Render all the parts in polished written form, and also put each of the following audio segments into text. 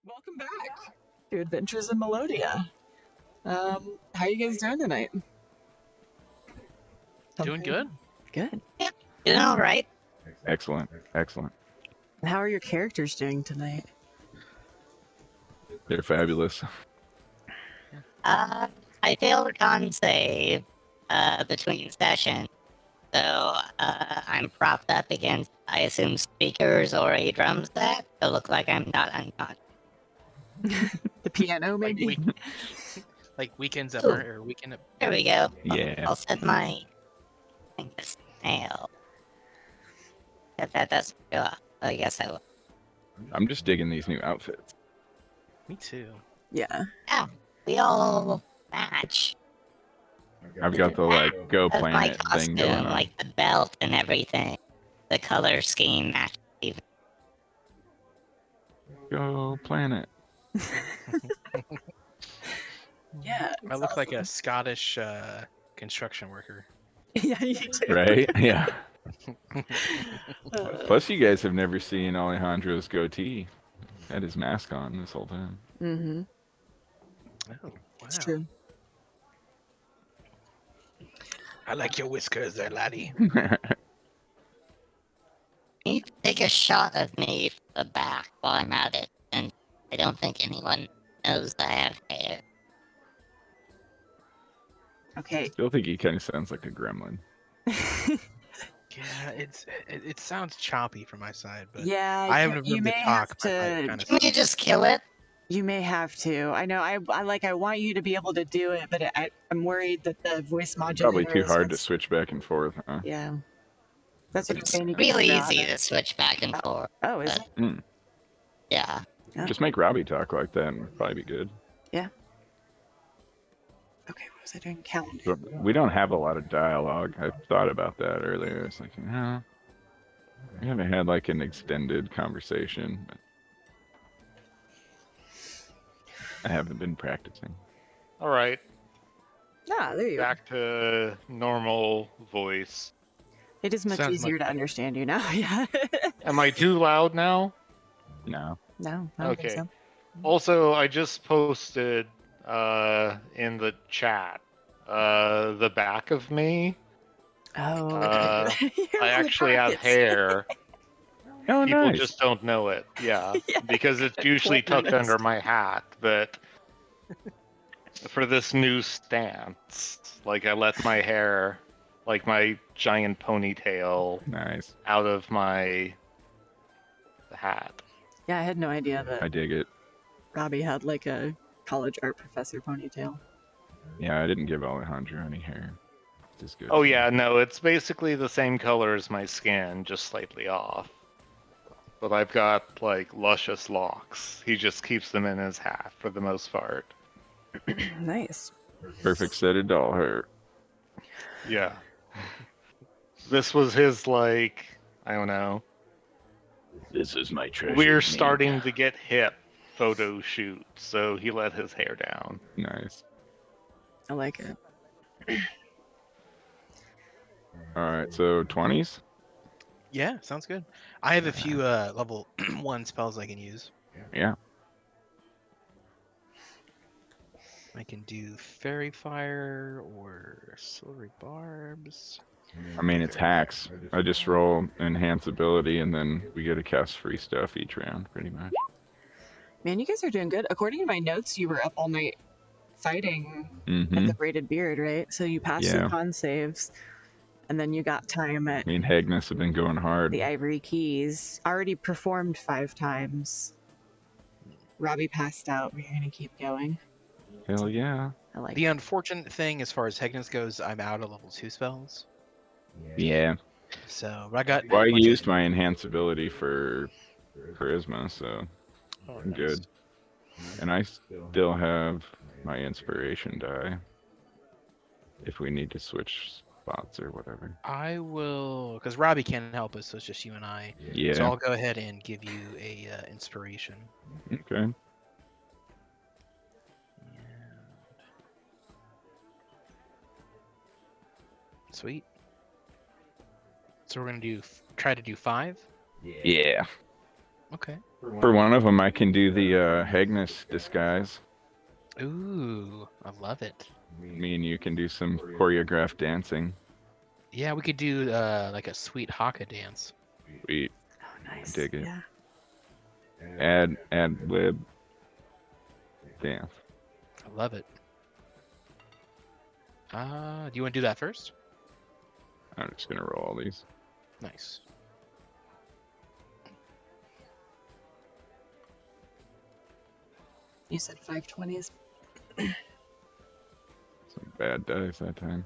Welcome back to Adventures in Melodia. How you guys doing tonight? Doing good. Good. Doing all right. Excellent. And how are your characters doing tonight? They're fabulous. I failed a con save between sessions, so I'm propped up against, I assume, speakers or a drum set. So it looks like I'm not unconscious. The piano, maybe? Like weekends at Ooh. or weekend at There we go. Yeah. I'll set my snail. If that doesn't go off, I guess I will. I'm just digging these new outfits. Me too. Yeah. Yeah, we all match. I've got the like Go That's my Planet costume, thing going on. like the belt and everything. The color scheme matches even. Go Planet. Yeah. I look like a Scottish construction worker. Yeah, you do. Right? Yeah. Uh, Plus, you guys have never seen Alejandro's goatee. Had his mask on this whole time. mm-hmm. Oh, wow. It's true. I like your whiskers there, laddie. You can take a shot of me from the back while I'm at it, and I don't think anyone knows I have hair. Okay. Still think he kind of sounds like a gremlin. Yeah, it sounds choppy from my side, but Yeah, I haven't you been may able to have talk. but I to. kind of Can you just kill it? You may have to. I know. I want you to be able to do it, but I'm worried that the voice modulator Probably too is hard to what's- switch back and forth, huh? Yeah. That's what It's you're saying. really easy to switch back and forth. Oh, is it? Yeah. Oh. Just make Robbie talk like that and it'd probably be good. Okay, what was I doing? Calendar. But we don't have a lot of dialogue. I thought about that earlier. It's like, no. We haven't had like an extended conversation. But I haven't been practicing. All right, Ah, there you go. back to normal voice. It is much Sounds easier to understand you now. Yeah. Am I too loud now? No. No, I don't think Okay. so. Also, I just posted in the chat the back of me. Oh. I actually have hair. Oh, People nice. just don't know it. Yeah, Yeah, because it's usually quite tucked nice. under my hat, but for this new stance, like I let my hair, like my giant ponytail, Nice. out of my hat. Yeah, I had no idea I that dig it. Robbie had like a college art professor ponytail. Yeah, I didn't give Alejandro any hair. Just good. Oh yeah, no, it's basically the same color as my skin, just slightly off. But I've got like luscious locks. He just keeps them in his hat for the most part. Nice. Perfect set of doll hair. Yeah. This was his like, I don't know. This is my treasure. We're starting to get hip photo shoot, so he let his hair down. Nice. I like it. All right, so 20s? Yeah, sounds good. I have a few level 1 spells I can use. Yeah. I can do Fairy Fire or Silvery Barbs. I mean, it's hacks. I just roll enhance ability and then we get to cast free stuff each round, pretty much. Man, you guys are doing good. According to my notes, you were up all night fighting at Mm-hmm. the Braided Beard, right? So you passed Yeah. your con saves, and then you got time at Me and Hegnus have been going hard. the Ivory Keys. Already performed 5 times. Robbie passed out. We're gonna keep going. Hell yeah. I like The it. unfortunate thing, as far as Hegnus goes, I'm out of level 2 spells. Yeah. So I got. Well, I a bunch of- used my enhance ability for charisma, so Oh, I'm nice. good. And I still have my inspiration die. If we need to switch spots or whatever. I will, because Robbie can't help us, so it's just you and I. Yeah. So I'll go ahead and give you a inspiration. Okay. Sweet. So we're gonna try to do 5. Yeah. Okay. For one of them, I can do the Hegnus disguise. Ooh, I love it. Me and you can do some choreographed dancing. Yeah, we could do like a sweet haka dance. Sweet. Oh, nice. dig it. Yeah. Ad lib dance. I love it. Do you want to do that first? I'm just gonna roll all these. Nice. You said 520s. Some bad dice that time.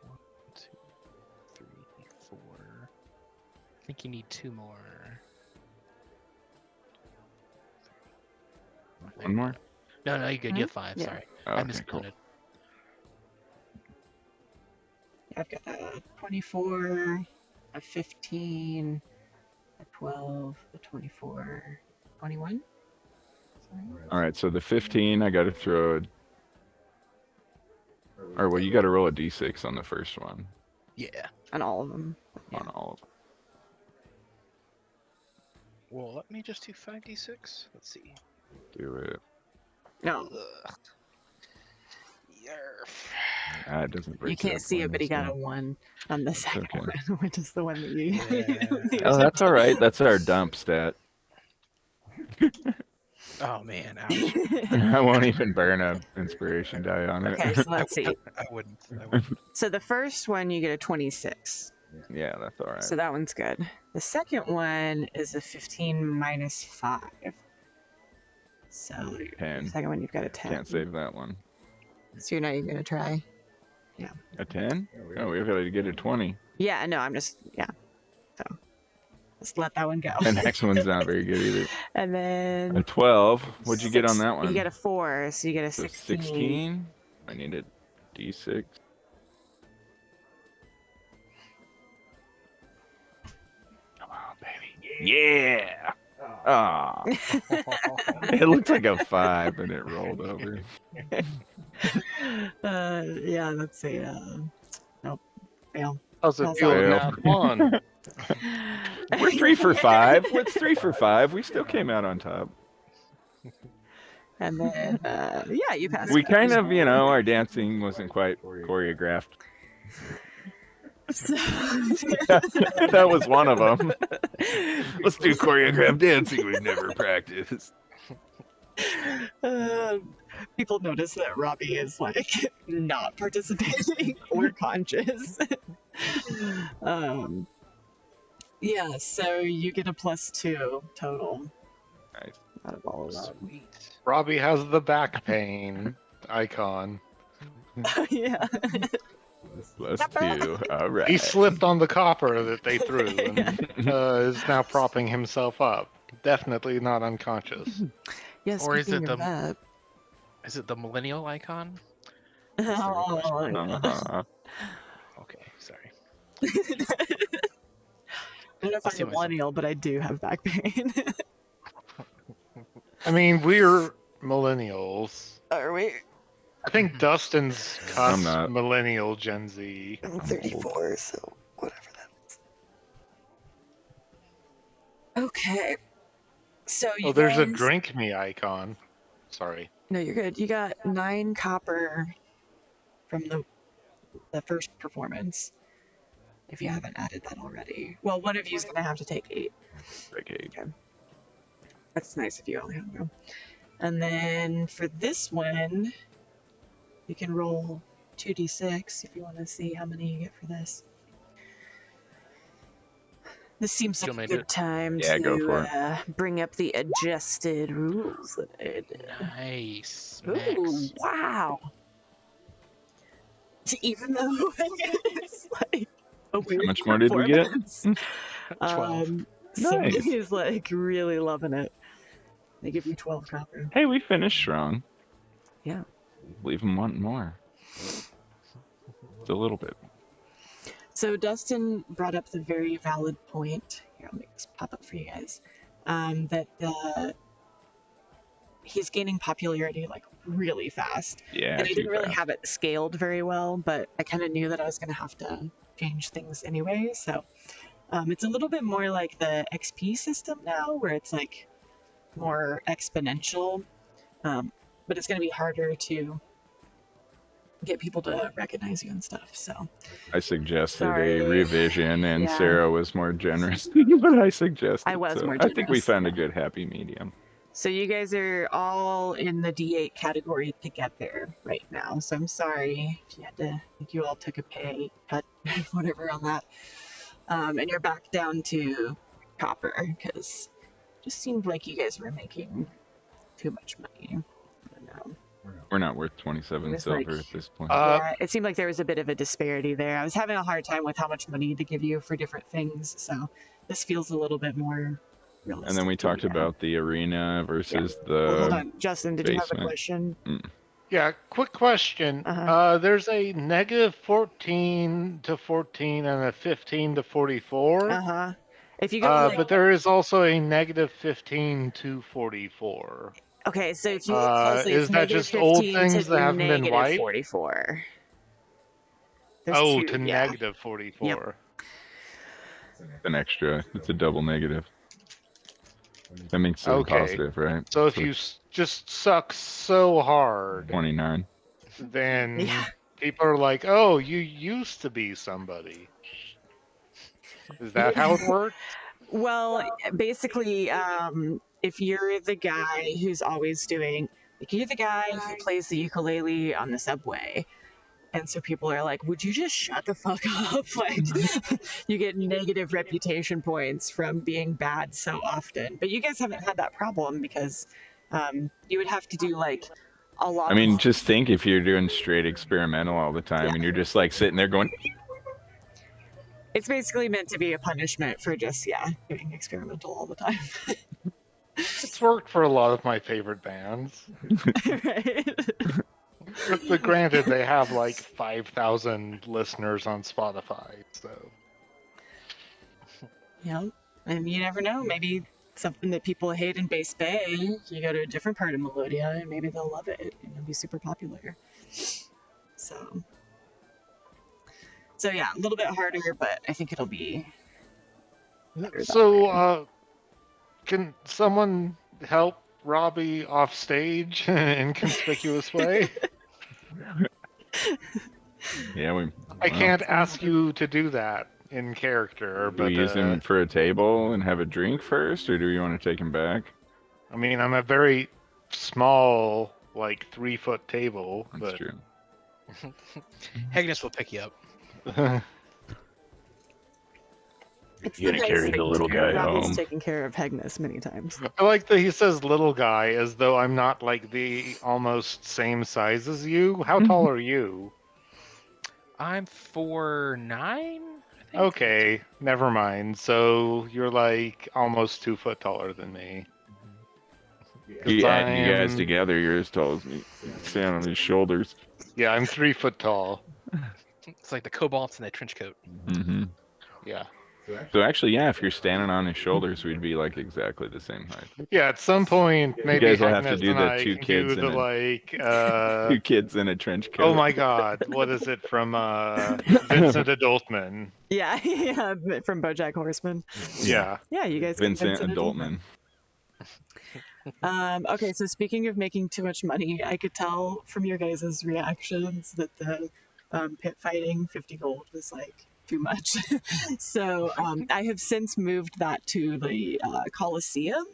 1, 2, 3, 4. I think you need 2 more. One more? No, you're good. You have 5. Yeah. Sorry, Oh, I okay, cool. miscounted. I've got a 24, a 15, a 12, a 24, 21. Sorry. All right, so the 15, I got to throw a... Or, well, you got to roll a d6 on the first one. Yeah. On all of them. On all of them. Well, let me just do 5d6. Let's see. Do it. No, Ugh. Yarf. Ah, it doesn't break you can't up see when it, but he it's got a done. 1 on the second okay. one, which is the one that you. Yeah. Oh, that's all right. That's our dump stat. Oh man, ouch. I won't even burn a inspiration die on it. Okay, so let's see. I wouldn't. So the first one you get a 26. Yeah, that's all right. So that one's good. The second one is a 15 minus 5. So the 10. second one you've got a 10. Can't save that one. So you're not even gonna try. A 10? Oh, we've got to get a 20. Yeah, no, I'm just So just let that one go. The next one's not very good either. And A then 12. What'd you get on that one? You get a 4, so you get a So 16. 16. I need a d6. Come on, baby. Yeah. Ah. It looked like a 5 and it rolled over. Yeah, let's see. Nope, fail. How's it How's feel that? nat 1? We're 3 for 5. With 3 for 5, we still came out on top. And then, yeah, you passed. We it. kind of, our dancing wasn't quite choreographed. So- That was one of them. Let's do choreographed dancing we've never practiced. People notice that Robbie is like not participating or conscious. Yeah, so you get a +2 total Nice. out of all of them. Sweet. Robbie has the back pain icon. Yeah. +2. All right. He slipped on the copper that they threw and is now propping himself up. Definitely not unconscious. Yes. Or is it speaking of the- that. Is it the millennial icon? Oh, Uh-huh. Okay, sorry. I don't know if I'll see I'm a myself. millennial, but I do have back pain. I mean, we're millennials. Are we? I think Dustin's cusp not. millennial Gen Z. I'm 34, so whatever that is. Okay. So you Oh, there's a guys- drink me icon. Sorry. No, you're good. You got 9 copper from the first performance. If you haven't added that already. Well, one of you is going to have to take 8. Okay. That's nice if you only have 1. And then for this one, you can roll 2d6 if you want to see how many you get for this. This seems Do you like want a me to do good time Yeah, to go for it. bring up the adjusted rules that I did. Nice. Ooh, Max. wow. Even though it's like a weird much more did we get? performance, 12. somebody Nice. is like really loving it. They give you 12 copper. Hey, we finished strong. Yeah. Leave them wanting more. Just a little bit. So Dustin brought up the very valid point. Here, I'll make this pop up for you guys. That he's gaining popularity like really fast. Yeah. And I too didn't really fast. have it scaled very well, but I kind of knew that I was going to have to change things anyway. So It's a little bit more like the XP system now, where it's like more exponential, but it's going to be harder to get people to recognize you and stuff. So I suggested Sorry. a revision, and Yeah. Sarah was more generous than I suggested. I was so more I think we generous, found a yeah. good happy medium. So you guys are all in the D8 category together right now. So I'm sorry if you had to, I think you all took a pay cut, whatever on that. And you're back down to copper because it just seemed like you guys were making too much money. I don't know. We're not worth 27 was silver like- at this point. Yeah, it seemed like there was a bit of a disparity there. I was having a hard time with how much money to give you for different things, so this feels a little bit more realistic. And then we to me talked now. about the arena versus Well, hold the. on, Justin, did you have a basement. question? Yeah, quick question. Uh-huh. There's a negative 14 to 14 and a 15 to 44. Uh-huh. If you go like, But there is also a negative 15 to 44. okay, so if you look closely, is it's that negative just old 15 things to that haven't been negative wiped? 44. There's Oh, two, to yeah. negative 44. An extra. It's a double negative. That makes it Okay. positive, right? So if you just suck so hard, 29. then Yeah. people are like, "Oh, you used to be somebody." Is that how it works? Well, basically, if you're the guy who's always doing, like, you're the guy who plays the ukulele on the subway, and so people are like, "Would you just shut the fuck up?" Like, you get negative reputation points from being bad so often. But you guys haven't had that problem because you would have to do like a lot. I mean, just think if you're doing straight experimental all the time and you're just like sitting there going, It's basically meant to be a punishment for just doing experimental all the time. It's worked for a lot of my favorite bands. Right? But granted, they have like 5,000 listeners on Spotify, so. Yeah, and you never know. Maybe something that people hate in Base Bay, you go to a different part of Melodia, and maybe they'll love it and it'll be super popular. So yeah, a little bit harder, but I think it'll be better that way. So, can someone help Robbie off stage in an inconspicuous way? yeah, I can't ask you to do that in character, Do but we use him for a table and have a drink first, or do you want to take him back? I mean, I'm a very small, like 3-foot table, That's true. Hegnus will pick you up. It's You gotta nice carry the thing little to do. guy Robbie's home. taken care of Hegnus many times. I like that he says little guy as though I'm not like the almost same size as you. How tall are you? I'm 4'9", I think. Okay, never mind. So you're like almost 2 foot taller than me. You add you guys I'm- together, you're as tall as me. Stand on his shoulders. Yeah, I'm 3 foot tall. It's like the kobolds in that trench coat. Mm-hmm. Yeah. So actually, yeah, if you're standing on his shoulders, we'd be like exactly the same height. Yeah, at some point, maybe guys will have to Hegnus do and the I two can kids do the in like, Two kids in a trench coat. oh my god, what is it from Vincent Adultman? Yeah, from BoJack Horseman. Yeah. Yeah, you guys can Vincent Adultman. Adultman. Okay, so speaking of making too much money, I could tell from your guys' reactions that the pit fighting 50 gold was like too much. So I have since moved that to the Coliseum.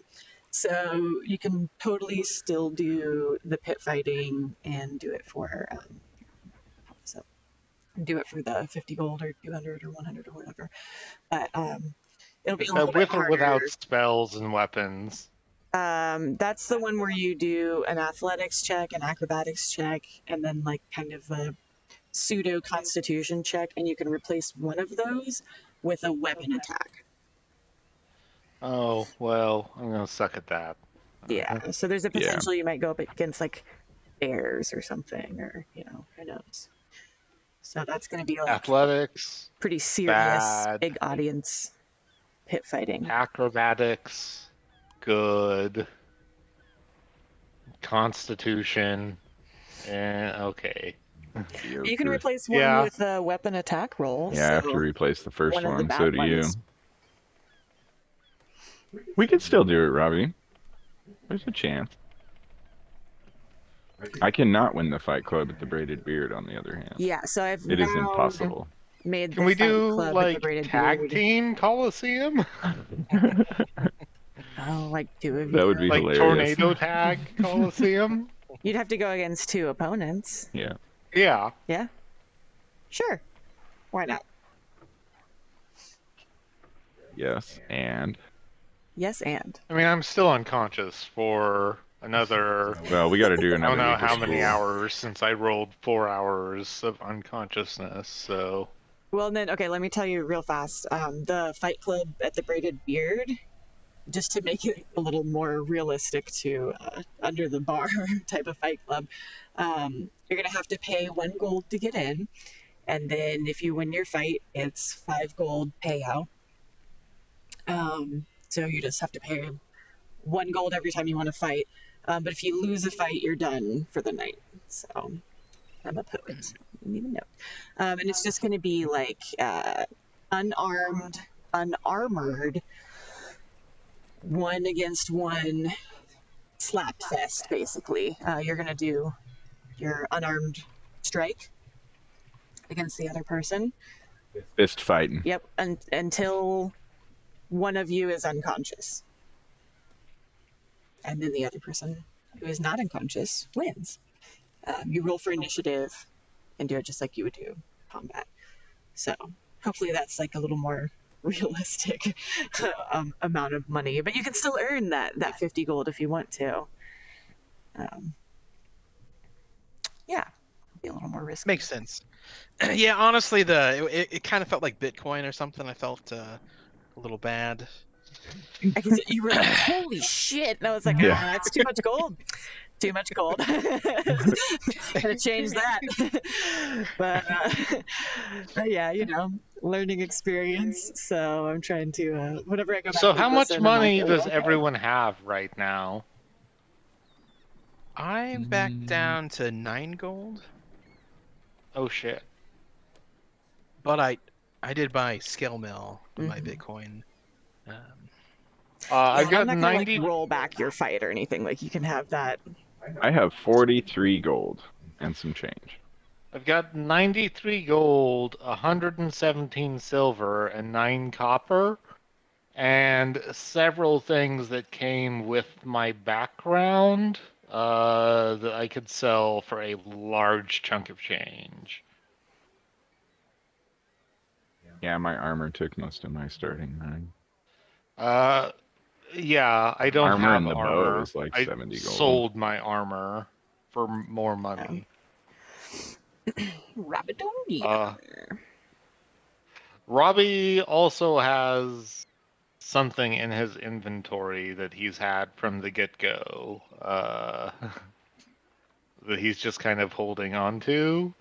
So you can totally still do the pit fighting and do it for the 50 gold or 200 or 100 or whatever. But it'll be a little bit With or harder. without spells and weapons. That's the one where you do an athletics check, an acrobatics check, and then like kind of a pseudo constitution check, and you can replace one of those with a weapon attack. Oh, well, I'm gonna suck at that. Yeah, so there's a potential you might go up against like bears or something, or who knows. So that's going to be like Athletics, pretty serious, bad. big audience pit fighting. Acrobatics, good. Constitution, and okay. You can replace one Yeah. with a weapon attack roll. Yeah, I have so to replace the first one of the one. bad So do you. ones. We can still do it, Robbie. There's a chance. I cannot win the Fight Club at the Braided Beard, on the other hand. Yeah, so I've It is now impossible. made Can the we Fight do Club at the like Braided tag Beard. team Coliseum? Oh, like two of That you. would be Like hilarious. tornado tag Coliseum? You'd have to go against 2 opponents. Yeah. Yeah. Yeah? Sure. Why not? Yes. And Yes, and. I mean, I'm still unconscious for another, well, we got to do I don't another know week of how many school. hours since I rolled 4 hours of unconsciousness, so. Well, then, okay, let me tell you real fast. The Fight Club at the Braided Beard, just to make it a little more realistic to under the bar type of Fight Club, you're going to have to pay 1 gold to get in. And then if you win your fight, it's 5 gold payout. So you just have to pay 1 gold every time you want to fight. But if you lose a fight, you're done for the night. So I'm a poet. You need to know. And it's just going to be like unarmed, unarmored, 1 against 1 slap fest, basically. You're going to do your unarmed strike against the other person. Fist fighting. Yep, until one of you is unconscious. And then the other person who is not unconscious wins. You roll for initiative and do it just like you would do combat. So hopefully that's like a little more realistic amount of money. But you can still earn that 50 gold if you want to. Yeah, be a little more risky. Makes sense. Yeah, honestly, it kind of felt like Bitcoin or something. I felt a little bad. Because you were like, holy shit. And I was like, Yeah. that's too much gold. Too much gold. Gotta change that. but yeah, you know, learning experience. So I'm trying to, whenever I go back So and how much listen, I'm like, money "Oh, does okay." everyone have right now? I'm back down to 9 gold, Oh shit. but I did buy scale mill with my Bitcoin. I've I'm got not gonna 90. like roll back your fight or anything. Like you can have that. I have 43 gold and some change. I've got 93 gold, 117 silver, and 9 copper, and several things that came with my background that I could sell for a large chunk of change. Yeah, my armor took most of my starting 9. Yeah, I don't Armor have and the bow armor. is like I 70 gold. sold my armor for more money. Rabadongi. Robbie also has something in his inventory that he's had from the get-go that he's just kind of holding on to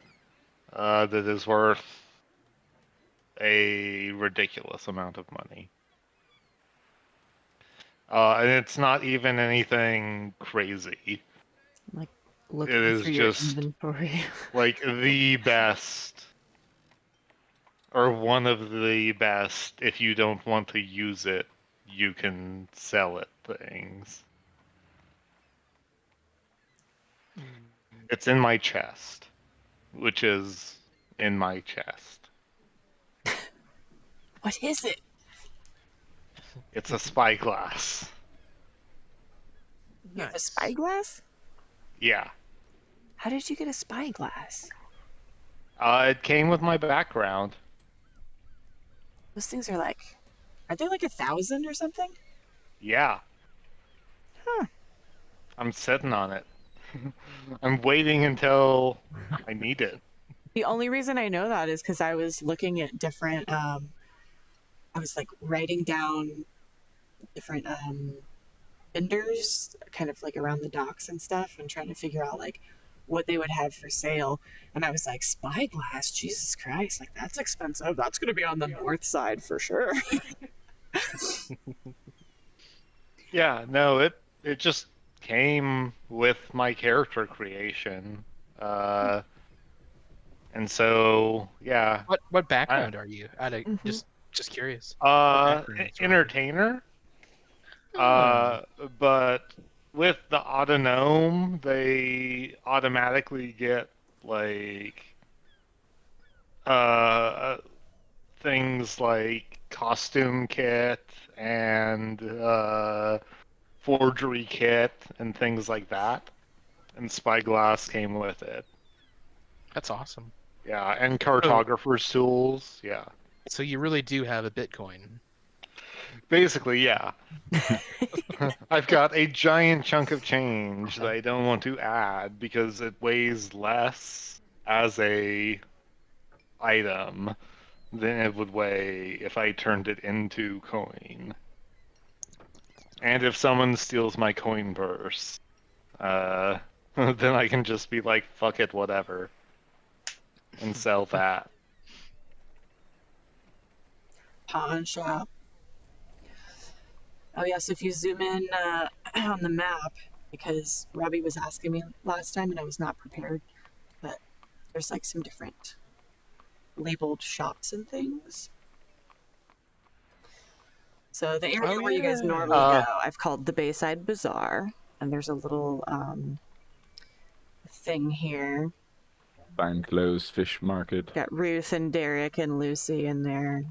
that is worth a ridiculous amount of money. And it's not even anything crazy. Like It looking is through your just inventory. like the best, or one of the best. If you don't want to use it, you can sell it things. It's in my chest, which is in my chest. What is it? It's a spyglass. You have a Nice. spyglass? Yeah. How did you get a spyglass? It came with my background. Those things are like, are they like 1,000 or something? Yeah. Huh. I'm sitting on it. I'm waiting until I need it. The only reason I know that is because I was looking at different, I was like writing down different vendors kind of like around the docks and stuff and trying to figure out like what they would have for sale. And I was like, spyglass, Jesus Christ, like that's expensive. That's going to be on the north side for sure. Yeah, no, it just came with my character creation. And so, yeah. What background are you? Mhm. Just curious. What background is Robbie? Entertainer. But with the Autonome, they automatically get like uh things like costume kit and forgery kit and things like that. And Spyglass came with it. That's awesome. Yeah, and cartographer's tools. Yeah. So you really do have a Bitcoin. Basically, yeah. I've got a giant chunk of change that I don't want to add because it weighs less as a item than it would weigh if I turned it into coin. And if someone steals my coin purse, then I can just be like, fuck it, whatever, and sell that. Pawn shop. Oh yes, if you zoom in on the map, because Robbie was asking me last time and I was not prepared, but there's like some different labeled shops and things. So the area where you guys normally go, I've called the Bayside Bazaar, and there's a little thing here. Fine clothes, fish market. Got Ruth and Derek and Lucy in there.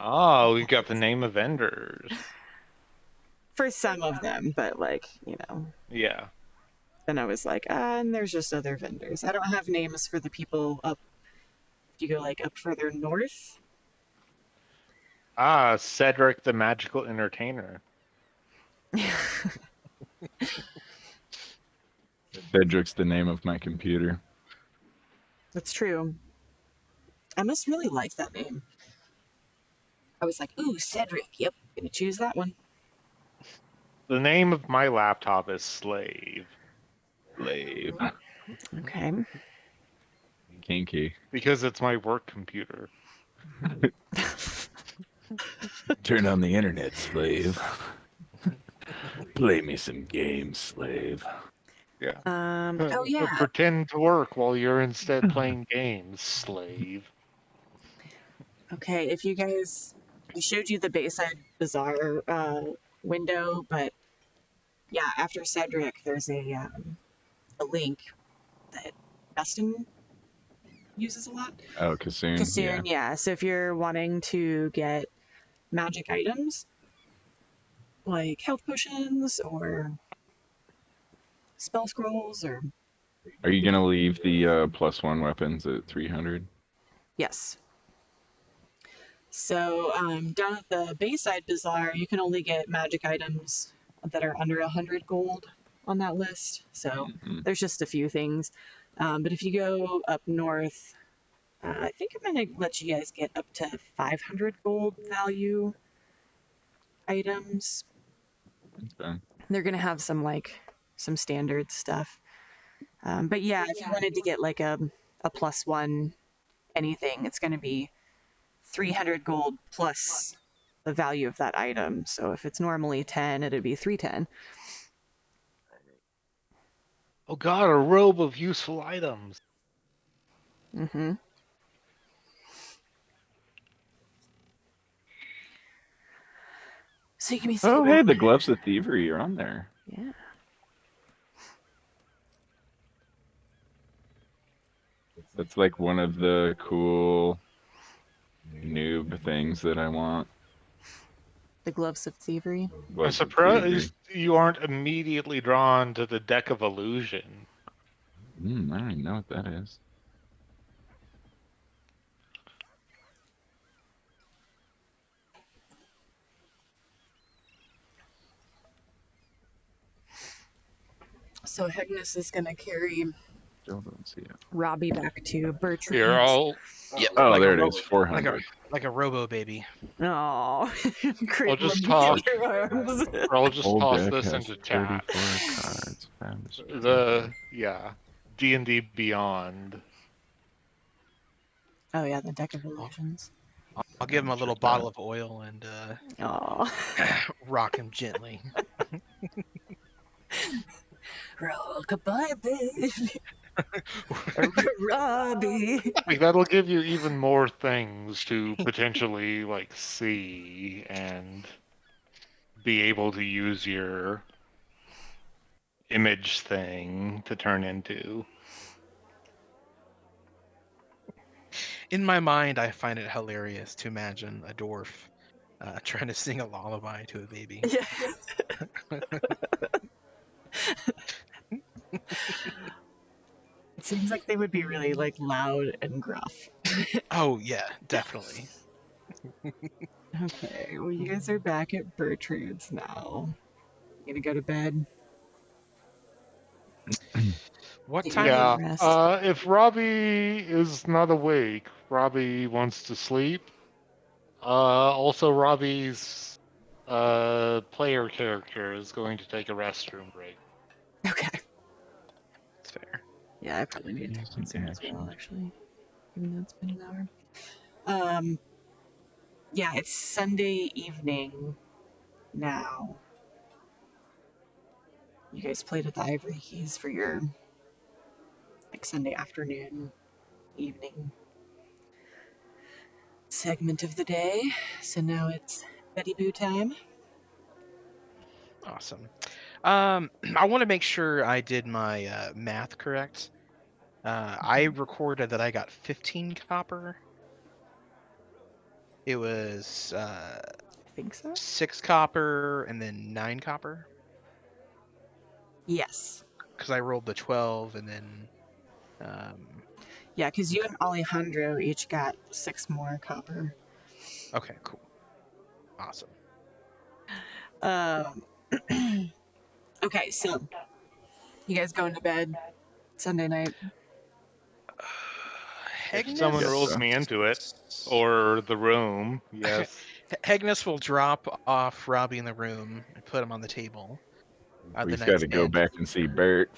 Oh, we've got the name of vendors. For some of them, but like, you know. Yeah. Then I was like, and there's just other vendors. I don't have names for the people up, if you go like up further north. Ah, Cedric the Magical Entertainer. Cedric's the name of my computer. That's true. I must really like that name. I was like, ooh, Cedric. Yep, gonna choose that one. The name of my laptop is Slave. Slave. Okay. Kinky. Because it's my work computer. Turn on the internet, slave. Play me some games, slave. Yeah. Oh yeah. Pretend to work while you're instead playing games, slave. Okay, if you guys, I showed you the Bayside Bazaar window, but yeah, after Cedric, there's a link that Dustin uses a lot. Oh, Kassoon. Kassoon, yeah. So if you're wanting to get magic items, like health potions or spell scrolls, or Are you gonna leave the +1 weapons at 300? yes. So down at the Bayside Bazaar, you can only get magic items that are under 100 gold on that list. So there's just a few things. But if you go up north, I think I'm going to let you guys get up to 500 gold value items. Okay. They're going to have some standard stuff. But yeah, if you wanted to get like a +1 anything, it's going to be 300 gold plus the value of that item. So if it's normally 10, it'd be 310. Oh god, a robe of useful items. Mm-hmm. So you can be Oh, hey, the gloves of thievery are on there. Yeah. That's like one of the cool noob things that I want. The gloves of thievery. I'm surprised you aren't immediately drawn to the deck of illusion. I don't even know what that is. So Hegnus is going to carry Still don't see it. Robbie back to Bertrude. Here, I'll. Yeah. Oh, like there it is. 400. Like a robo baby. Oh, I'll just toss. arms. I'll just Whole toss deck this has into chat. 34 cards. D&D Beyond. Oh yeah, the deck of illusions. I'll give him a little bottle of oil and Oh, rock him gently. rockabye, baby. Robbie. Like, that'll give you even more things to potentially like see and be able to use your image thing to turn into. In my mind, I find it hilarious to imagine a dwarf trying to sing a lullaby to a baby. Yeah. It seems like they would be really like loud and gruff. Oh yeah, definitely. Okay, well you guys are back at Bertrude's now. You gonna go to bed? What You time need of Yeah. rest. If Robbie is not awake, Robbie wants to sleep. Also, Robbie's player character is going to take a restroom break. Okay. It's fair. Yeah, I probably need to take one Using soon as well, action. actually. Even though it's been an hour. Yeah, it's Sunday evening now. You guys played at the Ivory Keys for your like Sunday afternoon, evening segment of the day. So now it's Betty Boo time. Awesome. I want to make sure I did my math correct. I recorded that I got 15 copper. It was I think so. 6 copper and then 9 copper Yes. because I rolled the 12 and then um, Yeah, because you okay. and Alejandro each got 6 more copper. Okay, cool. Awesome. Um, okay, so you guys going to bed Sunday night? If someone Guess rolls so. me into it, Hegnus. or the room, yes. Hegnus will drop off Robbie in the room and put him on the table. The We've got night's to go bed. back and see Bert.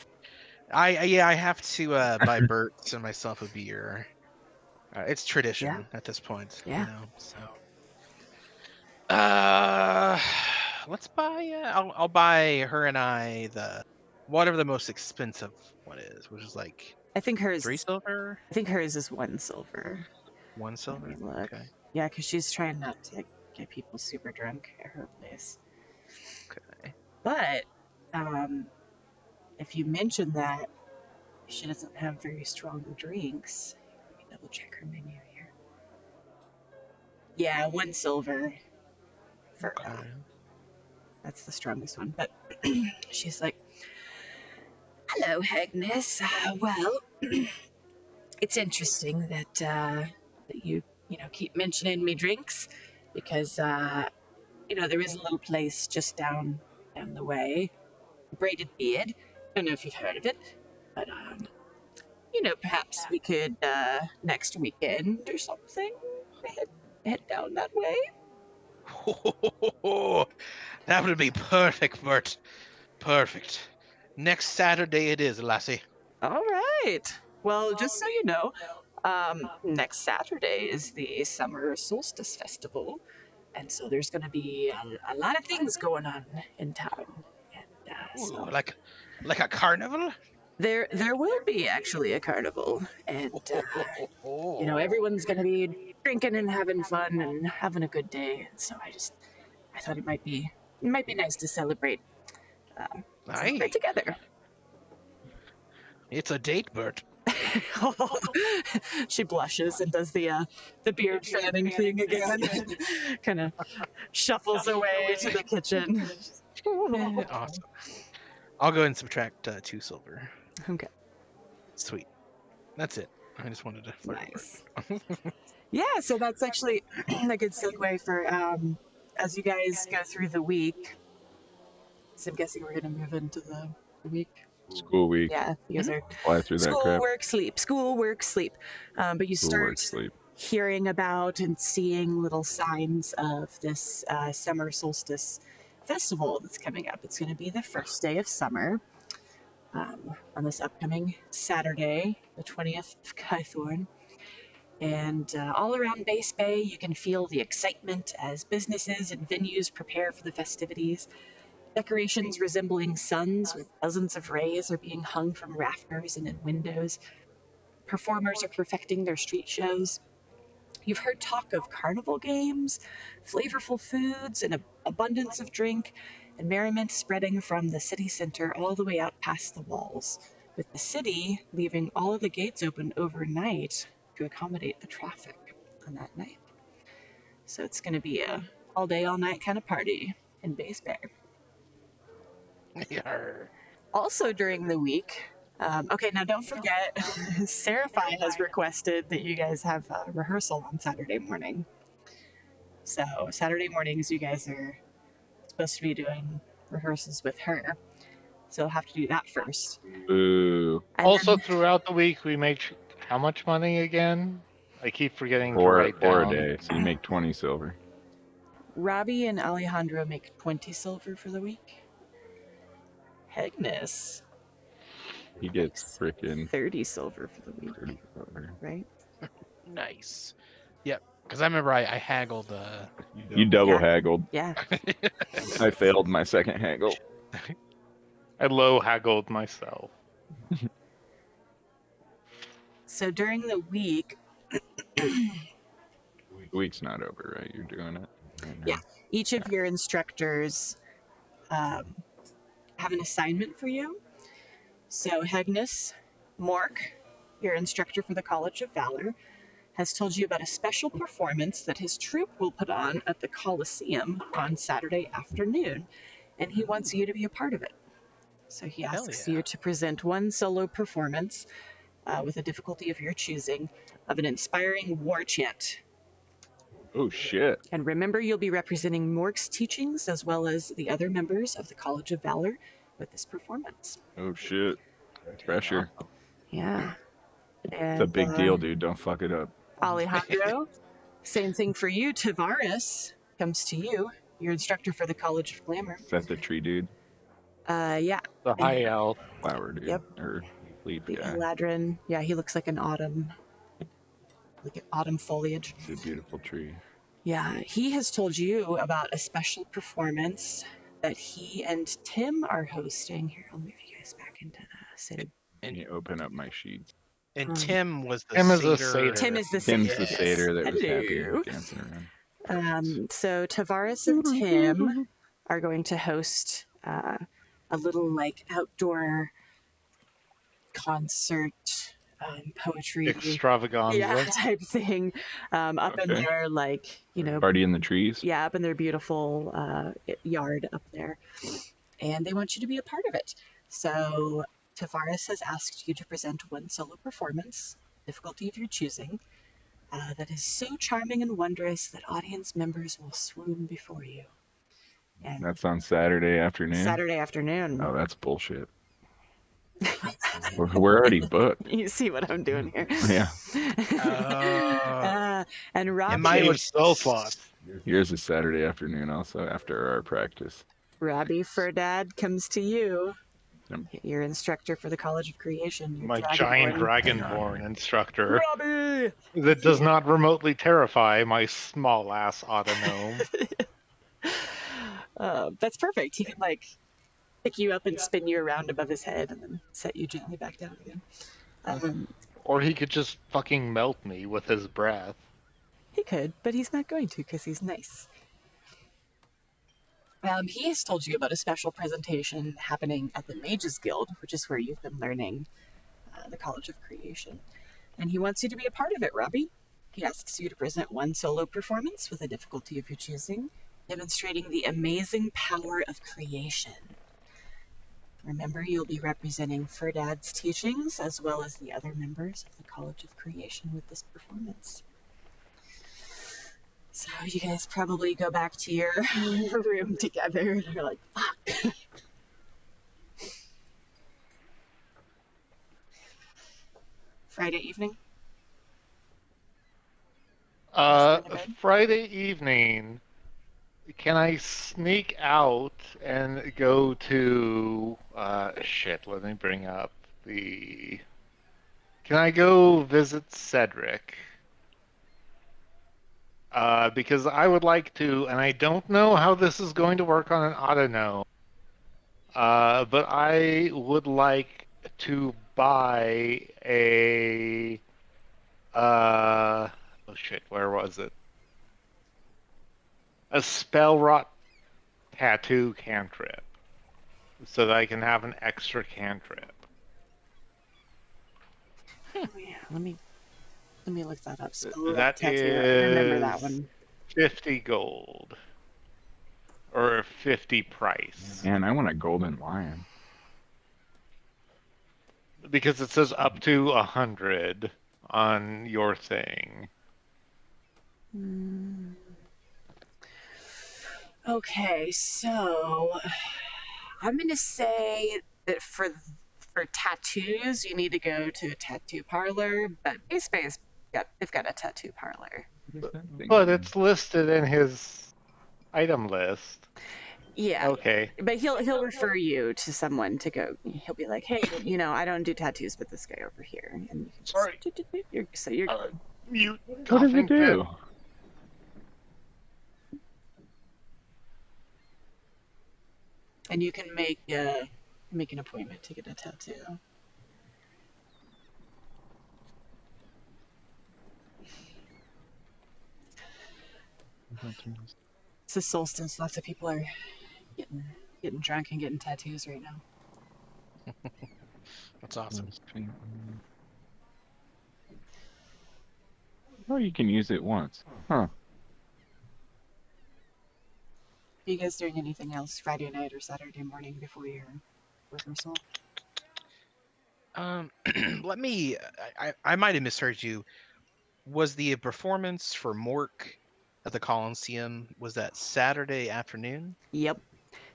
I have to buy Bert and myself a beer. It's tradition Yeah. at this point, Yeah. So, uh, let's buy. I'll buy her and I the whatever the most expensive one is, which is like I think 3 hers. silver, I think hers is 1 silver. 1 Let me silver. look. Okay. Yeah, because she's trying not to get people super drunk at her place. Okay. But if you mention that she doesn't have very strong drinks, let me double check her menu here. Yeah, 1 silver for Okay. that's the strongest one. But she's like, "Hello, Hegnus. Well, it's interesting that you know keep mentioning me drinks because there is a little place just down the way, Braided Beard. Don't know if you've heard of it, but perhaps we could next weekend or something head down that way. That would be perfect, Bert. Perfect. Next Saturday it is, lassie. All right. Well, just so you know, next Saturday is the Summer Solstice Festival, and so there's going to be a lot of things going on in town. And Ooh, so like a carnival. there will be actually a carnival, and everyone's going to be drinking and having fun and having a good day. And so I thought it might be nice to celebrate Aye, together. it's a date, Bert. She blushes and does the beard fanning thing again. Kind of shuffles away to the kitchen. Awesome. I'll go ahead and subtract 2 silver. Okay, Sweet. That's it. I just wanted to flirt nice. with Yeah, so that's actually a good segue for as you guys go through the week. So I'm guessing we're gonna move into the week. School week. Yeah, you guys are Fly through that school, crap. work, sleep, school, work, sleep. But you School, work, start sleep. hearing about and seeing little signs of this summer solstice festival that's coming up. It's going to be the first day of summer on this upcoming Saturday, the 20th of Kythorn. And all around Base Bay, you can feel the excitement as businesses and venues prepare for the festivities. Decorations resembling suns with dozens of rays are being hung from rafters and in windows. Performers are perfecting their street shows. You've heard talk of carnival games, flavorful foods, and an abundance of drink, and merriment spreading from the city center all the way out past the walls, with the city leaving all of the gates open overnight to accommodate the traffic on that night. So it's going to be a all day, all night kind of party in Base Bear. Yarr. Also during the week, okay, now don't forget, Seriphai has requested that you guys have a rehearsal on Saturday morning. So Saturday mornings, you guys are supposed to be doing rehearsals with her. So you'll have to do that first. Ooh. And Also, then throughout the week, we make how much money again? I keep forgetting to Four, write four a down. day, so you make 20 silver. Robbie and Alejandro make 20 silver for the week. Hegnus He gets makes freaking 30 silver for the week, 30 silver. right? Nice. Yep. Because I remember I haggled. You double Yeah. haggled. Yeah. I failed my second haggle. I low haggled myself. So during the week, The week's not over, right? You're doing it right now. Yeah. each of your instructors have an assignment for you. So Hegnus Mork, your instructor for the College of Valor, has told you about a special performance that his troupe will put on at the Coliseum on Saturday afternoon, and he wants you to be a part of it. So he Hell asks yeah. you to present one solo performance with a difficulty of your choosing of an inspiring war chant. Oh shit. And remember, you'll be representing Mork's teachings as well as the other members of the College of Valor with this performance. Oh shit. Pressure. Yeah. It's a And big deal, dude. Don't fuck it up. Alejandro, same thing for you. Tavares comes to you, your instructor for the College of Glamour. Is that the tree dude? Yeah, The high elf. Flower dude. Yep. Or leaf the guy. Eladrin. Yeah, he looks like an autumn foliage. It's a beautiful tree. Yeah, he has told you about a special performance that he and Tim are hosting. Here, I'll move you guys back into the city. Let me open up my sheets. And Tim was the Tim is a satyr. satyr. Tim is the Tim's satyr. the Yes. satyr that was happy Hello. dancing around. So Tavares and Tim are going to host a little like outdoor concert, poetry, Extravaganza. type thing, up in Okay. their like Party in the trees. yeah, up in their beautiful yard up there, and they want you to be a part of it. So Tavares has asked you to present one solo performance, difficulty of your choosing, that is so charming and wondrous that audience members will swoon before you. And That's on Saturday afternoon. Saturday afternoon. Oh, that's bullshit. We're already booked. You see what I'm doing here? Yeah. And Robbie, mine Save was spell slots. Yours is Saturday afternoon also after our practice. Robbie Ferdad comes to you. Yep. Your instructor for the College of Creation. Your My giant Dragonborn. dragonborn instructor Robbie! that does not remotely terrify my small ass autognome. That's perfect. He can like pick you up and spin you around above his head and then set you gently back down again. Or he could just fucking melt me with his breath. He could, but he's not going to because he's nice. He has told you about a special presentation happening at the Mages Guild, which is where you've been learning the College of Creation. And he wants you to be a part of it, Robbie. He asks you to present one solo performance with a difficulty of your choosing, demonstrating the amazing power of creation. Remember, you'll be representing Ferdad's teachings as well as the other members of the College of Creation with this performance. So you guys probably go back to your room together and you're like, fuck. Friday evening? Friday evening, can I sneak out and go to shit, let me bring up the can I go visit Cedric? Because I would like to, and I don't know how this is going to work on an autognome, but I would like to buy a oh shit, where was it? A spell rot tattoo cantrip, so that I can have an extra cantrip. Oh yeah, let me look that up. Spell That tattoo. I remember that is one. 50 gold. Or 50 price. Man, I want a golden lion. Because it says up to 100 on your thing. Okay, so I'm gonna say that for tattoos, you need to go to a tattoo parlor. But Base Space, they've got a tattoo parlor. What is that thing? But it's listed in his item list. Yeah, Okay. but he'll refer you to someone to go. He'll be like, hey, I don't do tattoos, but this guy over here, and you can just Sorry. you're Mute. What does Coughing it do? fit. and you can make an appointment to get a tattoo. It's the solstice. Lots of people are getting drunk and getting tattoos right now. That's awesome. Oh, you can use it once. Huh. Are you guys doing anything else Friday night or Saturday morning before your rehearsal? Let me. I might have misheard you. Was the performance for Mork at the Coliseum, was that Saturday afternoon? Yep.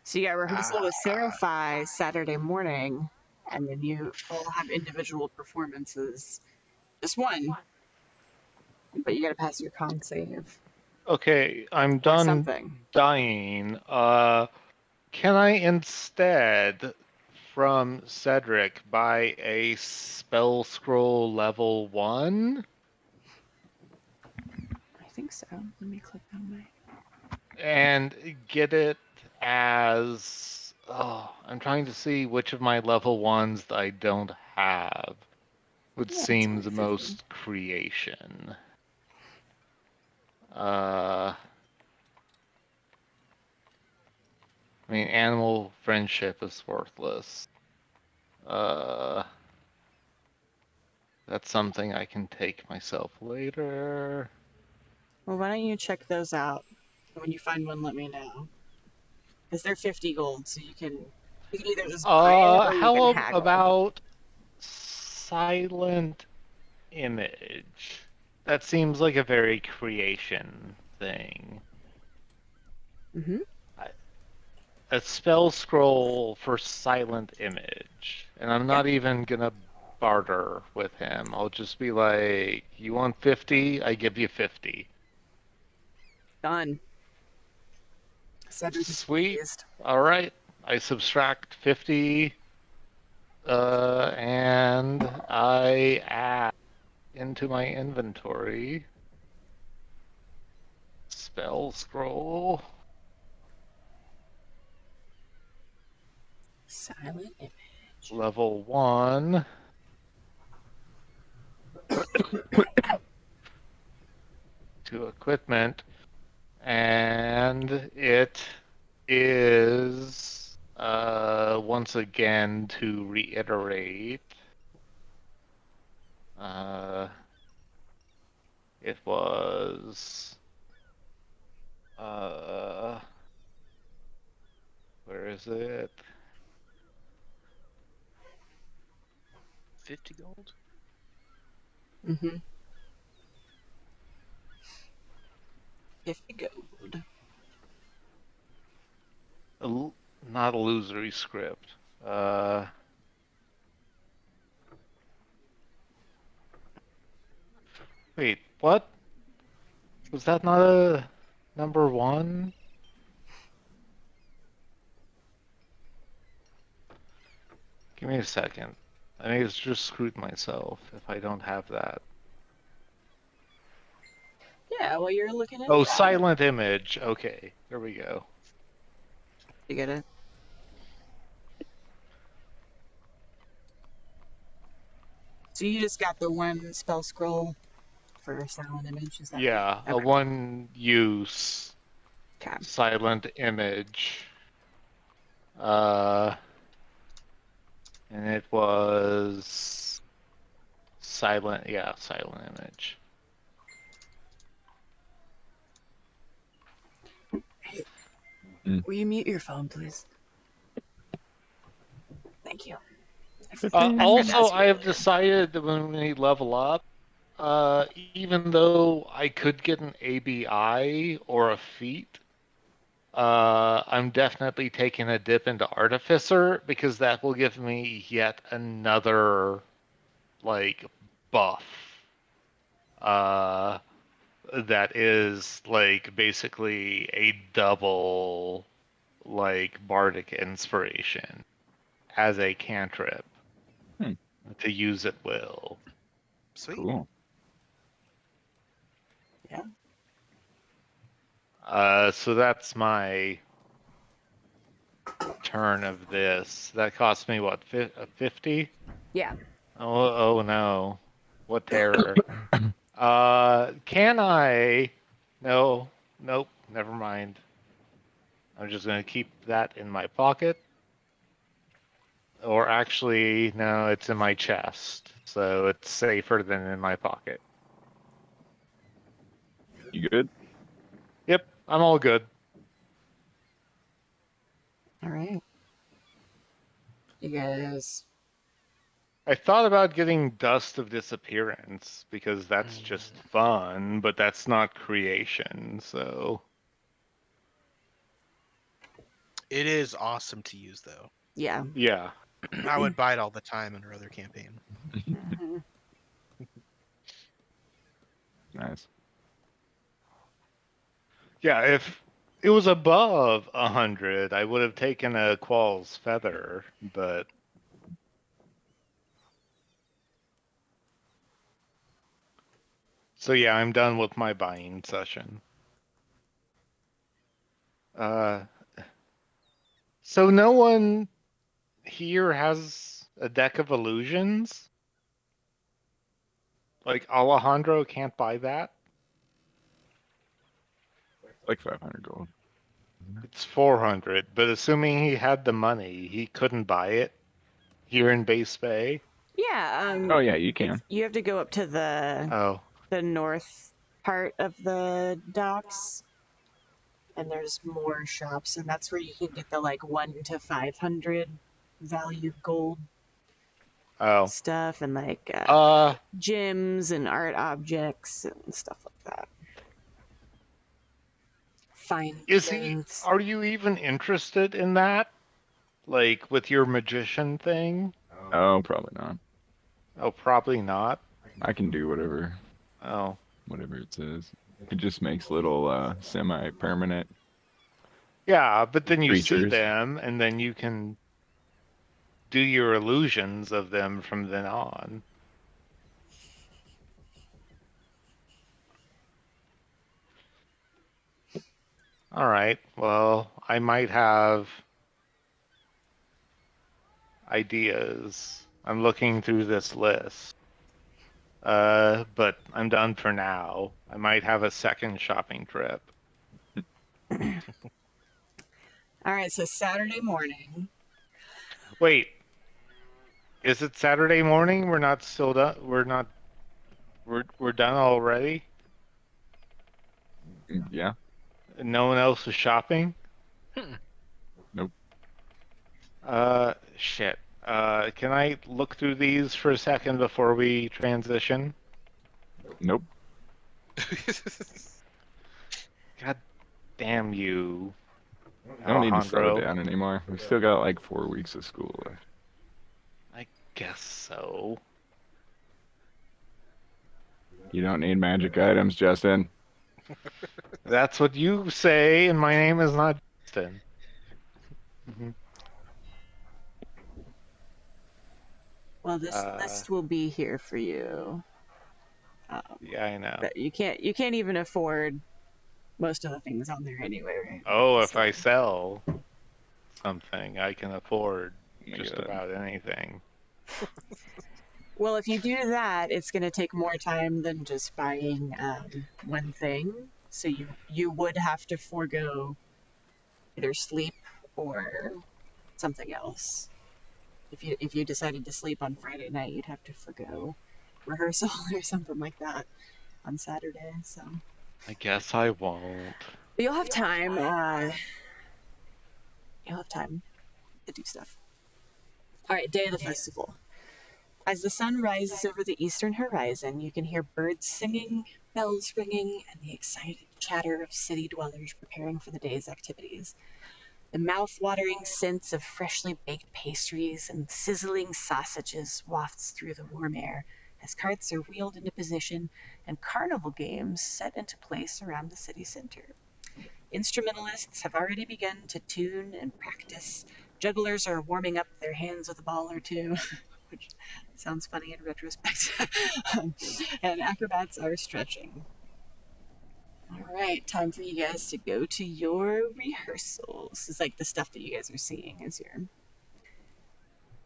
So you got rehearsal with Ah, Seriphai Saturday morning, and then you all have individual performances. Just one, but you got to pass your con save Okay, I'm or done something. dying. Can I instead, from Cedric, buy a spell scroll level 1? I think so. Let me click on my. And get it as... Oh, I'm trying to see which of my level 1s that I don't have would Yeah, it's seem only the 50. most creation. I mean, animal friendship is worthless. That's something I can take myself later. Well, why don't you check those out? When you find one, let me know. Because they're 50 gold, so you can either just buy it or you can How haggle. about silent image? That seems like a very creation thing. Mm-hmm. A spell scroll for silent image. And I'm Yeah, not even gonna barter with him. I'll just be like, you want 50? I give you 50. done. Cedric is Sweet. pleased. All right. I subtract 50 and I add into my inventory spell scroll Silent image. level 1 to equipment, and it is once again to reiterate. Uh, it was where is it? 50 gold? Mm-hmm. 50 gold. Not illusory script. Wait, what? Was that not a number 1? Give me a second. I may have just screwed myself if I don't have that. Yeah, well, you're looking into Oh, that. silent image. Okay, there we go. You get it. So you just got the one spell scroll for silent image. Is that Yeah, right? a one-use Okay. silent image. And it was silent. Yeah, silent image. Hey, Mm. will you mute your phone, please? Thank you. I forgot to Also, ask you I have earlier. decided that when we level up, even though I could get an ABI or a feat, I'm definitely taking a dip into Artificer because that will give me yet another like buff. Uh, that is like basically a double like bardic inspiration as a cantrip Hmm. to use at will. Sweet. Cool. Yeah. So that's my turn of this. That cost me what, 50? Yeah. Oh no. What terror. Can I? No, nope, never mind. I'm just gonna keep that in my pocket. Or actually, no, it's in my chest. So it's safer than in my pocket. You good? Yep, I'm all good. All right. You guys. I thought about getting Dust of Disappearance because that's just fun, but that's not creation, so. It is awesome to use, though. Yeah. Yeah. I would buy it all the time in another campaign. Mhm. Nice. Yeah, if it was above 100, I would have taken a Quall's Feather, but. So yeah, I'm done with my buying session. Uh, so no one here has a deck of illusions? Like Alejandro can't buy that? Like 500 gold. It's 400, but assuming he had the money, he couldn't buy it here in Base Bay. Yeah. Oh yeah, you It's can. you have to go up to Oh, the north part of the docks, and there's more shops, and that's where you can get the like 1 to 500 value gold oh. stuff, and like Uh, gems and art objects and stuff like that. Fine is he? clothes. Are you even interested in that? Like with your magician thing? Oh, probably not. Oh, probably not. I can do Oh, whatever it says. It just makes little semi-permanent yeah, but then you see creatures. them, and then you can do your illusions of them from then on. All right. Well, I might have ideas. I'm looking through this list. But I'm done for now. I might have a second shopping trip. All right, so Saturday morning. Wait, is it Saturday morning? We're not still done. We're not. We're done already. Yeah. No one else is shopping. Hmm. Nope. Shit. Can I look through these for a second before we transition? Nope. God damn you, I don't need to slow Alejandro. down anymore. We've still got like 4 weeks of school left. I guess so. You don't need magic items, Justin. That's what you say, and my name is not Justin. Mhm. Well, this list will be here for you, Yeah, I know. but you can't even afford most of the things on there anyway right Oh, now. if I So sell something, I can afford Oh my just God. about anything. Well, if you do that, it's going to take more time than just buying one thing. So you would have to forego either sleep or something else. If you decided to sleep on Friday night, you'd have to forego rehearsal or something like that on Saturday. So I guess I won't. but you'll have time. You'll have time to do stuff. All right, day of the festival. As the sun rises over the eastern horizon, you can hear birds singing, bells ringing, and the excited chatter of city dwellers preparing for the day's activities. The mouth-watering scents of freshly baked pastries and sizzling sausages wafts through the warm air as carts are wheeled into position and carnival games set into place around the city center. Instrumentalists have already begun to tune and practice. Jugglers are warming up their hands with a ball or two, which sounds funny in retrospect. And acrobats are stretching. All right, time for you guys to go to your rehearsals. It's like the stuff that you guys are seeing as you're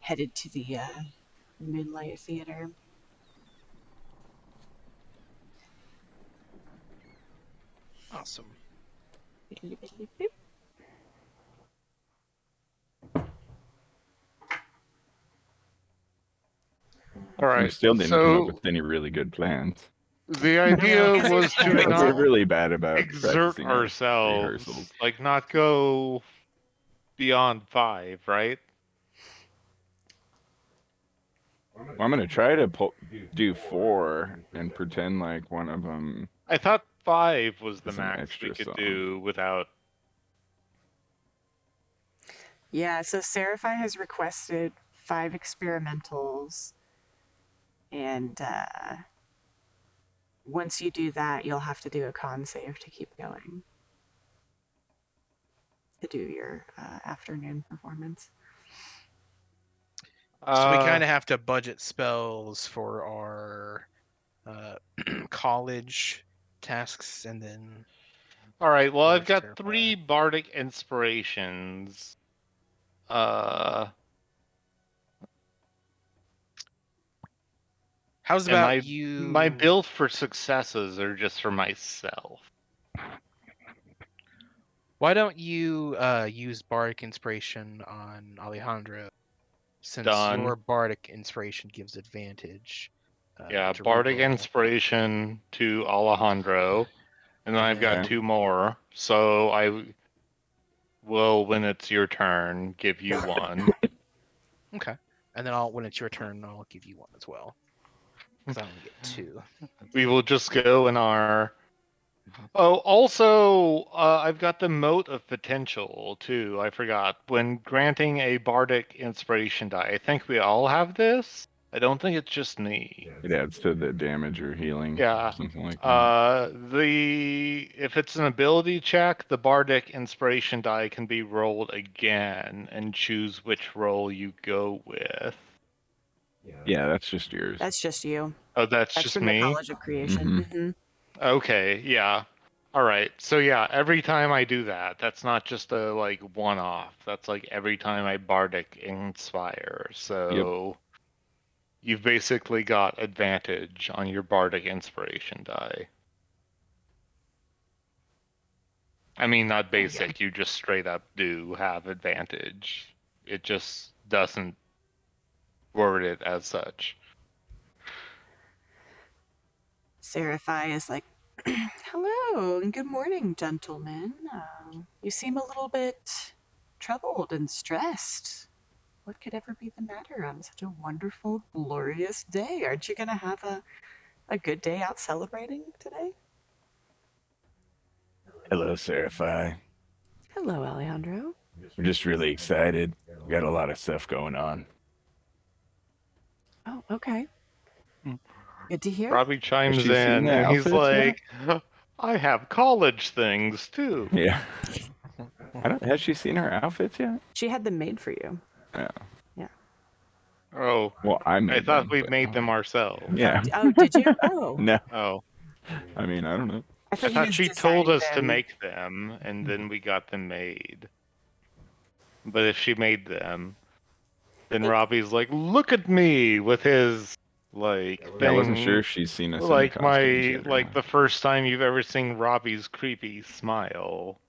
headed to the Moonlight Theatre. Awesome. All We right. still didn't come up So with any really good plans. the idea Because you're was to tired. We're not really bad about exert practicing our ourselves, rehearsals. like not go beyond 5, right? Well, I'm gonna try to do 4 and pretend like one of them I thought 5 was the is an max we extra could song. do without. Yeah, so Seriphai has requested 5 experimentals, and once you do that, you'll have to do a con save to keep going to do your afternoon performance. So we Uh, kind of have to budget spells for our college tasks, and then all right. Well, I've where's got Seriphai? 3 bardic inspirations. How's And about my you? build for successes are just for myself. Why don't you use bardic inspiration on Alejandro, since Done. your bardic inspiration gives advantage. Yeah, to bardic reroll. inspiration to Alejandro, and then And I've got then- 2 more. So I will, when it's your turn, give you 1. Okay. And then when it's your turn, I'll give you 1 as well. Because I only get 2. We will just go in our. Oh, also, I've got the Mote of Potential, too. I forgot. When granting a bardic inspiration die, I think we all have this. I don't think it's just me. It adds to the damage or healing. Yeah. Something like that. If it's an ability check, the bardic inspiration die can be rolled again and choose which roll you go with. Yeah, that's just yours. That's just you. Oh, that's That's just from me? the College of Creation. Mhm. Okay, yeah. All right. So yeah, every time I do that, that's not just a like one-off. That's like every time I bardic inspire. So you've basically got advantage on your bardic inspiration die. I mean, not basic. You just straight up do have advantage. It just doesn't word it as such. Seriphai is like, hello and good morning, gentlemen. You seem a little bit troubled and stressed. What could ever be the matter on such a wonderful, glorious day? Aren't you going to have a good day out celebrating today? Hello, Seriphai. Hello, Alejandro. We're just really excited. We got a lot of stuff going on. Oh, okay. Good to hear. Robbie chimes she seen in the and he's outfits yet? like, I have college things too. Yeah. Has she seen her outfits yet? She had them made for you. Yeah. Yeah. Oh, Well, I made I thought them, we but- made them ourselves. Yeah. Oh, did you? Oh. No, Oh, I mean, I don't know. I I thought you thought just she told designed us to them. make them and then we got them made. But if she made them, then Robbie's like, look at me with his like Yeah, I wasn't sure thing, if she's seen us in like the costumes yet or like not. the first time you've ever seen Robbie's creepy smile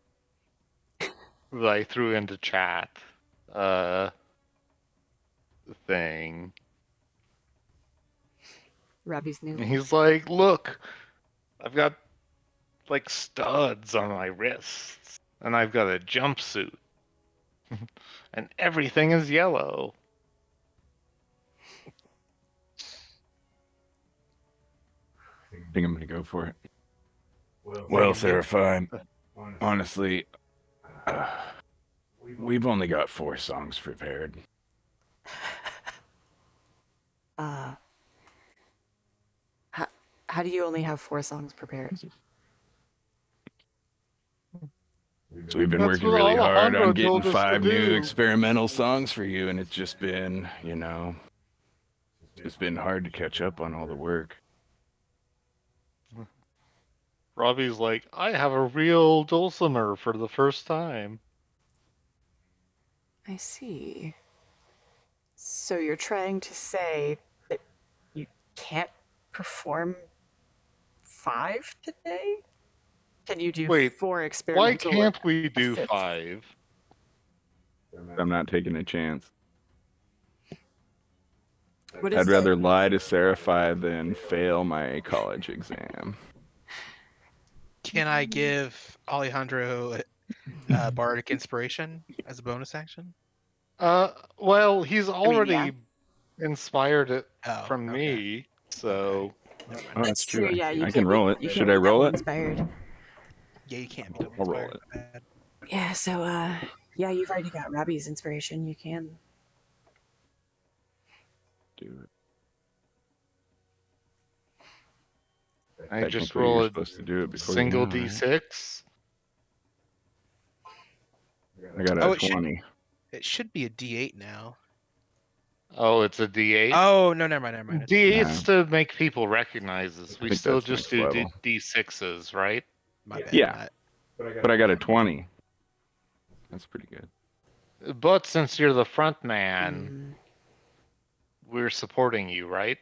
that I threw into chat. Thing. Robbie's new. And he's like, "Look, I've got like studs on my wrists, and I've got a jumpsuit, and everything is yellow." I think I'm gonna go for it. Well, Seriphai, honestly, we've only got 4 songs prepared. How, how do you only have 4 songs prepared? So we've been That's working what really hard Alejandro on getting told us to 5 new do. experimental songs for you, and it's just been, it's been hard to catch up on all the work. Robbie's like, "I have a real dulcimer for the first time." I see. So you're trying to say that you can't perform 5 today? Can you do Wait, 4 why experimental and can't we a do 5th? 5? I'm not taking a chance. What is I'd the rather lie to Seriphai than fail my college exam. Can I give Alejandro bardic inspiration as a bonus action? Well, he's already yeah. inspired it Oh, from okay. me, so Never mind. Oh, That's that's true. Yeah, you I can't can roll be, it. you Should can't I be roll double it? inspired. Yeah, you can't be double I'll roll inspired. it. My bad. Yeah, so yeah, you've already got Robbie's inspiration. You can. Do it. I just Technically, you're roll a supposed to do it before you single know, right? d6. I got Oh, a 20. It should be a D8 now. Oh, it's a d8. Oh no, never mind. It's D8's to make people recognize us. I We think still that's just next do level. d6s, right? my bad. Yeah. But I got a 20. That's pretty good. But since you're the front man, Mm, we're supporting you, right?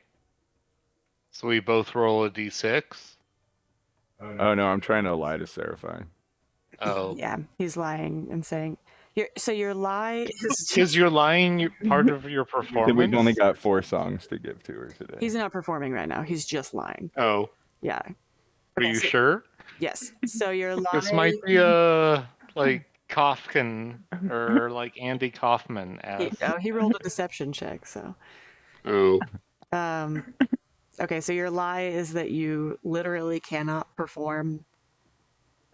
So we both roll a d6. Oh no, I'm trying to lie to Seriphai. Oh, yeah, he's lying and saying, so your lie is is your lying part of your Then we've only performance? got 4 songs to give to her today. he's not performing right now. He's just lying. Oh, Yeah. are Okay, you so, sure? yes. So your This lie. might be a like Kafkan or like Andy Kaufman as. He rolled a deception check. So Ooh. um, okay, so your lie is that you literally cannot perform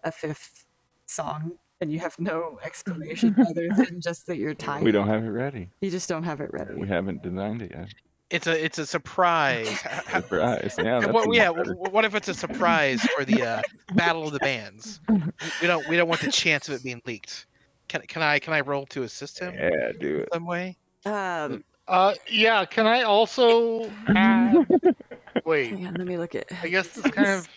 a 5th song, and you have no explanation other than just that you're tired. We don't have it ready. You just don't have it ready. We haven't designed it yet. It's a surprise. Surprise. Yeah, that's What, yeah. better. What if it's a surprise for the battle of the bands? We don't want the chance of it being leaked. Can I roll to assist him Yeah, do in it. some way? Yeah, can I also add wait, Hang on, let me look at. I guess this kind of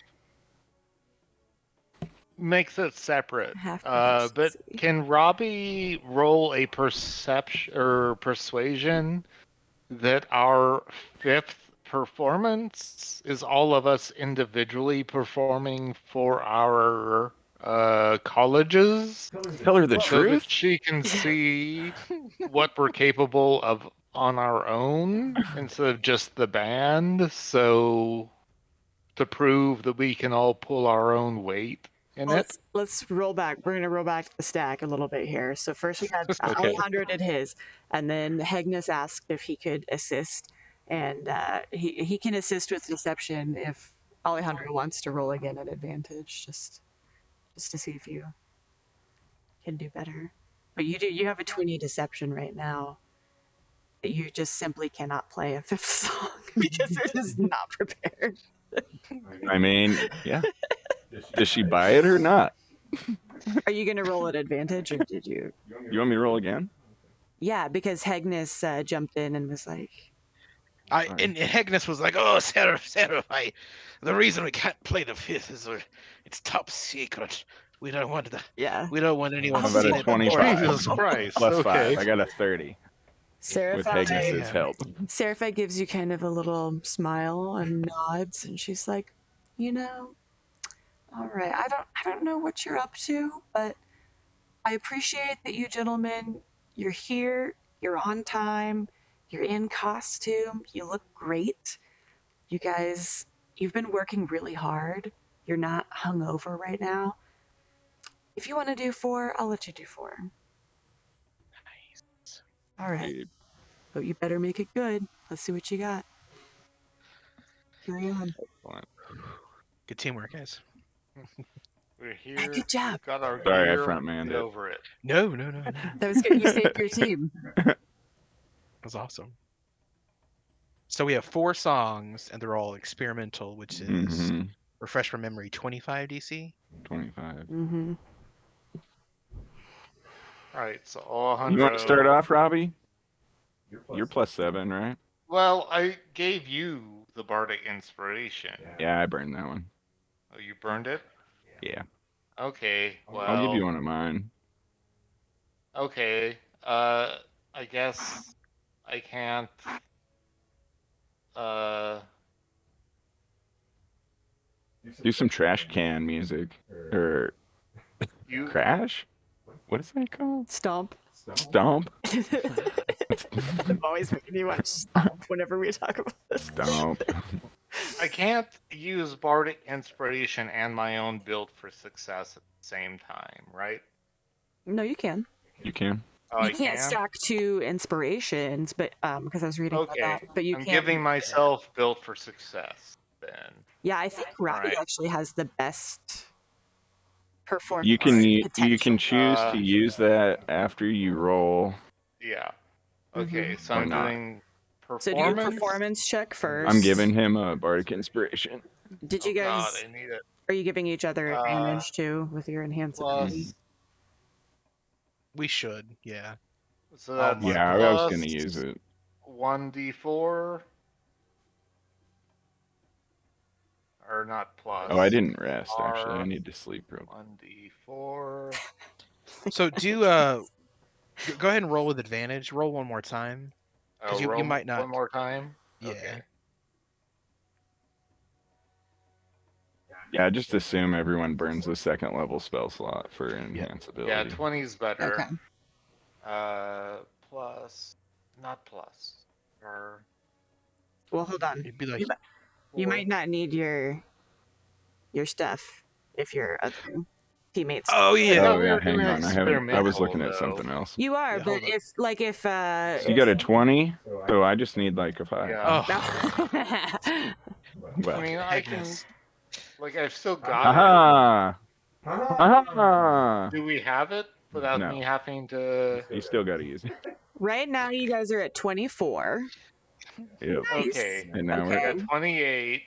makes it separate. Half But proficiency. can Robbie roll a perception or persuasion that our 5th performance is all of us individually performing for our colleges? Tell her the So that truth. she can see what we're capable of on our own instead of just the band. So to prove that we can all pull our own weight in Well, it. let's roll back. We're gonna roll back the stack a little bit here. So first we had Okay. Alejandro did his, and then Hegnus asked if he could assist, and he can assist with deception if Alejandro wants to roll again at advantage, just to see if you can do better. But you have a 20 deception right now. You just simply cannot play a 5th song because it is not prepared. I mean, yeah. Does she buy it or not? Are you gonna roll at advantage, or did you? You want me to roll again? Yeah, because Hegnus jumped in and was like, And Hegnus was like, "Oh, Seriphai, the reason we can't play the 5th is it's top secret. We don't want yeah. anyone How I'll about seeing a it before 25? Jesus Christ. Plus Okay. 5. I got a 30. with Hegnus's Seriphai, help. Seriphai gives you kind of a little smile and nods, and she's like, you know, all right, I don't know what you're up to, but I appreciate that you gentlemen, you're here, you're on time, you're in costume, you look great. You guys, you've been working really hard. You're not hungover right now. If you want to do 4, I'll let you do 4. Nice. All right. But you better make it good. Let's see what you got. Carry on. Good teamwork, guys. We're Hey, here. good job. We've got our Sorry, I gear. front-manned Get it. over it. No. That was good. You saved your team. That was awesome. So we have 4 songs, and they're all experimental, which is, refresh my memory, 25 DC? 25. Mm-hmm. All right, so You want Alejandro. to start off, Robbie? You're +7, right? Well, I gave you the bardic inspiration. Yeah, I burned that one. Oh, you burned it? Yeah. Okay. Well, I'll give you one of mine. Okay. I guess I can't. Do some trash can music. Or You. crash? What is that called? Stomp. Stomp? I'm always making you watch Stomp whenever we talk about this. Stomp. I can't use bardic inspiration and my own build for success at the same time, right? No, you can. You can? Oh, You I can't can. stack 2 inspirations, but because I was reading about Okay. that. But you I'm can. giving myself build for success then. Yeah, I think Robbie Alright. actually has the best performance You can potential. you can choose to use that after you roll. Yeah. Okay, so Or I'm not. doing So do your performance. performance check first. I'm giving him a bardic inspiration. Did you Oh God, guys? I need it. Are you giving each other advantage too with your enhanced ability? Plus, We should, yeah. so that's Yeah, Yeah, I was plus gonna use it. 1d4. Or not plus. Oh, I didn't rest actually. I R. need to sleep real quick. 1d4. So do go ahead and roll with advantage. Roll one more time. Oh, Because you roll might not. one more time? Yeah. Okay. Yeah, just assume everyone burns the 2nd level spell slot for enhance ability. Yeah, 20 is better. Okay. Plus, not plus. Or Well, hold on. It'd be like You might not need your stuff if your other teammates. Oh I yeah. thought Oh we yeah, were hang doing on. I was looking at experimental, something else. You are, Yeah, but hold on. if So you got a 20, so I just need like a 5. Yeah. Oh, Well. I mean, I can. Hegnus. Like, I've still got Aha! Aha! it. Do we have it without No. me having to? You still got to use it. right now you guys are at 24. Yep. Nice. Okay. And now I Okay. got 28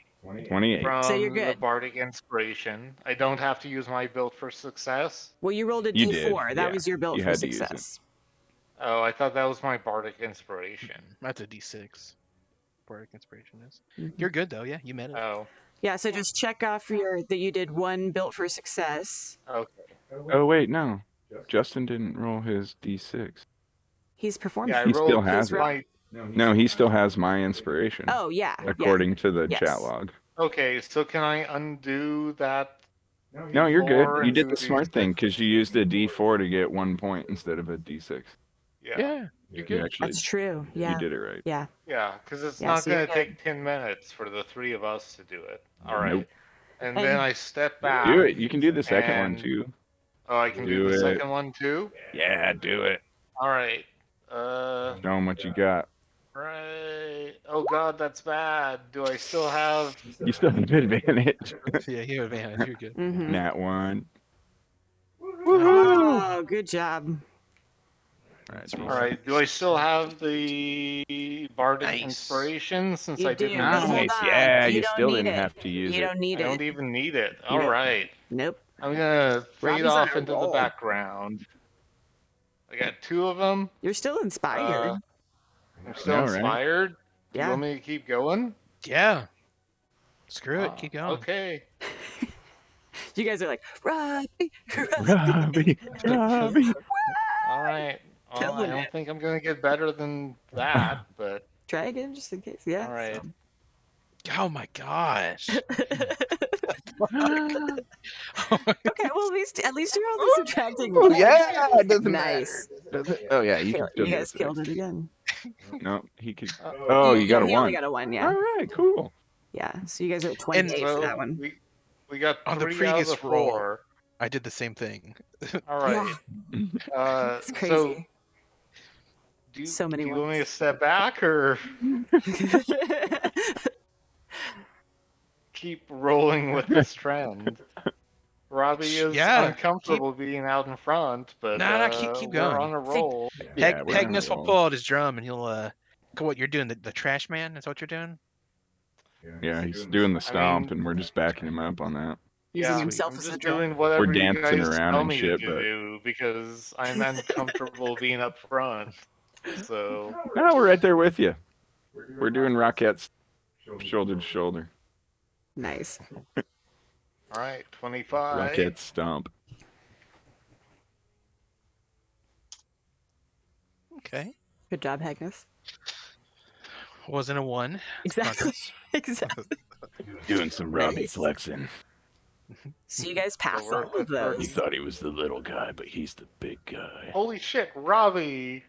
28. from So you're the good. bardic inspiration. I don't have to use my build for success. Well, you rolled a You D4. did, That yeah. was your build You for had to use it. success. Oh, I thought that was my bardic inspiration. That's a D6. Bardic inspiration is. Mhm. You're good though, yeah. You met it. Oh, Yeah, so just check off that you did 1 built for success. okay. Oh wait, no. Justin didn't roll his D6. He's performing. Yeah, I He still rolled has it. my. No, he still has my inspiration. Oh yeah. According to the Yes. chat log. Okay, so can I undo that? No, you're good. D4 You and did do the smart D6? thing because you used a D4 to get 1 point instead of a D6. Yeah. Yeah, you're You good. actually That's true. Yeah. you did it right. Yeah. Yeah, because it's Yeah, not so you're going to good. take 10 minutes for the 3 of us to do it. All right. Nope. And then I step back. Do it. You can do the second one and- too. Oh, I can do Do the it. second one too? Yeah, do it. All right. Show them what you got. Right. Oh God, that's bad. Do I still have? You still have advantage. Yeah, you have advantage. You're good. Mm-hmm. Nat 1. Oh, good job. All right. Do I still have the bardic Nice. inspiration since You I do, didn't? but hold Nice. on. Yeah, You you don't still need didn't it. have to use You it. don't I need don't it. even need it. All right. Nope. I'm gonna fade Robbie's on off a into the roll. background. I got 2 of them. You're still inspired. I'm still No, right? inspired. Do you Yeah. want me to keep going? Yeah. Screw it. Keep going. Okay. You guys are like, Robbie, Robbie. Robbie. Robbie. All right. Well, I Killing don't it. think I'm gonna get better than that, but Try again, just in case. Yeah. all right. Oh my gosh. Okay, well, at least you're only subtracting Oh one. yeah, it doesn't Nice. matter. Does it? Oh yeah, you can still You get a guys 6. killed it again. No, he could. Uh, Oh, you got a he only 1. got a 1, yeah. All right, cool. Yeah, so you guys are at And 28 for that So one. we got on the 3 out of the previous roll, 4. I did the same thing. All right. It's So crazy. do So many you want me to ones. step back or keep rolling with this trend? Robbie is Yeah, uncomfortable being out in front, but nah, keep we're going. on a roll. Yeah, we're on a Hegnus will roll. pull out his drum and he'll what you're doing, the trash man, is what you're doing? Yeah, he's doing the stomp, mean- and we're just backing him up on that. Using Yeah, himself I'm as a just drum. doing whatever We're you dancing guys around tell and me shit, to but- do because I'm uncomfortable being up front. So No, we're right there with you. We're doing Rockettes shoulder to shoulder. Nice. all right, 25. Rocket stomp. Okay. Good job, Hegnus. Wasn't a 1. Exactly. Progress. Exactly. Doing some Robbie Nice. flexing. So you guys pass we're all of at 30. He those. thought he was the little guy, but he's the big guy. Holy shit, Robbie!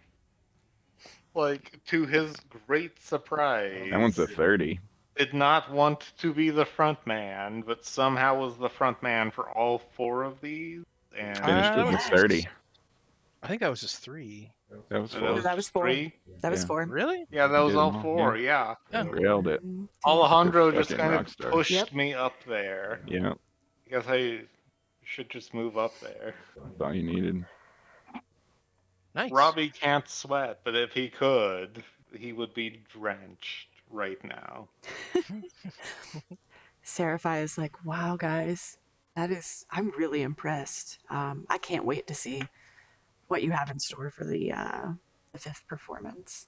Like, to his great surprise, That one's a 30. did not want to be the front man, but somehow was the front man for all 4 of these. And Finished that with a was 30. I think that was just 3. That was that 4. was That was just 4. 3. That was Yeah. 4. Really? Yeah, that You was did all them all, 4. Yeah. Oh. Railed it. Alejandro You're just fucking kind of rock star. pushed Yep. me up there. Yeah, I guess I should just move up there. that's all you needed. Nice. Robbie can't sweat, but if he could, he would be drenched right now. Seriphai is like, wow, guys, I'm really impressed. I can't wait to see what you have in store for the 5th performance.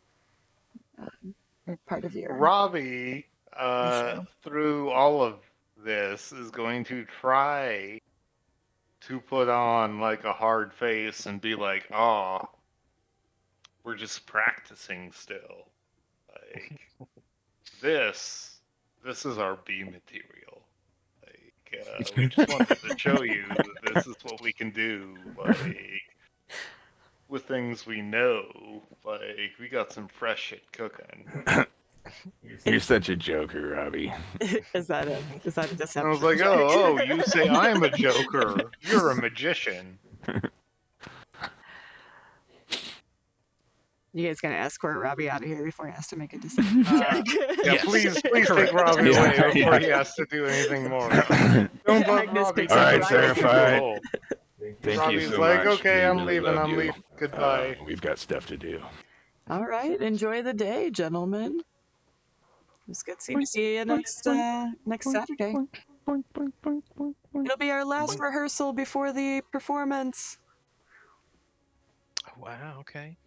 Part of your Robbie, show. through all of this, is going to try to put on like a hard face and be like, "Oh, we're just practicing still. Like this is our B material. Like we just wanted to show you that this is what we can do. Like with things we know. Like we got some fresh shit cooking." You're such a joker, Robbie. Is that a deception? I was like, oh, you say I'm a joker. You're a magician. You guys gonna escort Robbie out of here before he has to make a decision? Yeah, Yes. please take Correct. Robbie Yeah, away before yeah. he has to do anything more. Don't let Hegnus Robbie picks All up right, Robbie. Seriphai. Thank Robbie's you so like, much. okay, We I'm really leaving. love I'm you. leaving. Goodbye. We've got stuff to do. All right, enjoy the day, gentlemen. It was good to see you next Saturday. It'll be our last rehearsal before the performance. Wow, okay.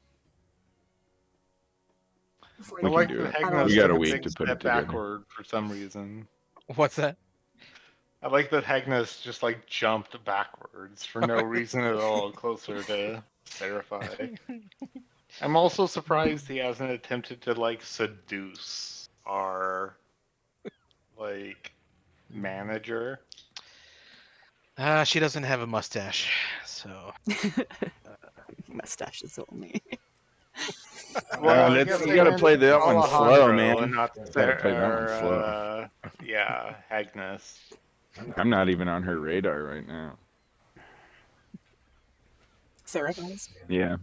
Before I We the like can do that it. Hegnus We got a took week big to put it step together. backward for some reason. What's that? I like that Hegnus just like jumped backwards for no reason at all, closer to Seriphai. I'm also surprised he hasn't attempted to like seduce our like manager. She doesn't have a mustache, so mustaches only. I that's- guess you they gotta went play that one slow, Alejandro man. and not Gotta play that one slow. yeah, Hegnus. I'm not even on her radar right now. Seriphai's. Yeah.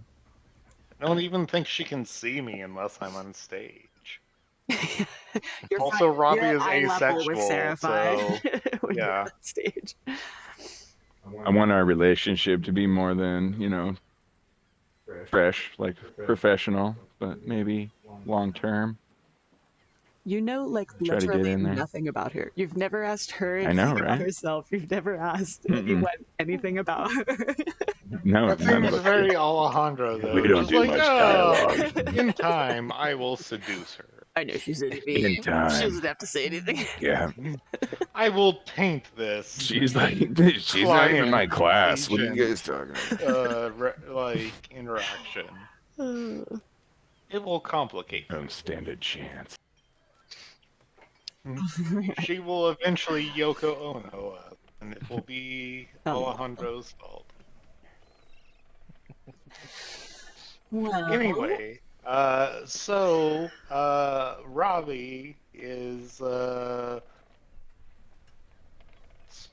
I don't even think she can see me unless I'm on stage. You're Also, fine. Robbie You're is at eye level with asexual, Seriphai when you're yeah. on stage. I want our relationship to be more than, fresh, like professional, but maybe long term. You know, like Try to get literally in there. nothing about her. You've never asked her I anything know, about right? herself. You've never asked Mm-mm. anyone anything about her. No, That none seems of us. very Alejandro, though. We don't Just do like, much oh, dialogue. in time, I will seduce her. I know she's in In me. She time. doesn't have to say anything. Yeah. I will taint this. She's like, she's not even my class. What are you guys talking about? Like interaction. It will complicate. Don't stand a chance. She will eventually Yoko Ono us, and it will be Oh. Alejandro's fault. Well, Anyway, Robbie is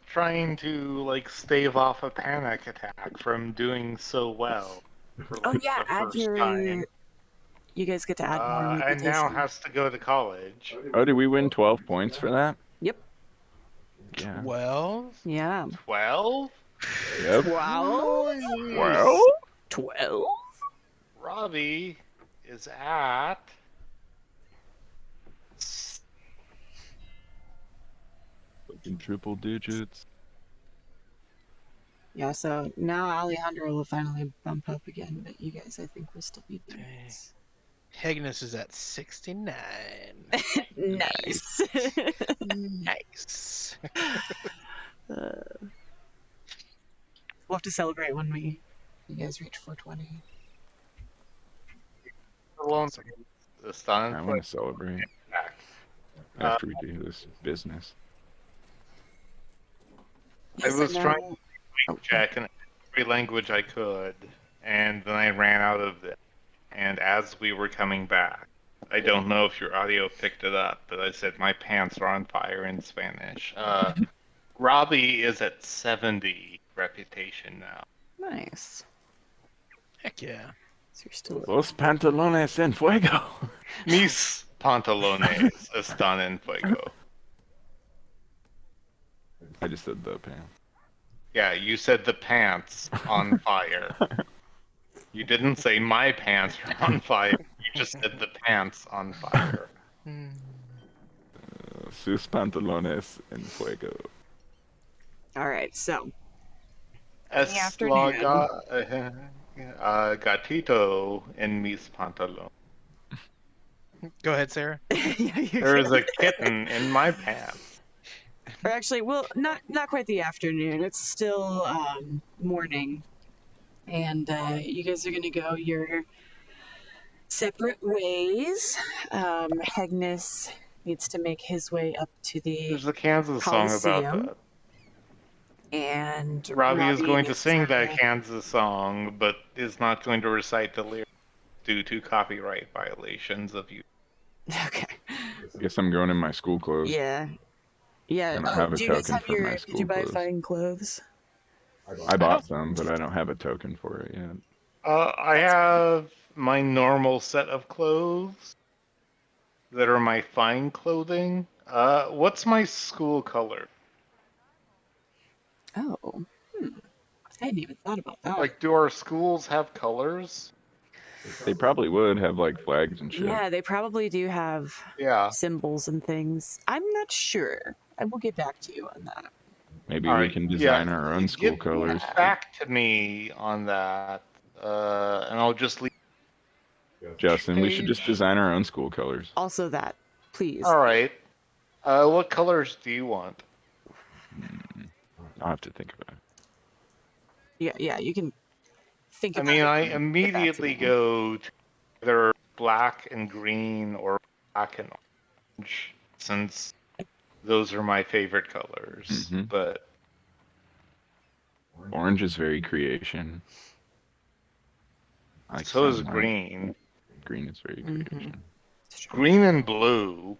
trying to like stave off a panic attack from doing so well for oh like yeah, the add first your. time, You guys get to add more and now reputation. has to go to college. Oh, did we win 12 points for that? Yep. Yeah. 12? Yeah. 12? Yep. 12. Well, 12. Robbie is at in triple digits. Yeah. So now Alejandro will finally bump up again, but you guys, I think, will still be Dang. nice. Hegnus is at 69. Nice. Nice. We'll have to celebrate when you guys reach 420. alone the stun. I want to celebrate Back. after we do this business. I Yes, was know- trying Oh, check in every language I could, and then I ran out of it. And as we were coming back, I don't know if your audio picked it up, but I said my pants are on fire in Spanish. Robbie is at 70 reputation now. Nice. Heck yeah. So you're still. Los pantalones en fuego. Mis pantalones están en fuego. I just said the pan. Yeah, you said the pants on fire. You didn't say my pants are on fire. You just said the pants on fire. Sus pantalones en fuego. All right. So Es afternoon. gatito en mis pantalones. Go ahead, Sarah. Yeah, you're There is good. a kitten in my pants. Or actually, well, not quite the afternoon. It's still morning, and you guys are gonna go your separate ways. Hegnus needs to make his way up to the There's a Kansas song about Coliseum, that. and Robbie is going to needs sing that Kansas song, but is not going to recite the lyrics due to copyright violations of you. Okay. I guess I'm going in my school clothes. Yeah. Yeah. I don't have a do you guys token have for your? my Did you school buy clothes. fine clothes? I bought some, but I don't have a token for it yet. I have my normal set of clothes that are my fine clothing. What's my school color? Oh. I hadn't even thought about that. Like, do our schools have colors? They probably would have like flags and shit. Yeah, they probably do have Yeah. symbols and things. I'm not sure. I will get back to you on that. Maybe All we right, can design yeah, our own school get colors. back to me on that, and I'll just leave. Justin, we should just Page. design our own school colors. Also that, please. All right. What colors do you want? I'll have to think about it. Yeah, you can think I about mean, it I and get back to immediately me. go to either black and green or black and orange, since those are my favorite colors. Mhm. But Orange is very creation. I like so is sunlight. green. Green is very Mhm. creation. Green and blue.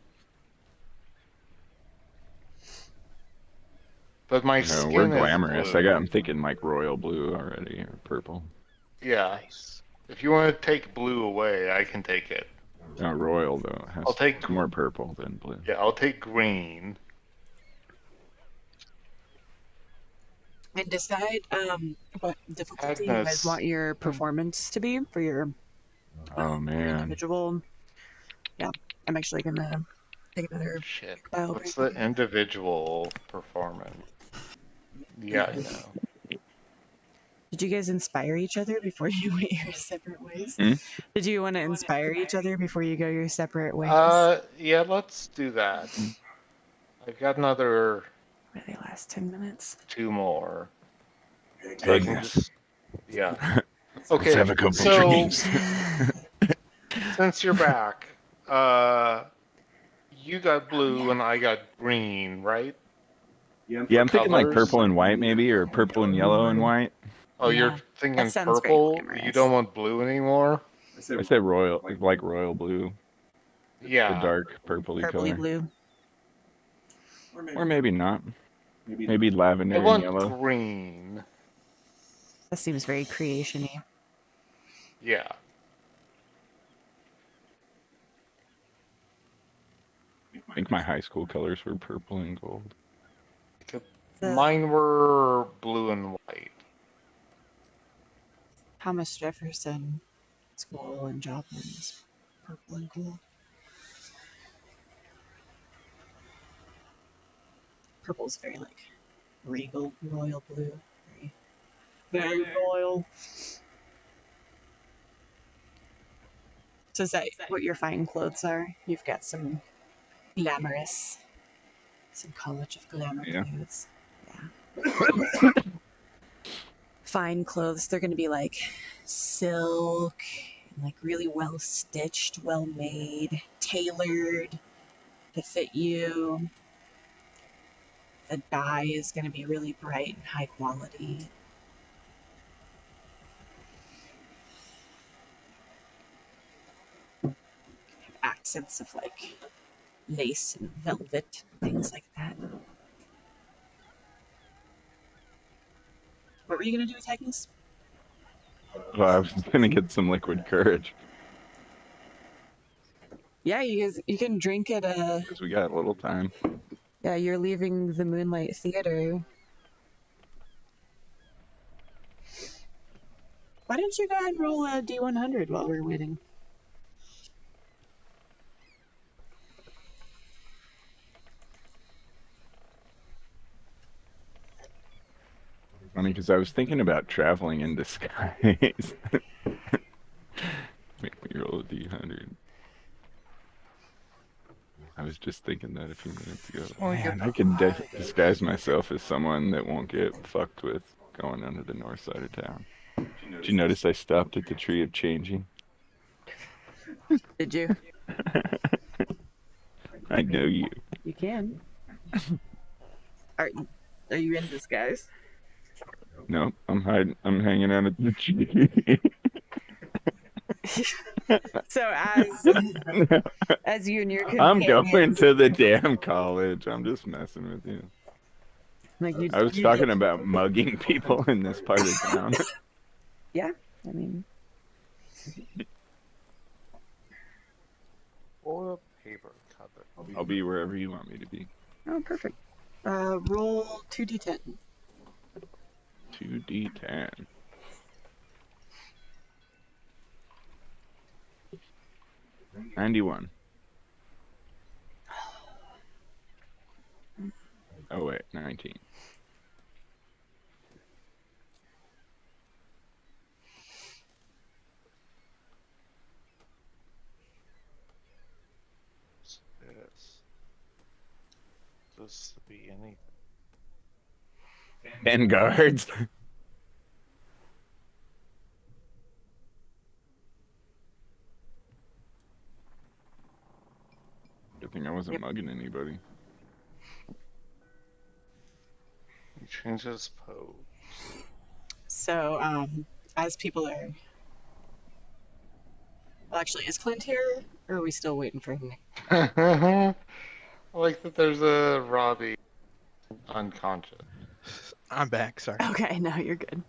But my No, skin we're is glamorous. blue. I'm thinking like royal blue already, or purple. Yeah. Nice. If you want to take blue away, I can take it. No, royal though. It has I'll take it's more purple than blue. Yeah, I'll take green. And decide what difficulty you guys Hegnus. want your performance to be for your Oh your man. individual. Yeah, I'm actually gonna take another Shit. file What's break. the individual performance? Yeah, I know. Did you guys inspire each other before you went your separate ways? Hmm? Did you want to inspire each other before you go your separate ways? Yeah, let's do that. I've got another Really, last 10 minutes? 2 more. So I can Hegnus. just, yeah. Let's Okay, have a couple so drinks. since you're back, you got blue and I got green, right? Yeah, For I'm thinking like colors. purple and white, maybe, or purple and yellow and white. Oh, you're Yeah, thinking that sounds very purple? You glamorous. don't want blue anymore? I said royal, like royal blue, the Yeah. dark purpley Purpley color, blue. or maybe not. Maybe I lavender and want yellow. green. That seems very creation-y. Yeah. I think my high school colors were purple and gold. Mine were blue and white. Thomas Jefferson School in Joplin is purple and gold. Purple's very like regal, royal blue. Very royal. So is that what your fine clothes are? You've got some glamorous, some college of glamour Yeah. clothes. Yeah. Fine clothes. They're going to be like silk and like really well stitched, well made, tailored to fit you. The dye is going to be really bright and high quality. Accents of like lace and velvet, things like that. What were you going to do with Hegnus? Well, I was gonna get some liquid courage Yeah, you can drink at a. because we got a little time. Yeah, you're leaving the Moonlight Theatre. Why don't you go ahead and roll a D100 while we're waiting? Funny because I was thinking about traveling in disguise. Make me roll a D100. I was just thinking that a few minutes ago. Oh, you Man, got I could disguise myself as someone that won't get fucked with going onto the north side of town. Did you notice I stopped at the Tree of Changing? Did you? I know you. You can. Are you in disguise? No, I'm hiding. I'm hanging out at the tree. So as you and your I'm going companions, to the damn college. I'm just messing with you. like you, I was you talking did- about mugging people in this part of town. yeah. I mean, or a paper cover. I'll be wherever you want me to be. oh, perfect. Roll 2d10. 2D10. 91. Oh wait, 19. Yes. This to be anything. 10 guards. Good thing I wasn't Yep. mugging anybody. He changes pose. So, as people are, well, actually, is Clint here, or are we still waiting for him? I like that there's a Robbie unconscious. I'm back. Sorry. Okay, no, you're good.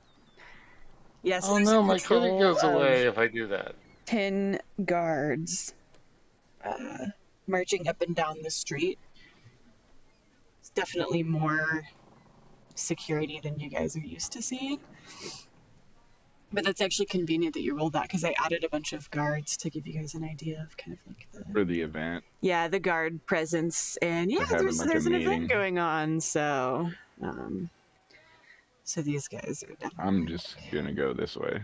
Yes, Oh there's no, a my kitty patrol goes of away if I do that. 10 guards marching up and down the street. It's definitely more security than you guys are used to seeing. But that's actually convenient that you rolled that because I added a bunch of guards to give you guys an idea of kind of like For the event. the guard presence. And yeah, They're having, like, a there's an meeting. event going on. So these guys are definitely. I'm just gonna go this way.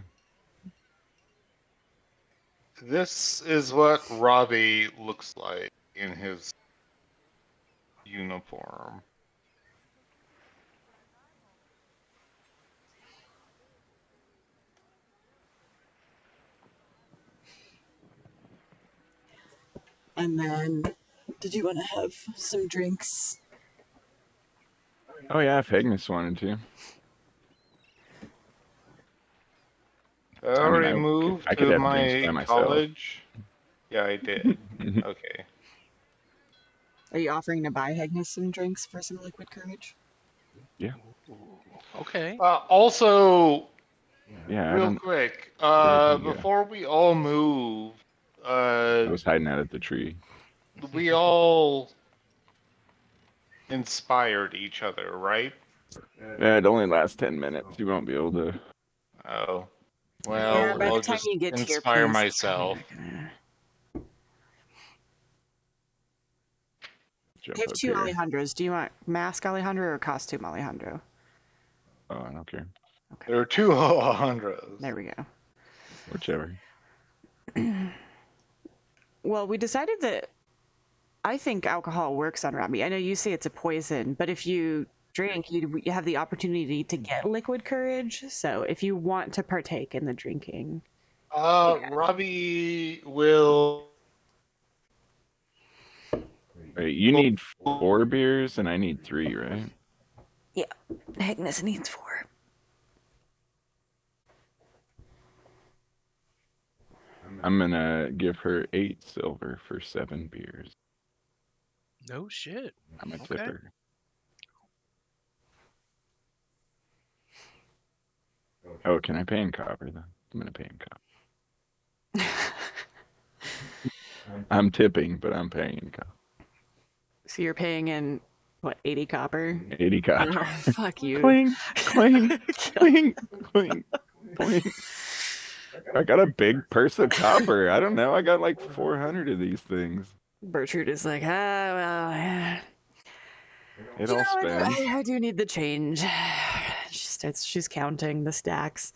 This is what Robbie looks like in his uniform. And then, did you want to have some drinks? Oh yeah, if Hegnus wanted to. I already I moved could to have drinks by my myself. college. Yeah, I did. Okay. Are you offering to buy Hegnus some drinks for some liquid courage? Yeah. Ooh, okay. Also, Yeah, I real don't. quick, Yeah. before we all move, I was hiding out at the tree. we all inspired each other, right? Yeah, it only lasts 10 minutes. You won't be able to. Oh. Yeah, Well, by the I'll time just you get to your inspire piece, it's probably myself. not gonna... Jump I have up 2 here. Alejandros. Do you want mask Alejandro or costume Alejandro? Oh, I don't care. There are 2 Alejandros. There we go. Whichever. Well, we decided that I think alcohol works on Robbie. I know you say it's a poison, but if you drink, you have the opportunity to get liquid courage. So if you want to partake in the drinking. Robbie will. Wait, you need 4 beers and I need 3, right? Yeah, Hegnus needs 4. I'm gonna give her 8 silver for 7 beers. No shit. I'm a Okay. tipper. Oh, can I pay in copper though? I'm gonna pay in copper. I'm tipping, but I'm paying in copper. So you're paying in, what, 80 copper? 80 copper. Fuck you. Cling, cling, cling, cling, cling. I got a big purse of copper. I don't know. I got like 400 of these things. Bertrude is like, well, yeah. It all spends. I do need the change. She's counting the stacks.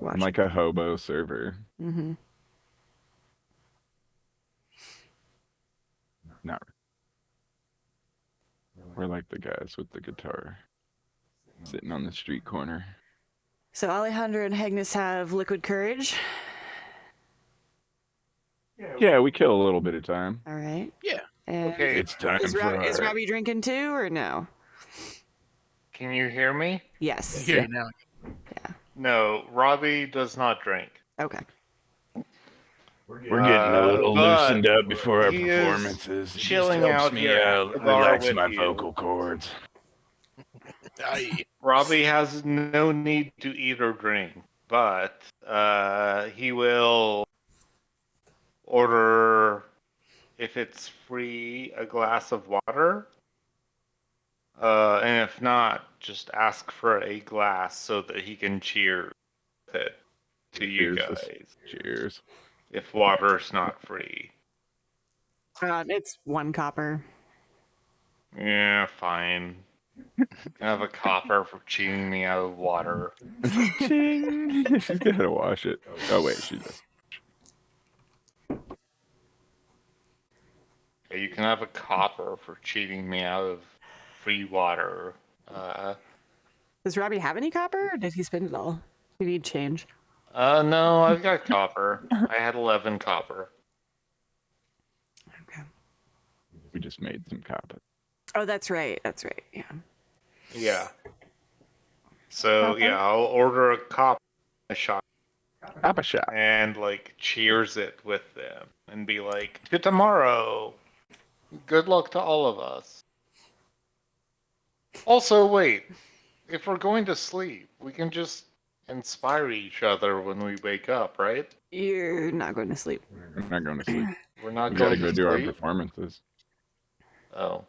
I'm like a hobo server. Mm-hmm. Not. We're like the guys with the guitar sitting on the street corner. So Alejandro and Hegnus have liquid courage. Yeah, we kill a little bit of time. All right. Yeah. And Okay. It's time is, for is Robbie drinking too, or no? Can you hear me? Yes. Here you now. No, Robbie does not drink. Okay. We're getting a little but loosened up before our he is performances. It just chilling helps out me here at the bar relax with my you. vocal cords. Aye. Robbie has no need to eat or drink, but he will order, if it's free, a glass of water. And if not, just ask for a glass so that he can cheer it to you guys. Cheers. If water's not free. It's 1 copper. Yeah, fine. I have a copper for cheating me out of water. Ching. She's gotta wash it. Oh wait, she does. Yeah, you can have a copper for cheating me out of free water. Does Robbie have any copper, or did he spend it all? We need change. No, I've got copper. I had 11 copper. Okay. We just made some copper. Oh, that's right. That's right. Yeah. Yeah. So, yeah, I'll order a copper, a shot, Copper shop. and, like, cheers it with them. And be like, to tomorrow. Good luck to all of us. Also, wait. If we're going to sleep, we can just inspire each other when we wake up, right? You're not going to sleep. I'm not going to sleep. We're not We gotta going go to do our sleep. performances. Oh.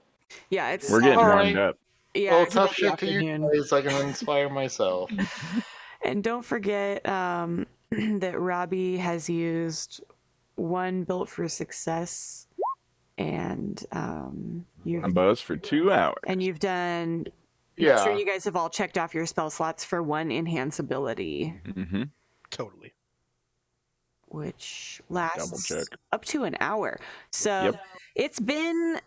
Yeah, it's. We're getting Alright. warmed up. Yeah, Well, it's tough about the shit to you afternoon. guys. I can inspire myself. And don't forget that Robbie has used 1 built for success, and I'm buzzed for 2 hours. you've done. Yeah. Make sure you guys have all checked off your spell slots for 1 enhance ability, Mm-hmm. Totally. which lasts Double check. up to an hour. So Yep. it's been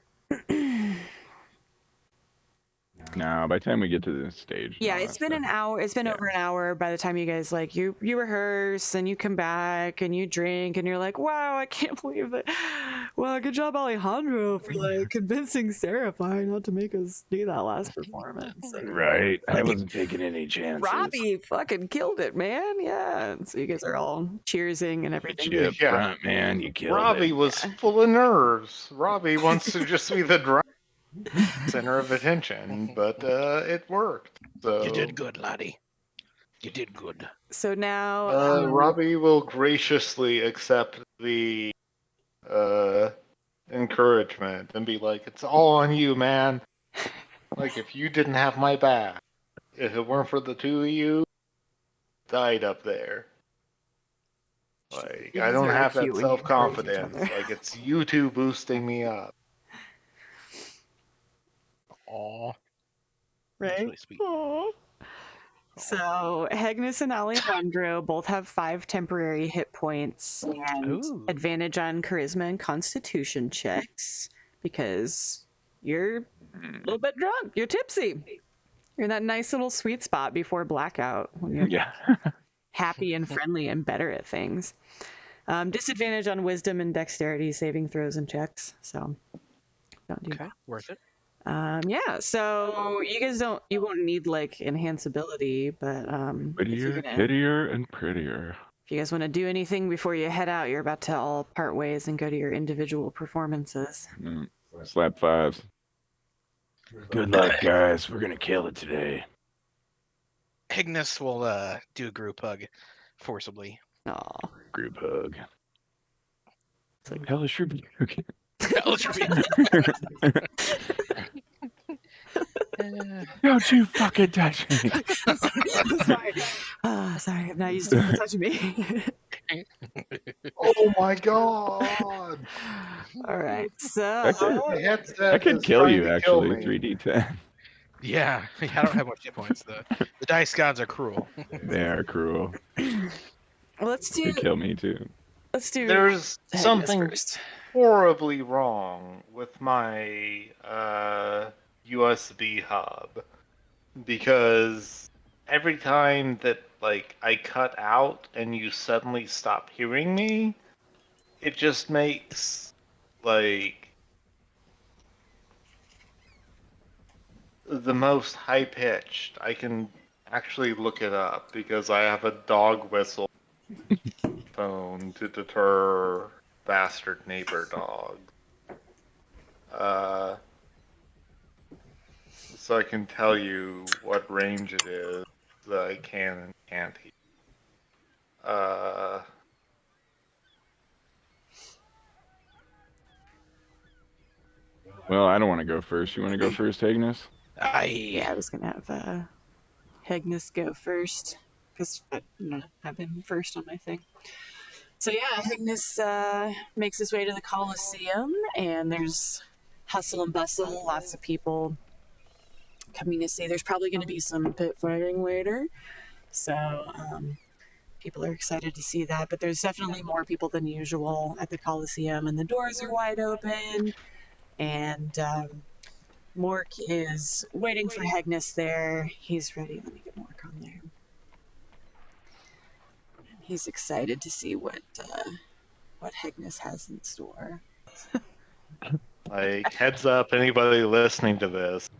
No, by the time we get to this stage. and Yeah, all it's that been stuff. an hour. It's been Yeah. over an hour by the time you guys like you rehearse and you come back and you drink and you're like, wow, I can't believe that. Well, good job, Alejandro, for like convincing Seriphai not to make us do that last performance. And Right. I like, wasn't taking any chances. Robbie fucking killed it, man. Yeah. And so you guys are all cheersing and Get everything. you up Yeah. front, man. You killed Robbie it. was full of nerves. Robbie wants to just be the center of attention, but it worked. So You did good, laddie. You did good. So now, Robbie will graciously accept the encouragement and be like, "It's all on you, man. Like if you didn't have my back, if it weren't for the two of you, died up there. Like you I guys don't are have cute that when you encourage each self-confidence. other. Like it's you two boosting me up." Aw, Right? that's really sweet. Aw. So Hegnus and Alejandro both have 5 temporary hit points and Ooh. advantage on charisma and constitution checks because you're a little bit drunk. You're tipsy. You're in that nice little sweet spot before blackout when you're Yeah. happy and friendly and better at things. Disadvantage on wisdom and dexterity saving throws and checks. So don't do Okay, worth it. yeah, so you won't need like enhanceability, but if Prettier, tittier, and prettier. you guys want to do anything before you head out, you're about to all part ways and go to your individual performances. Slap 5s. Good luck, guys. We're gonna kill it today. Hegnus will do a group hug forcibly. Aw. Group hug. It's like, Hellish rebuke. Don't you fucking touch me. sorry. Sorry, I'm not used to people touching me. Oh my god! All right, so The headset I could is kill trying you, to kill actually. me. 3d10. Yeah, I don't have much hit points. The dice gods are cruel. They are cruel. let's do They kill me, too. There's Hegnus something first. horribly wrong with my USB hub because every time that like I cut out and you suddenly stop hearing me, it just makes like the most high pitched. I can actually look it up because I have a dog whistle phone to deter bastard neighbor dogs. So I can tell you what range it is that I can and can't hear. Well, I don't want to go first. You want to go first, Hegnus? Yeah, I was gonna have Hegnus go first because I have him first on my thing. So yeah, Hegnus makes his way to the Colosseum, and there's hustle and bustle, lots of people coming to see. There's probably going to be some pit fighting later, so people are excited to see that. But there's definitely more people than usual at the Colosseum, and the doors are wide open, and Mork is waiting for Hegnus there. He's ready. Let me get Mork on there. He's excited to see what Hegnus has in store. Like, heads up, anybody listening to this.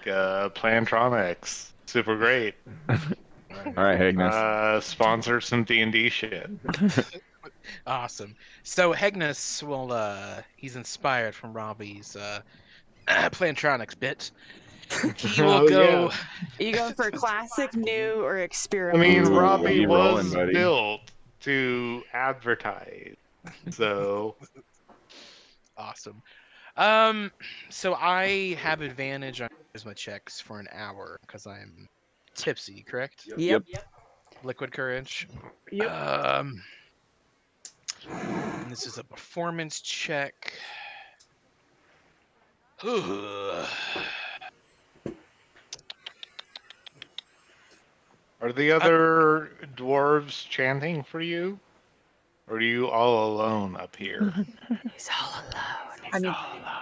Plantronics, super great. All right, Hegnus. Sponsor some D&D shit. Awesome. So Hegnus will he's inspired from Robbie's Plantronics bit. He will go. Yeah. Are you going for classic, new, or I experimental? mean, Ooh, Robbie you rolling, was buddy. built to advertise, so Awesome. So I have advantage on charisma checks for an hour because I'm tipsy, correct? Yep. Liquid courage. Yep. And this is a performance check. are the other dwarves chanting for you? Or are you all alone up here? He's all alone. I mean,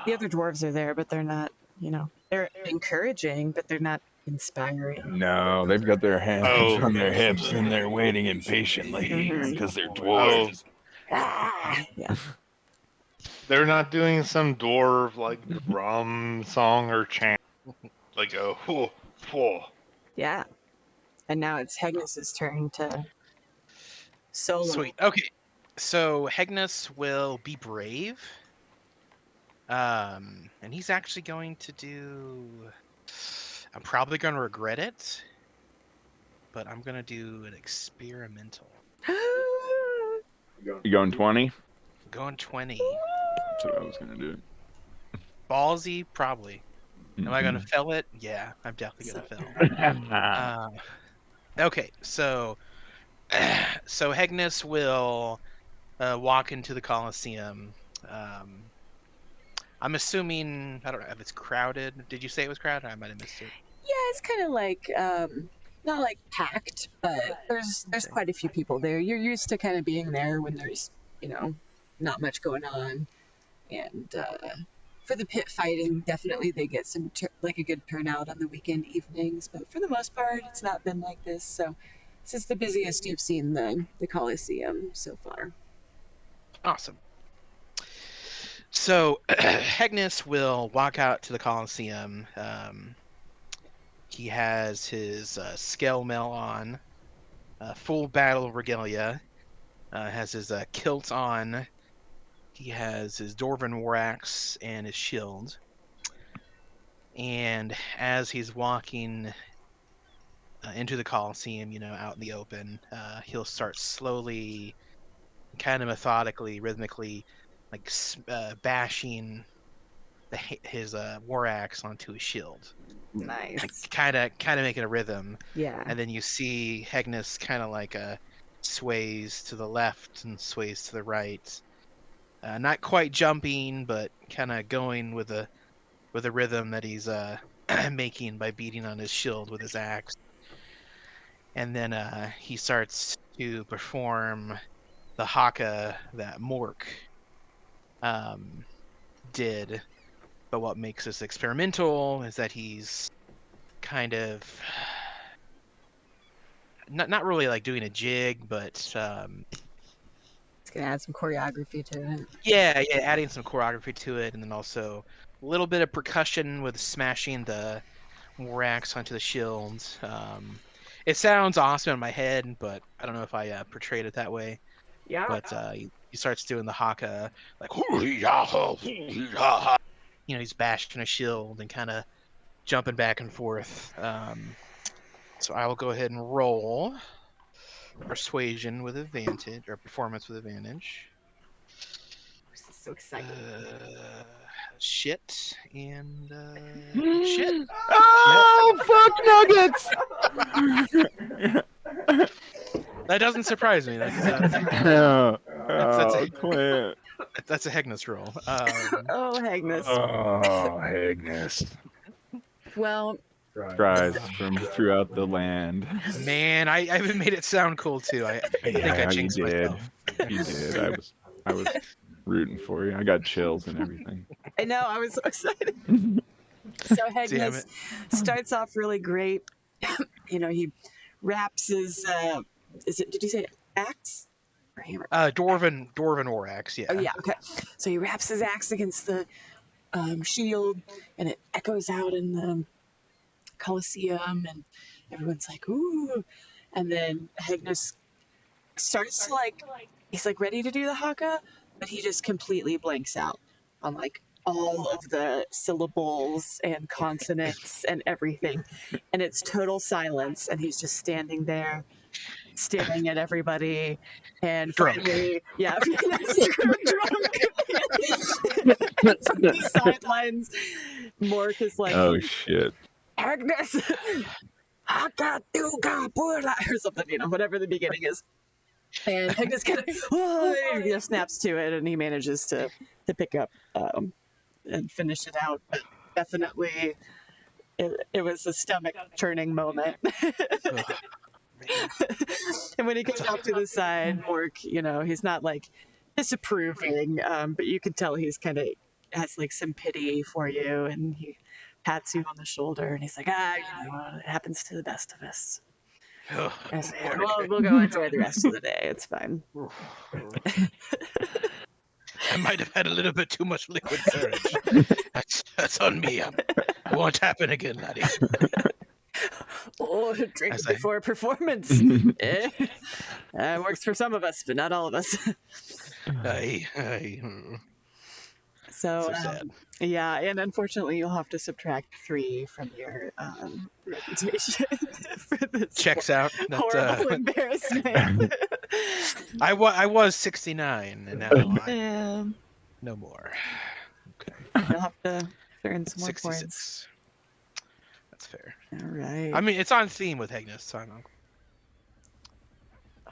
the other dwarves are there, but they're not You know, they're encouraging, but they're not inspiring. No, they've got their hands Oh. on their hips and they're waiting impatiently Mhm. because they're Oh, dwarves. Yeah. they're not doing some dwarf like drum song or chant like a whoa, whoa. Yeah. And now it's Hegnus's turn to solo. Sweet. Okay. So Hegnus will be brave. And he's actually going to do. I'm probably going to regret it, but I'm going to do an experimental. You going 20? Going 20. That's what I was gonna do. Ballsy, probably. Am I going to Mhm. fail it? Yeah, I'm definitely going to fail. Okay, so so Hegnus will walk into the Colosseum. Um, I'm assuming I don't know if it's crowded. Did you say it was crowded? I might have missed it. Yeah, it's kind of like not like packed, but there's Okay. quite a few people there. You're used to kind of being there when there's, you know, not much going on. And for the pit fighting, definitely they get some like a good turnout on the weekend evenings, but for the most part it's not been like this. So this is the busiest you've seen the Coliseum so far. Awesome. So Hegnus will walk out to the Colosseum. He has his scale mail on, full battle regalia. Has his kilt on. He has his dwarven war axe and his shield. And as he's walking into the Colosseum, you know, out in the open, he'll start slowly, kind of methodically, rhythmically, like bashing his war axe onto his shield, like Nice. kind of making a rhythm. Yeah. And then you see Hegnus kind of like sways to the left and sways to the right, not quite jumping, but kind of going with a rhythm that he's making by beating on his shield with his axe. And then he starts to perform the haka that Mork did. But what makes this experimental is that he's kind of not really like doing a jig, but It's gonna add some choreography to it. yeah, adding some choreography to it, and then also a little bit of percussion with smashing the war axe onto the shield. It sounds awesome in my head, but I don't know if I portrayed it that way. Yeah. But he starts doing the haka, like you know, he's bashing a shield and kind of jumping back and forth. So I will go ahead and roll persuasion with advantage or performance with advantage. This is so exciting. Shit and shit. Oh, fuck nuggets! That doesn't surprise me. That's Clint. that's a Hegnus roll. Oh, Hegnus. Oh, Hegnus. Well, Cries from throughout the land. Man, I even made it sound cool too. I think I Yeah, you jinxed did. myself. You did. I was rooting for you. I got chills and everything. I know, I was so excited. So Damn Hegnus it. starts off really great. You know, he wraps his did you say axe or hammer? Dwarven war axe, yeah. Oh yeah, okay. So he wraps his axe against the shield, and it echoes out in the Colosseum, and everyone's like, "Ooh!" And then Hegnus starts to like, he's like ready to do the haka, but he just completely blanks out on like all of the syllables and consonants and everything, and it's total silence, and he's just standing there staring at everybody. And Drunk. finally, yeah, drunk. From the sidelines, Mork is like, Oh shit. Agnes, Haka Duga Bula, or something, you know, whatever the beginning is. And Hegnus kind of snaps to it, and he manages to pick up and finish it out. But definitely, it was a stomach churning moment. Ugh, man. And when he comes off to the side, Mork, you know, he's not like disapproving, but you can tell he's kind of has like some pity for you, and he pats you on the shoulder, and he's like, it happens to the best of us. Oh, I say, Lord. we'll go enjoy the rest of the day. It's fine. I might have had a little bit too much liquid courage. That's on me. It won't happen again, laddie. Oh, drink As I- before performance. Works for some of us, but not all of us. So sad. yeah, and unfortunately, you'll have to subtract 3 from your reputation for this Checks out. That, horrible embarrassment. I was 69, and now Yeah, no more. you'll have to earn some more 66. points. That's fair. All right. I mean, it's on theme with Hegnus, so I'm.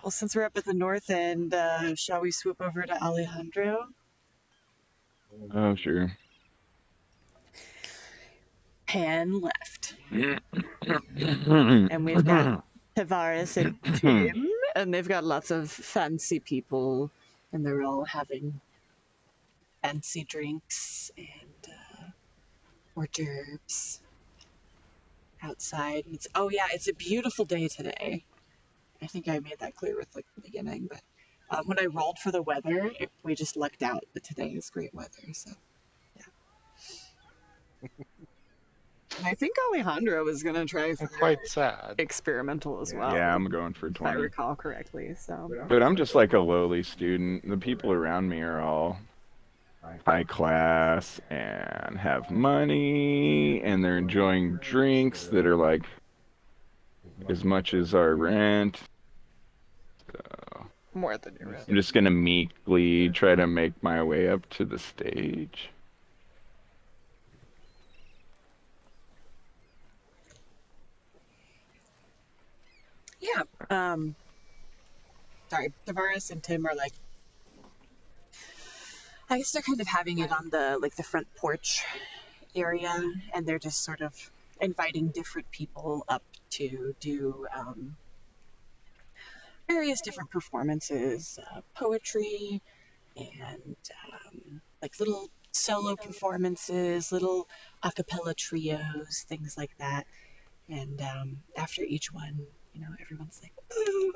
Well, since we're up at the north end, shall we swoop over to Alejandro? Oh, sure. Pan left. And And we've got Tavares and Tim, and they've got lots of fancy people, and they're all having fancy drinks and hors d'oeuvres outside. And it's a beautiful day today. I think I made that clear with the beginning, but when I rolled for the weather, we just lucked out that today is great weather. So yeah. And I think Alejandro was gonna try for Quite sad. experimental as well. Yeah, I'm going for if I 20. recall correctly. So But I'm just like a lowly student. The people around me are all high class and have money, and they're enjoying drinks that are like as much as our rent. So more than your I'm just gonna meekly try to make my way up to the stage. Yeah. Sorry, Tavares and Tim are like, I guess they're kind of having it on the front porch area, and they're just sort of inviting different people up to do various different performances, poetry, and like little solo performances, little a cappella trios, things like that. And after each one, everyone's like, "Ooh,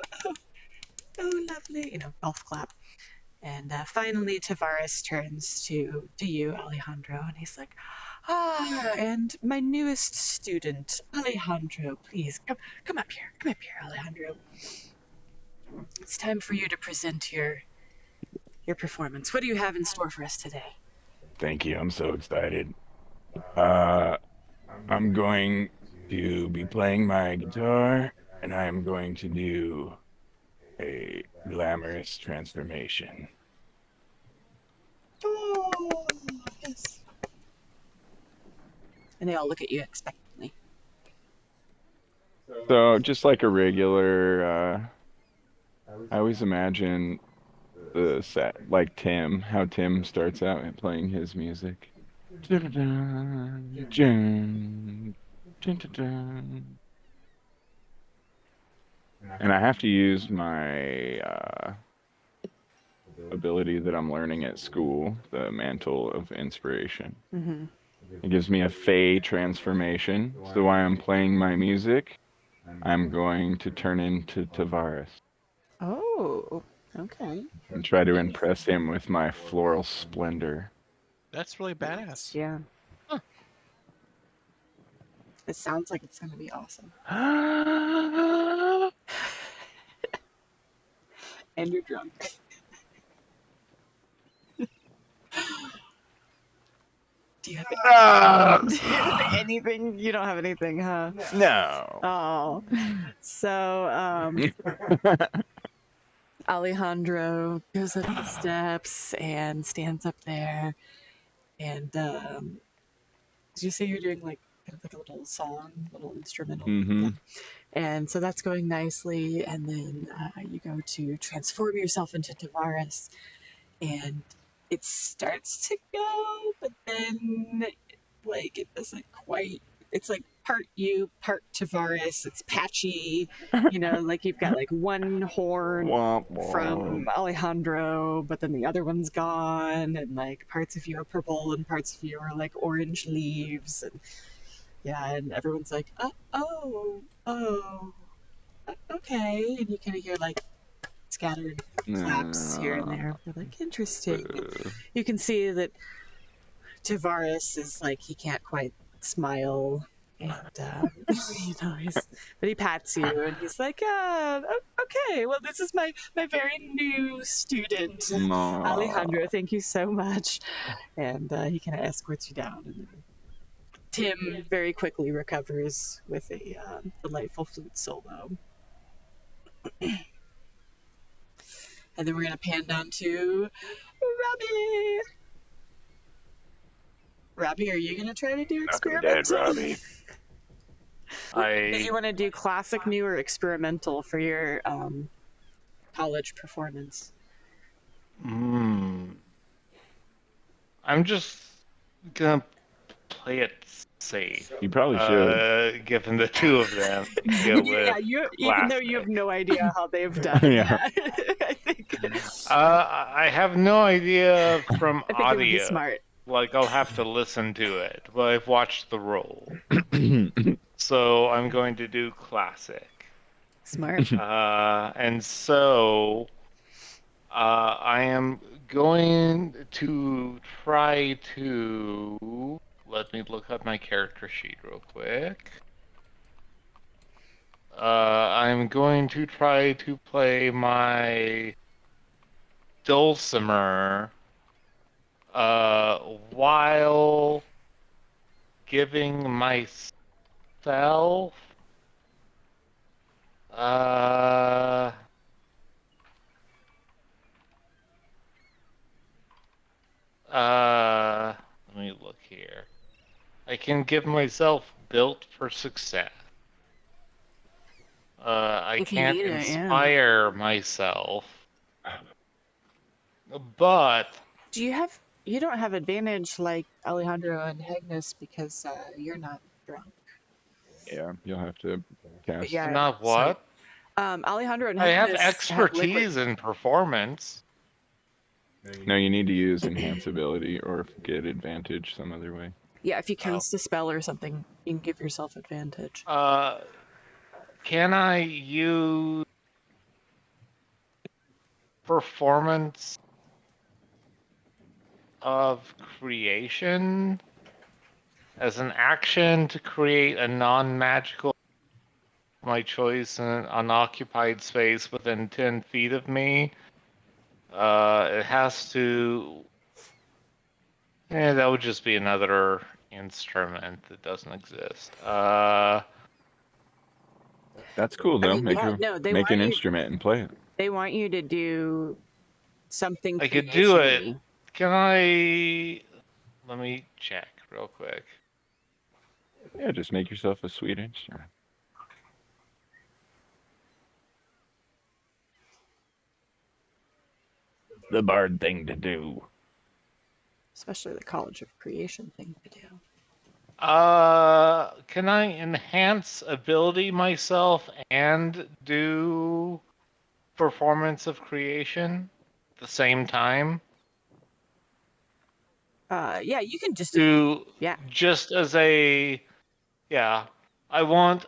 oh, lovely," golf clap. And finally, Tavares turns to you, Alejandro, and he's like, and my newest student, Alejandro, please come up here, Alejandro. It's time for you to present your performance. What do you have in store for us today? Thank you. I'm so excited. I'm going to be playing my guitar, and I am going to do a glamorous transformation. Oh, yes. And they all look at you expectantly. So just like a regular, I always imagine the set like Tim, how Tim starts out at playing his music. And I have to use my ability that I'm learning at school, the Mantle of Inspiration. Mm-hmm. It gives me a Fey transformation. So while I'm playing my music, I'm going to turn into Tavares Oh, okay. and try to impress him with my floral splendor. That's really badass. Yeah. It sounds like it's going to be awesome. And you're drunk. Do you have anything? You don't have anything, huh? No. Oh. So, Alejandro goes up the steps and stands up there. And did you say you're doing like kind of like a little song, little instrumental? Mm-hmm. Yeah. And so that's going nicely. And then you go to transform yourself into Tavares, and it starts to go, but then like it doesn't quite. It's like part you, part Tavares. It's patchy, like you've got like one horn from Alejandro, but then the other one's gone, and like parts of you are purple and parts of you are like orange leaves, and Yeah, and everyone's like, okay. And you kind of hear like scattered claps here and there. They're like, interesting. You can see that Tavares is like, he can't quite smile. And, but he pats you and he's like, okay, well, this is my very new student, Alejandro. Thank you so much. And he kind of escorts you down. And Tim very quickly recovers with a delightful flute solo. And then we're going to pan down to Robbie. Robbie, are you going to try to do Knock him dead, experimental? Robbie. Did you want to do classic, new, or experimental for your college performance? I'm just gonna play it safe. You probably should. Given the two of them deal with Even though you have no idea how they've done Yeah. I think I have no idea from it would be audio. smart. Like, I'll have to listen to it, but I've watched the roll. So I'm going to do classic. Smart. And so I am going to try to... Let me look up my character sheet real quick. I'm going to try to play my dulcimer while giving myself let me look here. I can give myself built for success. I If you can't need it, yeah. inspire myself, but You don't have advantage like Alejandro and Hegnus because you're not drunk. Yeah, you'll have to cast. Yeah. not So, what? Alejandro and I have Hegnus expertise in performance. No, you need to use enhance ability or get advantage some other way. Yeah, if you cast a spell or something, you can give yourself advantage. Can I use performance of creation as an action to create a non-magical my choice in an unoccupied space within 10 feet of me? It has to... that would just be another instrument that doesn't exist. That's cool though. Make an instrument and play it. They want you to do something. I could do it. Can I... Let me check real quick. Yeah, just make yourself a sweet instrument. The bard thing to do. Especially the College of Creation thing to do. Can I enhance ability myself and do performance of creation at the same time? Yeah, you can just Do yeah. Just as a I want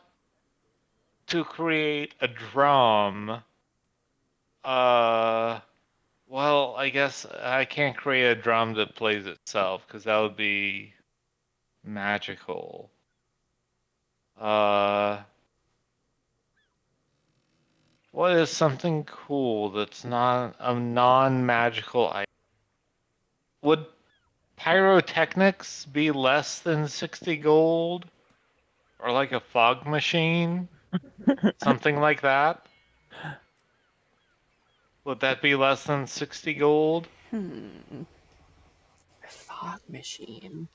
to create a drum. Well, I guess I can't create a drum that plays itself because that would be magical. What is something cool that's not a non-magical item? Would pyrotechnics be less than 60 gold? Or like a fog machine? Something like that? Would that be less than 60 gold? Fog machine.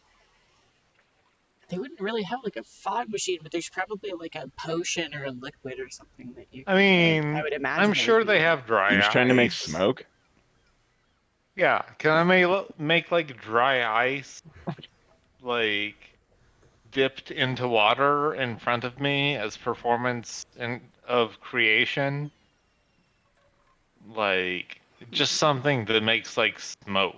They wouldn't really have like a fog machine, but there's probably like a potion or a liquid or something that you. I mean, I would imagine. I'm sure they have dry You're ice. just trying to make smoke? Yeah, can I make like dry ice, like dipped into water in front of me as performance of creation? Like, just something that makes like smoke.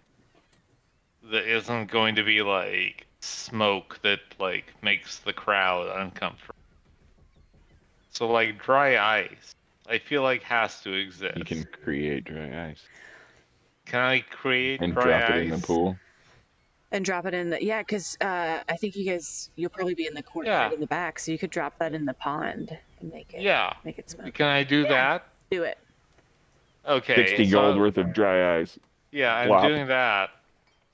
That isn't going to be like smoke that like makes the crowd uncomfortable. So like dry ice, I feel like has to exist. You can create dry ice Can I create and dry drop it ice? in the pool. And drop it in the because I think you'll probably be in the courtyard Yeah. in the back, so you could drop that in the pond and make Yeah. it smoke. Can I do that? Do it. Okay. 60 gold worth of dry ice. Yeah, I'm Plop. doing that.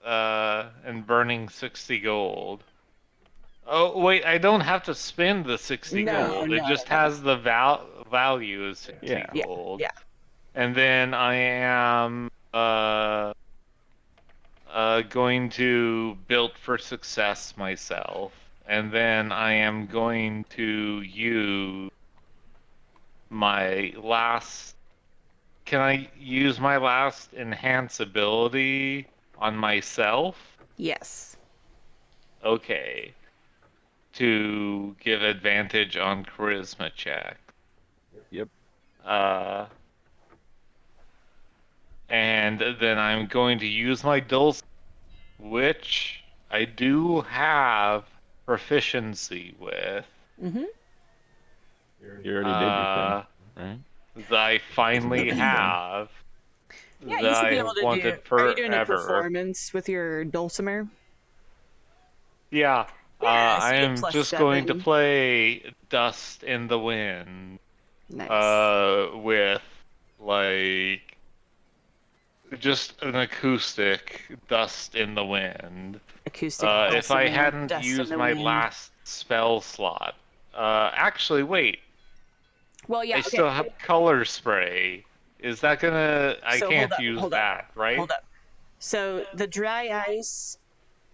And burning 60 gold. Oh wait, I don't have to spend the 60 No, gold. no, It just no. has the value of 60 Yeah. gold. Yeah. And then I am going to build for success myself. And then I am going to use my last. Can I use my last enhance ability on myself? Yes. Okay. To give advantage on charisma check. Yep. And then I'm going to use my dulce, which I do have proficiency with. Mm-hmm. You already did your thing, right? That I finally have. Yeah, That you should I be have able to do. wanted Are you doing a forever. performance with your dulcimer? Yeah. Yeah, so I you get am plus just going to 7. play Dust in the Wind. Nice. With like just an acoustic Dust in the Wind. Acoustic If I dulcimer, hadn't dust in used the my wind. last spell slot. Actually, wait. Well, yeah. I Okay. still have color spray. Is that gonna? I So can't use hold that, right? up. So the dry ice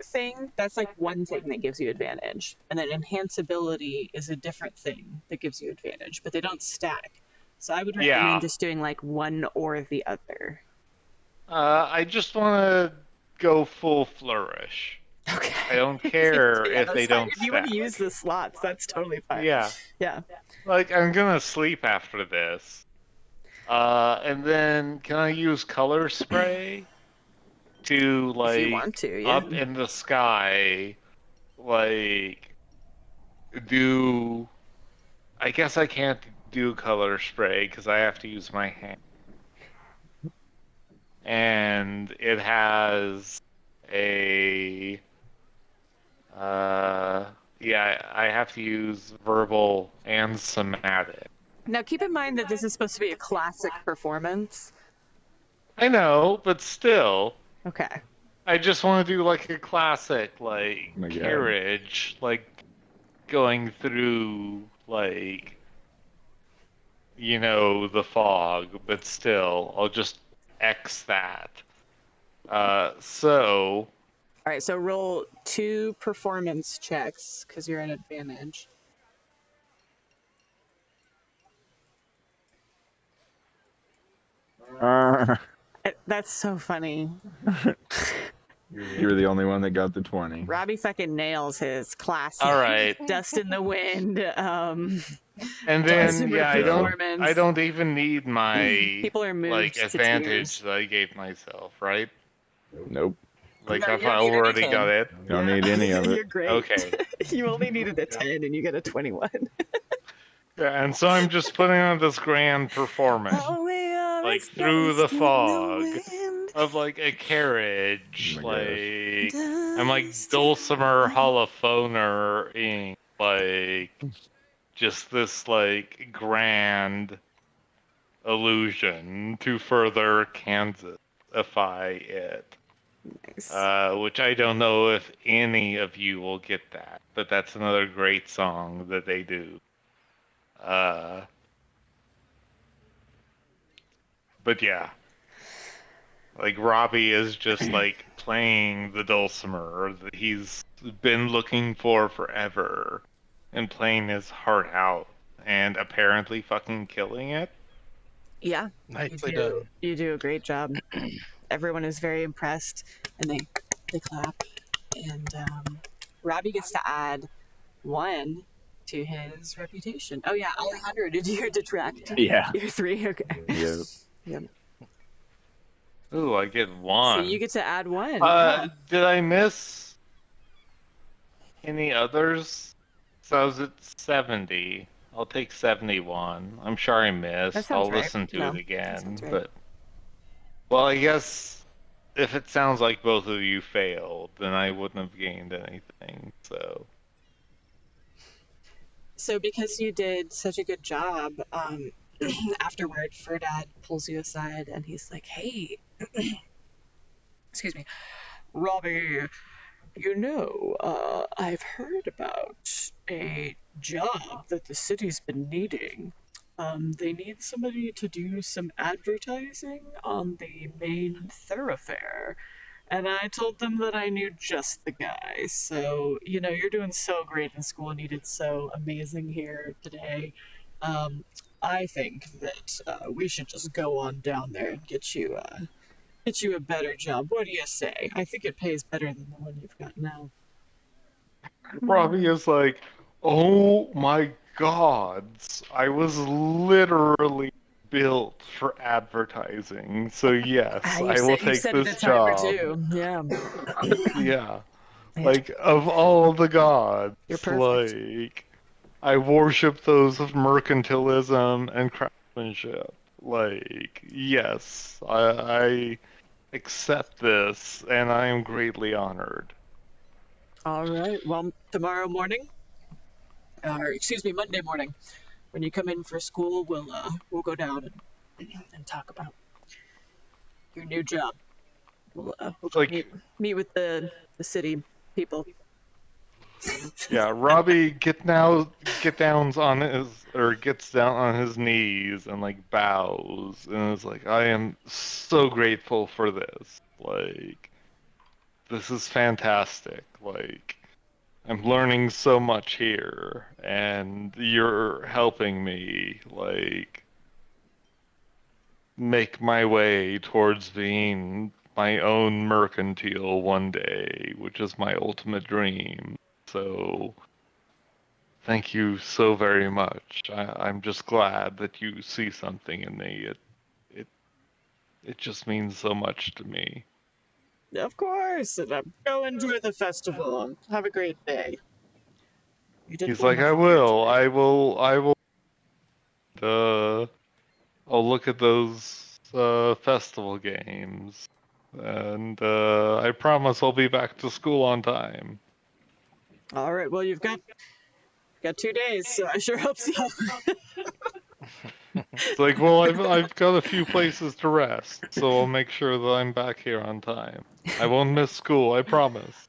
thing, that's like one thing that gives you advantage. And then enhanceability is a different thing that gives you advantage, but they don't stack. So I would recommend Yeah. just doing like one or the other. I just want to go full flourish. Okay. I don't care Yeah, if that's they fine. don't If you want stack. to use the slots, that's totally fine. Yeah. Yeah. Like, I'm gonna sleep after this. And then can I use color spray to, If you like, want to, yeah. up in the sky, like, do. I guess I can't do color spray because I have to use my hand. And it has a. Yeah, I have to use verbal and somatic. Now keep in mind that this is supposed to be a classic performance. I know, but still, Okay. I just want to do like a classic, like Oh my God. carriage, like going through, like, the fog, but still, I'll just X that. So, All right, so roll 2 performance checks because you're at advantage. That's so funny. You were the only one that got the 20. Robbie fucking nails his classic. all right, Dust in the wind. and Dulcimer then yeah, performance. I don't even need my People are moved like to advantage tears. that I gave myself, right? Nope. Like No, I've you don't need already anything. got it. Don't need any of it. You're great. Okay. You only needed a 10 and you get a 21. Yeah, and so I'm just putting on this grand performance, Oh, we are like as through the dust in the fog, wind. of like a carriage, Oh my like Dust I'm like in the dulcimer wind. holophoner-ing, like just this like grand illusion to further Kansasify it. Nice. Which I don't know if any of you will get that, but that's another great song that they do. But yeah, like Robbie is just like playing the dulcimer that he's been looking for forever and playing his heart out and apparently fucking killing it. Yeah, Nicely done. you do a great job. Everyone is very impressed, and they clap. And Robbie gets to add 1 to his reputation. Oh yeah, Alejandro, did you detract? Yeah. You're 3. Okay. Yep. Yep. Ooh, I get So 1. you get to add 1. Yeah. Did I miss? Any others? So I was at 70. I'll take 71. I'm sure I That missed. sounds I'll right. listen to No, it that sounds again. right. But, well, I guess if it sounds like both of you failed, then I wouldn't have gained anything. So, So because you did such a good job, afterward, Ferdad pulls you aside and he's like, "Hey, excuse me, Robbie, I've heard about a job that the city's been needing. They need somebody to do some advertising on the main thoroughfare." And I told them that I knew just the guy. So, you're doing so great in school and you did so amazing here today. I think that we should just go on down there and get you a better job. What do you say? I think it pays better than the one you've got now. Robbie is like, oh my gods, I was literally built for advertising. So Ah, yes, you I will said you've take said it a this time or job. two. Yeah. Yeah. Yeah, Like, of all the gods, you're perfect. like, I worship those of mercantilism and craftsmanship. Like, yes, I accept this, and I am greatly honored. All right. Well, tomorrow morning, or excuse me, Monday morning, when you come in for school, we'll go down and talk about your new job. We'll go Like, meet with the city people. yeah, Robbie get downs on his or gets down on his knees and like bows and is like, I am so grateful for this. Like, this is fantastic. Like, I'm learning so much here, and you're helping me, like, make my way towards being my own mercantile one day, which is my ultimate dream. So, thank you so very much. I'm just glad that you see something in me. It, it just means so much to me. Of course. And go enjoy the festival. Have a great day. You did He's like, I wonderful here will, today. I will, uh, I'll look at those festival games, and I promise I'll be back to school on time. All right. Well, you've got 2 days, so I sure hope so. It's like, well, I've got a few places to rest, so I'll make sure that I'm back here on time. I won't miss school, I promise.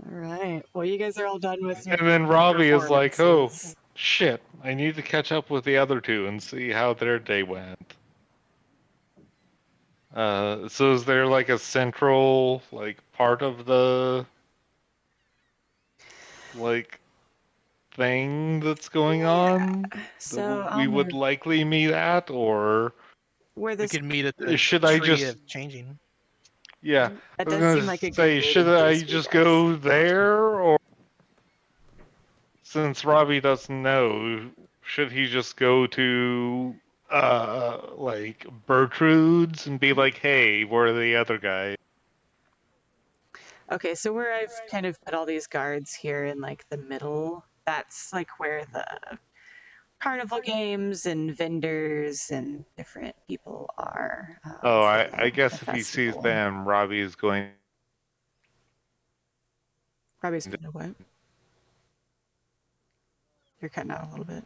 All right. Well, you guys are all done with And your then Robbie is like, oh, performances. shit, I need to catch up with the other two and see how their day went. So is there like a central, like, part of the, like, thing that's going on that So we on would the likely meet at, or where We this could meet at the should I tree just, of changing. yeah, that I was does seem gonna like a good say, should meeting I place for you just guys. go there, or since Robbie doesn't know, should he just go to, like, Bertrude's and be like, hey, where are the other guys? Okay, so where I've kind of put all these guards here in like the middle, that's like where the carnival games and vendors and different people are Oh, for I the guess if he sees festival. them, Robbie is going. Probably going to what? You're cutting out a little bit.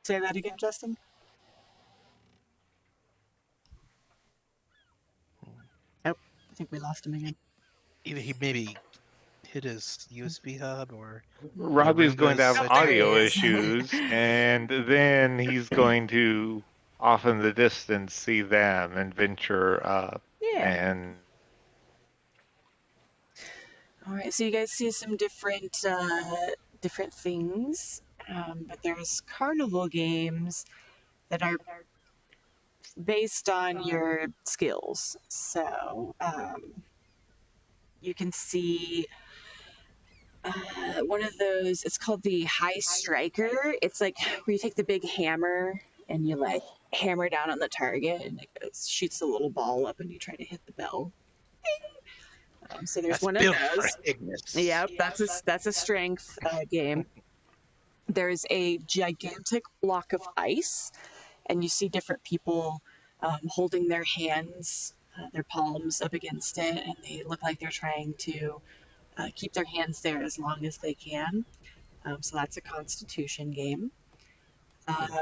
Say that again, Justin. Oh, I think we lost him again. Either he maybe hit his USB hub or the Robbie's going to Roomba's have Oh, there he audio is. issues, and then he's going to, off in the distance, see them and venture up. Yeah. And All right, so you guys see some different things, but there's carnival games that are based on your skills. So you can see one of those. It's called the High Striker. It's like where you take the big hammer and you like hammer down on the target, and it goes shoots a little ball up, and you try to hit the bell. So there's That's one of built for those. Hegnus. Yep, that's a strength game. There's a gigantic block of ice, and you see different people holding their hands, their palms up against it, and they look like they're trying to keep their hands there as long as they can. So that's a Constitution game.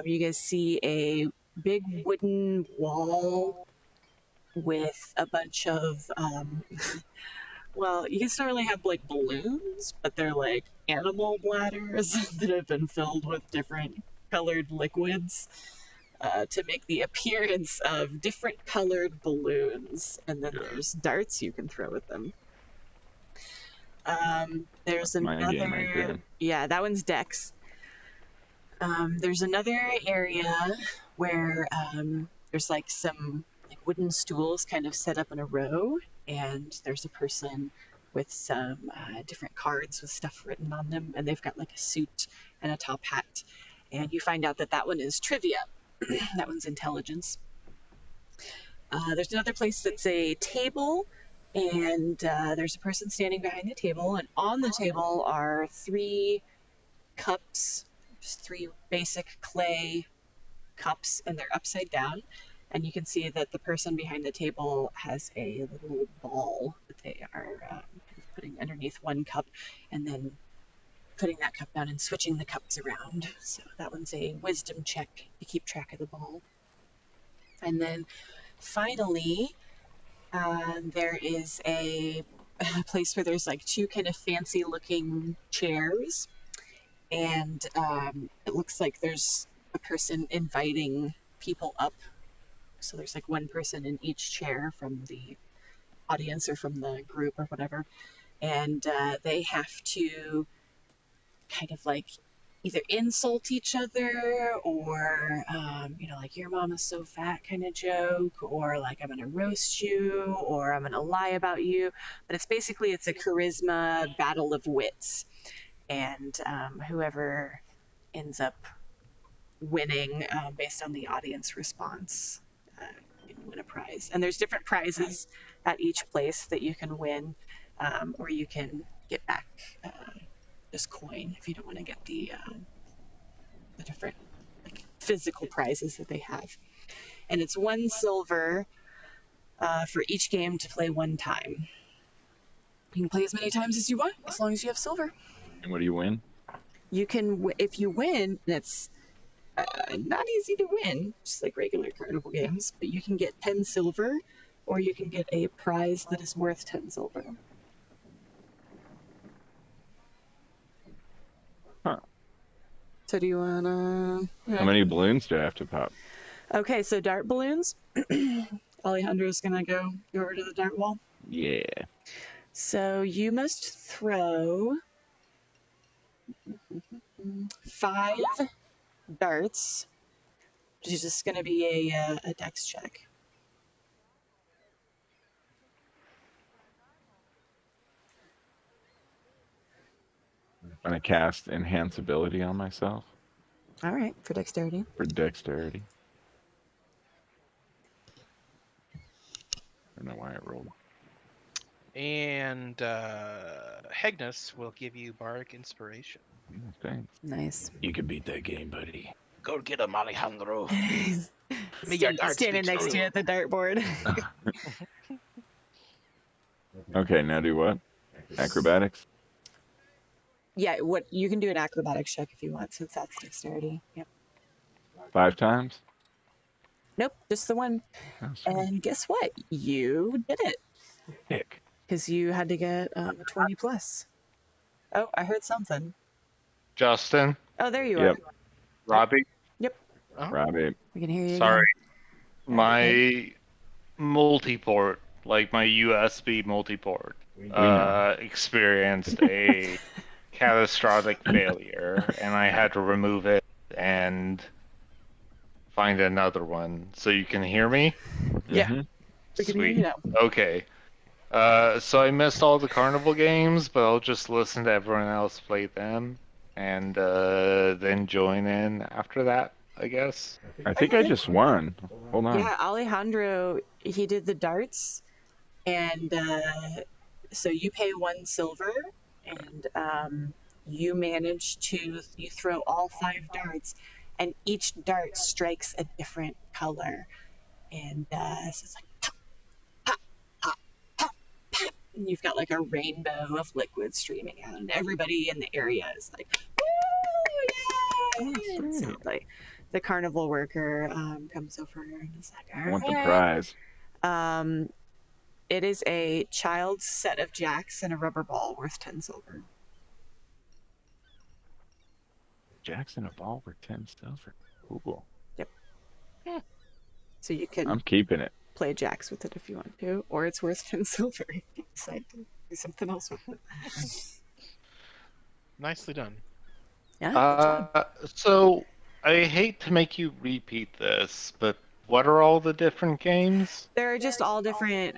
You guys see a big wooden wall with a bunch of well, you can certainly have like balloons, but they're like animal bladders that have been filled with different colored liquids to make the appearance of different colored balloons. And then there's darts you can throw at them. There's That's my game right another, there. yeah, that one's Dex. There's another area where there's like some like wooden stools kind of set up in a row, and there's a person with some different cards with stuff written on them, and they've got like a suit and a top hat. And you find out that that one is trivia. That one's intelligence. There's another place that's a table, and there's a person standing behind the table, and on the table are 3 cups, just 3 basic clay cups, and they're upside down. And you can see that the person behind the table has a little ball that they are putting underneath one cup, and then putting that cup down and switching the cups around. So that one's a wisdom check to keep track of the ball. And then finally, there is a place where there's like 2 kind of fancy looking chairs, and it looks like there's a person inviting people up. So there's like one person in each chair from the audience or from the group or whatever, and they have to kind of like either insult each other or like your mom is so fat kind of joke, or like I'm gonna roast you, or I'm gonna lie about you. But it's a charisma battle of wits, and whoever ends up winning based on the audience response win a prize. And there's different prizes at each place that you can win, or you can get back just coin if you don't want to get the different like physical prizes that they have. And it's 1 silver for each game to play 1 time. You can play as many times as you want, as long as you have silver. And what do you win? You can, if you win, it's not easy to win, just like regular carnival games, but you can get 10 silver, or you can get a prize that is worth 10 silver. Huh. So do you want to... How many balloons do I have to pop? Okay, so dart balloons. Alejandro's going to go over to the dart wall. Yeah. So you must throw 5 darts, which is just going to be a dex check. I'm gonna cast enhance ability on myself All right, for dexterity. for dexterity. I don't know why I rolled. And Hegnus will give you bardic inspiration. Thanks. Nice. You can beat that game, buddy. Go get him, Alejandro. May your Standing dart speak next for to you at the dartboard. Okay, now do what? Acrobatics? Yeah, what you can do an acrobatics check if you want, since that's dexterity. Yep. 5 times? Nope, just the one. Oh, sweet. And guess what? You did it. Heck. Because you had to get a 20 plus. Oh, I heard something. Justin, Oh, there you Yep. are. Robbie, Oh, Robbie. We can hear you sorry, again. my multi-port, like my USB multi-port, know. experienced a catastrophic failure, and I had to remove it and find another one. So you can hear me? Yeah. Mhm. We can hear you Sweet. now. Okay. So I missed all the carnival games, but I'll just listen to everyone else play them, and then join in after that, I guess. I think I just won. Hold on. Yeah, Alejandro, he did the darts, and So you pay 1 silver, and you throw all 5 darts, and each dart strikes a different color. And so it's like pop, pop, pop, pop, pop, and you've got like a rainbow of liquid streaming out, and everybody in the area is like, "Woo, yay!" And so the carnival worker comes over and is like, I want the "All prize. right." It is a child's set of jacks and a rubber ball worth 10 silver. Jackson a ball for 10 silver. Cool. So you can I'm keeping it. play jacks with it if you want to, or it's worth 10 silver if you decide to do something else with it. Nicely done. Yeah, good job. So I hate to make you repeat this, but what are all the different games? They're just all different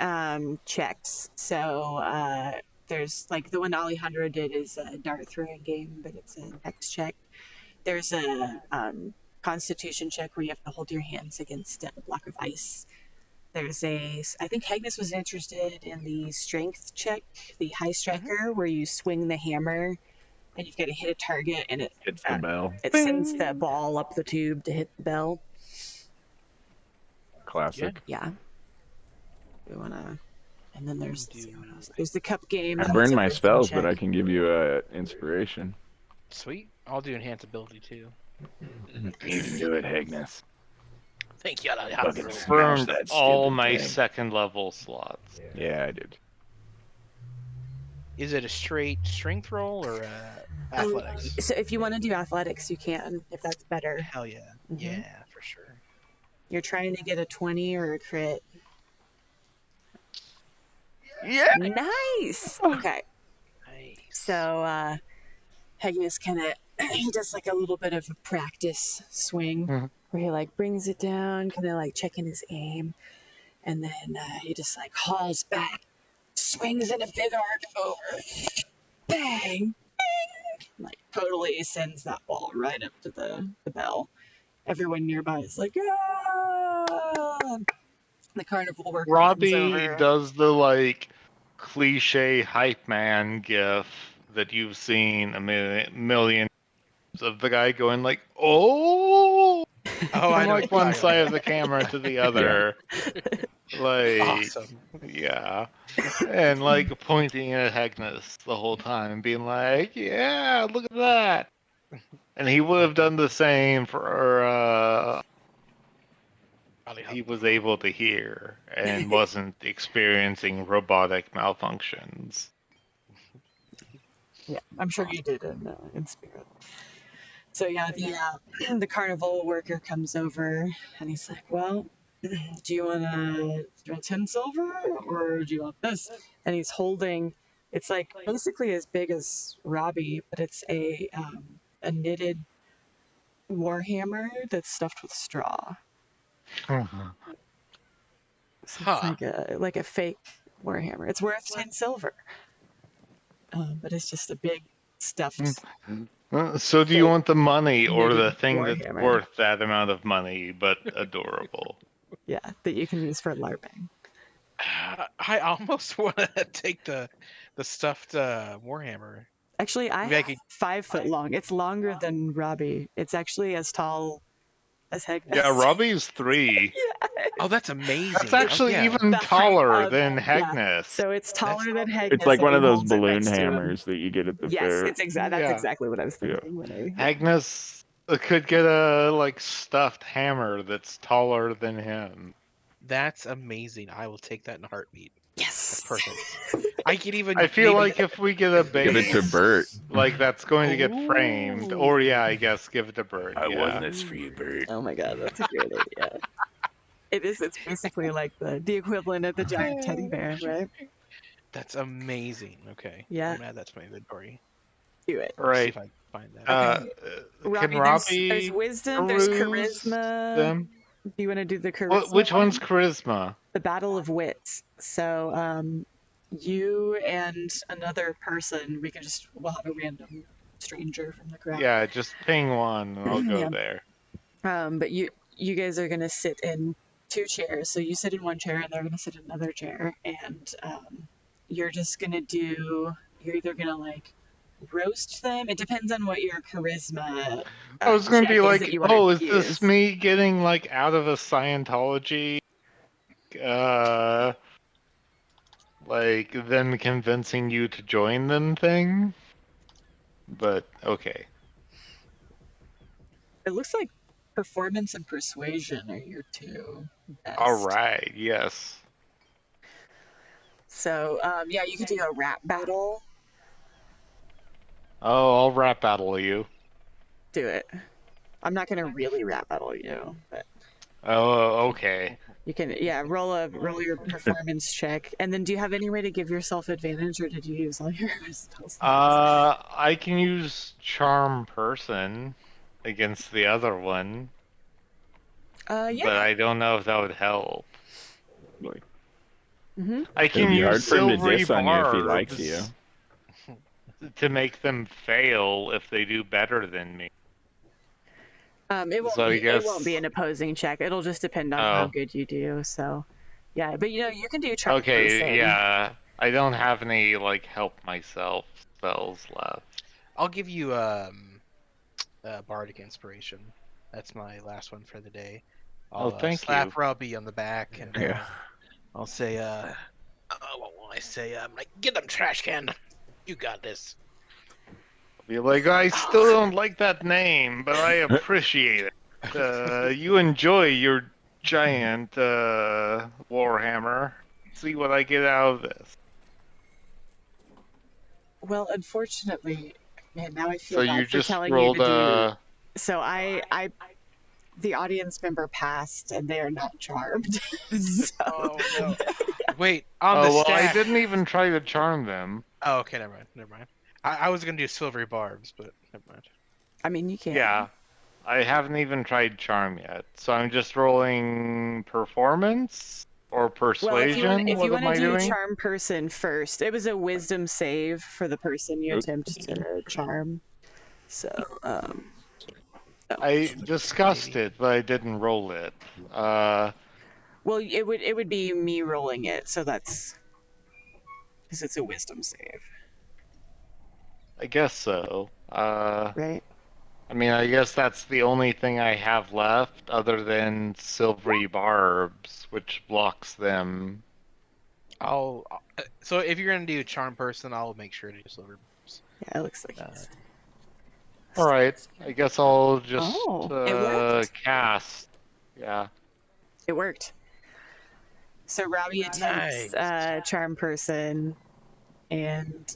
checks. So there's like the one Alejandro did is a dart throwing game, but it's a dex check. There's a constitution check where you have to hold your hands against a block of ice. There's I think Hegnus was interested in the strength check, the high striker, where you swing the hammer and you've got to hit a target and It's the bell. it sends the ball up the tube to hit the bell. Classic. Yeah. We wanna, and then there's let's see what else. There's the cup game. I that's burned a my wisdom spells, check. but I can give you inspiration. Sweet. I'll do enhance ability too. You can do it, Hegnus. Thank you. Fucking Burned smash that all stupid my thing. second level slots. Yeah, I did. Is it a straight strength roll or athletics? So if you want to do athletics, you can, if that's better. Hell yeah. Mhm. Yeah, for sure. You're trying to get a 20 or a crit. Yeah. Nice. Okay. Nice. So Hegnus kind of he does like a little bit of a practice swing where he like brings it down, kind of like checking his aim, and then he just like hauls back, swings in a big arc over, bang, like totally sends that ball right up to the bell. Everyone nearby is like, ah! The carnival worker comes Robbie over. does the like cliche hype man gif that you've seen a million of the guy going like, "Oh!" Oh, I from know like what you're one talking side about. of the camera to the other. Like, Awesome. yeah. And like pointing at Hegnus the whole time and being like, "Yeah, look at that." And he would have done the same for he was able to hear and wasn't experiencing robotic malfunctions. Yeah, I'm sure you did in spirit. So yeah, the carnival worker comes over and he's like, "Well, do you want 10 silver or do you want this?" And he's holding. It's like basically as big as Robbie, but it's a knitted warhammer that's stuffed with straw. So Huh. it's like a fake warhammer. It's worth 10 silver, but it's just a big stuffed So do you want the money or the knitted thing that's warhammer. worth that amount of money but adorable? Yeah, that you can use for LARPing. I almost want to take the stuffed Warhammer. Actually, I Maybe I have could. 5 foot long. It's longer than Robbie. It's actually as tall as Hegnus. Yeah, Robbie's 3. Yeah. Oh, that's amazing. That's actually yeah. even The height taller of- than yeah. Hegnus. So it's taller than Hegnus. It's like and one he of those holds it balloon next to him. hammers that you get at the Yes, fair. that's Yeah. exactly what I was thinking when I. Agnes could get a like stuffed hammer that's taller than him. That's amazing. I will take that in a heartbeat. Yes. That's perfect. I could even. I feel maybe- like if we get a Give it to base, Bert. like that's going to get framed. Or yeah, I guess give it to Bert. I Yeah. won this for you, Bert. Oh my god, that's a great idea. It is. It's basically like the equivalent of the giant teddy bear, right? That's amazing. Okay. Yeah. I'm gonna add that to my inventory. Do it. See Right. if I can find that. Okay. Can Robbie, there's Robbie wisdom, there's peruse charisma. them? Do you want to do the charisma? Which one? one's charisma? The Battle of Wits. So, you and another person, we'll have a random stranger from the crowd. Yeah, just ping one and I'll go Yeah. there. But you guys are gonna sit in 2 chairs. So you sit in one chair and they're gonna sit in another chair, and you're just gonna do. You're either gonna like roast them. It depends on what your charisma I was gonna check be is that like, you want oh, to is this use. me getting like out of a Scientology? Uh, like them convincing you to join them thing? But okay. It looks like performance and persuasion are your two All best. right. Yes. So yeah, you could do a rap battle. Oh, I'll rap battle you. Do it. I'm not gonna really rap battle you, but Oh, okay. you can. Yeah, roll your performance check, and then do you have any way to give yourself advantage, or did you use all your spells? I can use charm person against the other one, Yeah. but I don't know if that would help. Like, Mm-hmm. I it'll can be use hard for him to silvery diss on you if he likes you. barbs to make them fail if they do better than me. It won't So I be. It won't guess. be an opposing check. It'll just depend on how Oh, good you do. So, yeah. But you can do charm okay, person. yeah. I don't have any like help myself spells left. I'll give you bardic inspiration. That's my last one for the day. Oh, I'll thank slap you. Robbie on the back and Yeah. I'll say, what will I say? I'm like, get them trash can. You got this. Be like, I still don't like that name, but I appreciate it. You enjoy your giant warhammer. See what I get out of this. Well, unfortunately, man, now I So feel you bad for just telling you rolled to do. a. So the audience member passed, and they are not charmed. So, Oh no! Wait, on the Oh well, I stat. didn't even try to charm them. Oh, okay, never mind. Never mind. I was gonna do silvery barbs, but never mind. I mean, you can. Yeah, I haven't even tried charm yet, so I'm just rolling performance or Well, persuasion. if you What want am to I do doing? charm person first, it was a wisdom save for the person you attempt to charm. So, I Just a discussed maybe. it, but I didn't roll it. well, it would be me rolling it, so that's because it's a wisdom save, I guess so. right? I mean, I guess that's the only thing I have left other than silvery barbs, which blocks them. So if you're gonna do charm person, I'll make sure to do silver barbs. Yeah, it looks like Uh, he's. All right, I guess I'll just Oh, it worked. cast. Yeah. It worked. So Robbie attempts nice. charm person, and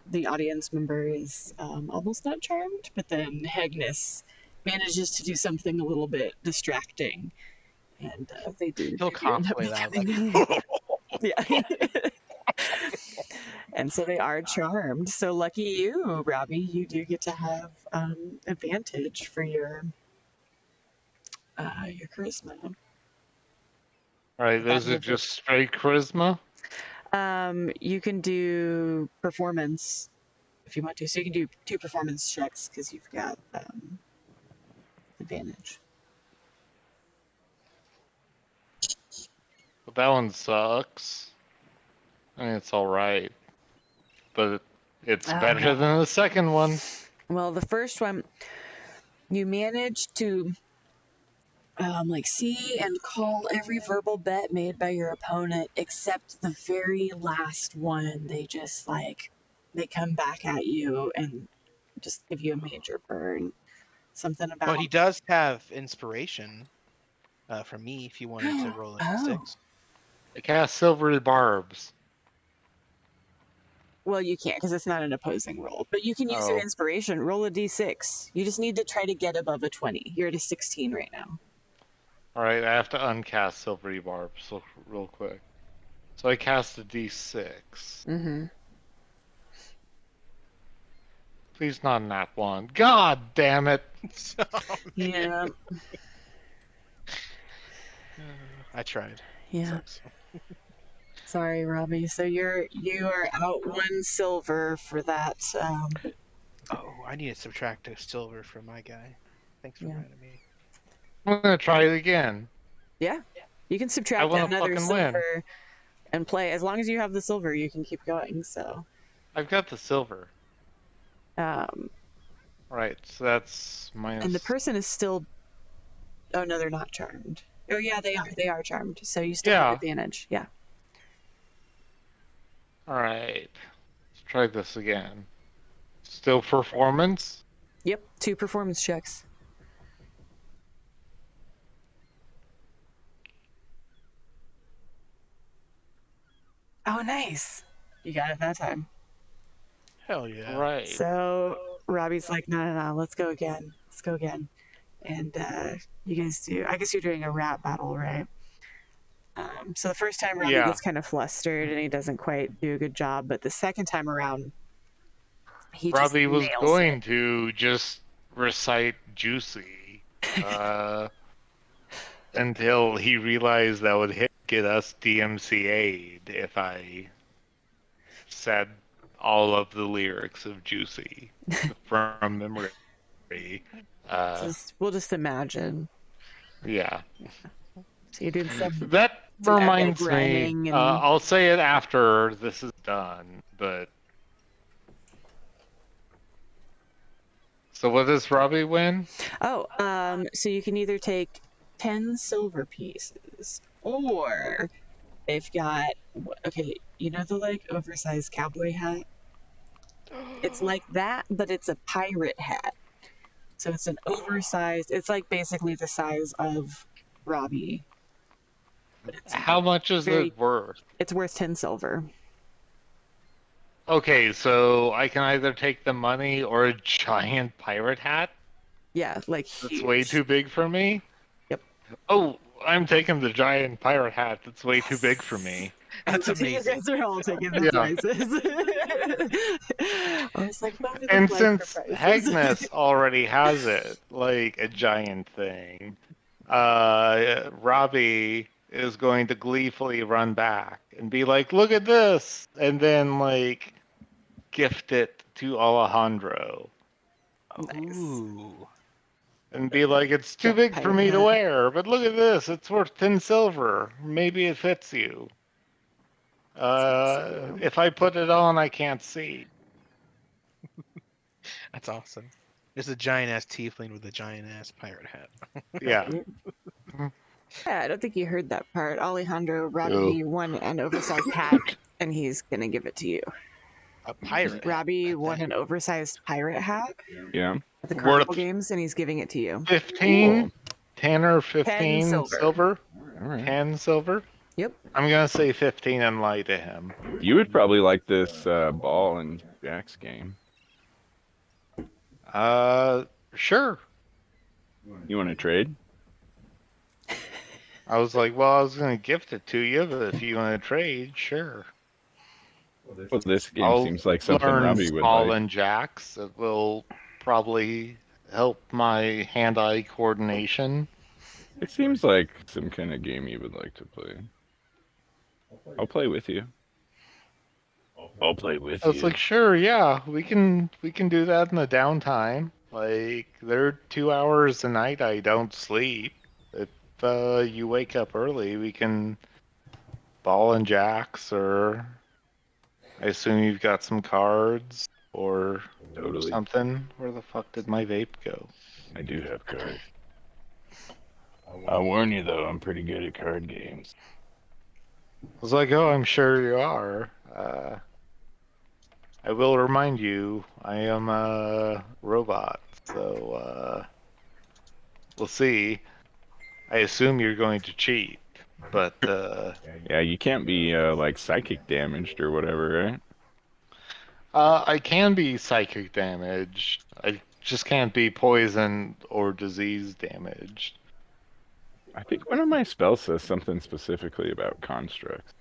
the audience member is almost not charmed, but then Hegnus manages to do something a little bit distracting, and He'll they do cough end up way loud, like. becoming yeah. And so they are charmed. So lucky you, Robbie, you do get to have advantage for your charisma. All right, That those are will be. just straight charisma. You can do performance if you want to. So you can do 2 performance checks because you've got advantage. But that one sucks. I mean, it's all right, but it's Oh better no. than the second one. Well, the first one, you managed to see and call every verbal bet made by your opponent except the very last one. They just they come back at you and just give you a major burn. Something But he about does have inspiration from me if you wanted to roll a oh. d6. I cast silvery barbs. Well, you can't because it's not an opposing roll, but you can use your Oh, inspiration. Roll a d6. You just need to try to get above a 20. You're at a 16 right now. all right. I have to uncast silvery barbs real quick. So I cast a d6. Mm-hmm. Please not an nat one. God damn it! Oh, Yeah. I tried. Yeah. Sucks. Sorry, Robbie. So you are out 1 silver for that. Oh, I need to subtract a silver from my guy. Thanks for Yeah. reminding me. I'm gonna try it again. Yeah. You can I subtract want to another fucking win. silver and play. As long as you have the silver, you can keep going. So, I've got the silver. um, Right, so that's minus. and the person is still. Oh no, they're not charmed. Oh yeah, they are. They are charmed. So you still have Yeah. advantage. Yeah. All right. Let's try this again. Still performance? Yep. 2 performance checks. Oh, nice. You got it that time. Hell yeah. Right. So Robbie's like, no, let's go again. Let's go again. And you guys do. I guess you're doing a rap battle, right? So the first time Robbie Yeah. gets kind of flustered and he doesn't quite do a good job, but the second time around, he just Robbie was nails going it. to just recite Juicy until he realized that would get us DMCA'd if I said all of the lyrics of Juicy from memory. We'll just imagine. Yeah. So you're doing That some epic reminds me, rhyming and I'll say it after this is done, but... So what does Robbie win? so you can either take 10 silver pieces, or they've got, okay, you know the like oversized cowboy hat? It's like that, but it's a pirate hat. So it's an oversized, it's like basically the size of Robbie. But it's How much is it worth? It's worth 10 silver. Okay, so I can either take the money or a giant pirate hat? Yeah, like That's huge. way too big for me? Yep. Oh, I'm taking the giant pirate hat. That's way too big for me. That's You amazing. guys are all taking the prizes. I was like, what would And like for since prizes? Hegnus already has it, like a giant thing, Robbie is going to gleefully run back and be like, look at this! And then, like, gift it to Alejandro. Nice. Ooh. And be like, it's too Giant big for pirate me to hat. wear, but look at this, it's worth 10 silver. Maybe it fits you. If I put it on, I can't see. That's awesome. There's a giant ass tiefling with a giant ass pirate hat. Yeah. Yeah, I don't think you heard that part. Alejandro, Oh. Robbie won an oversized hat, and he's gonna give it to you. A pirate hat. Robbie at won that. an oversized pirate hat Yeah. at the Worth carnival games, and he's giving it to you. 15? Cool. 10 or 10 15 silver. silver? All right. 10 silver? Yep. I'm gonna say 15 and lie to him. You would probably like this ball in Jack's game. Sure. You want to trade? I was like, well, I was gonna gift it to you, but if you want to trade, sure. Well, this game I'll seems like something learn Robbie would small like. and jacks. It will probably help my hand-eye coordination. It seems like some kind of game you would like to play. I'll play with you. I'll play with I was you. like, sure, yeah, we can do that in the downtime. Like, there are 2 hours a night I don't sleep. If you wake up early, we can ball and jacks, or I assume you've got some cards or Totally. something. Where the fuck did my vape go? I do have cards. I'll warn you though, I'm pretty good at card games. I was like, oh, I'm sure you are. I will remind you, I am a robot, so we'll see. I assume you're going to cheat, but Yeah, you can't be like psychic damaged or whatever, right? I can be psychic damaged. I just can't be poison or disease damaged. I think one of my spells says something specifically about constructs.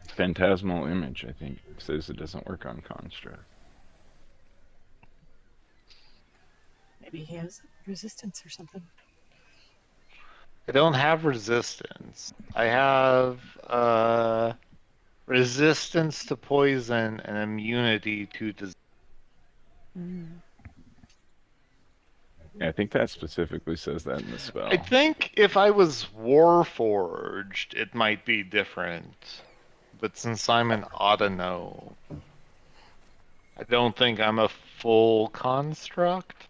Phantasmal image, I think, says it doesn't work on construct. Maybe he has resistance or something. I don't have resistance. I have resistance to poison and immunity to disease. Yeah, I think that specifically says that in the spell. I think if I was Warforged, it might be different. But since I'm an Autono, I don't think I'm a full construct.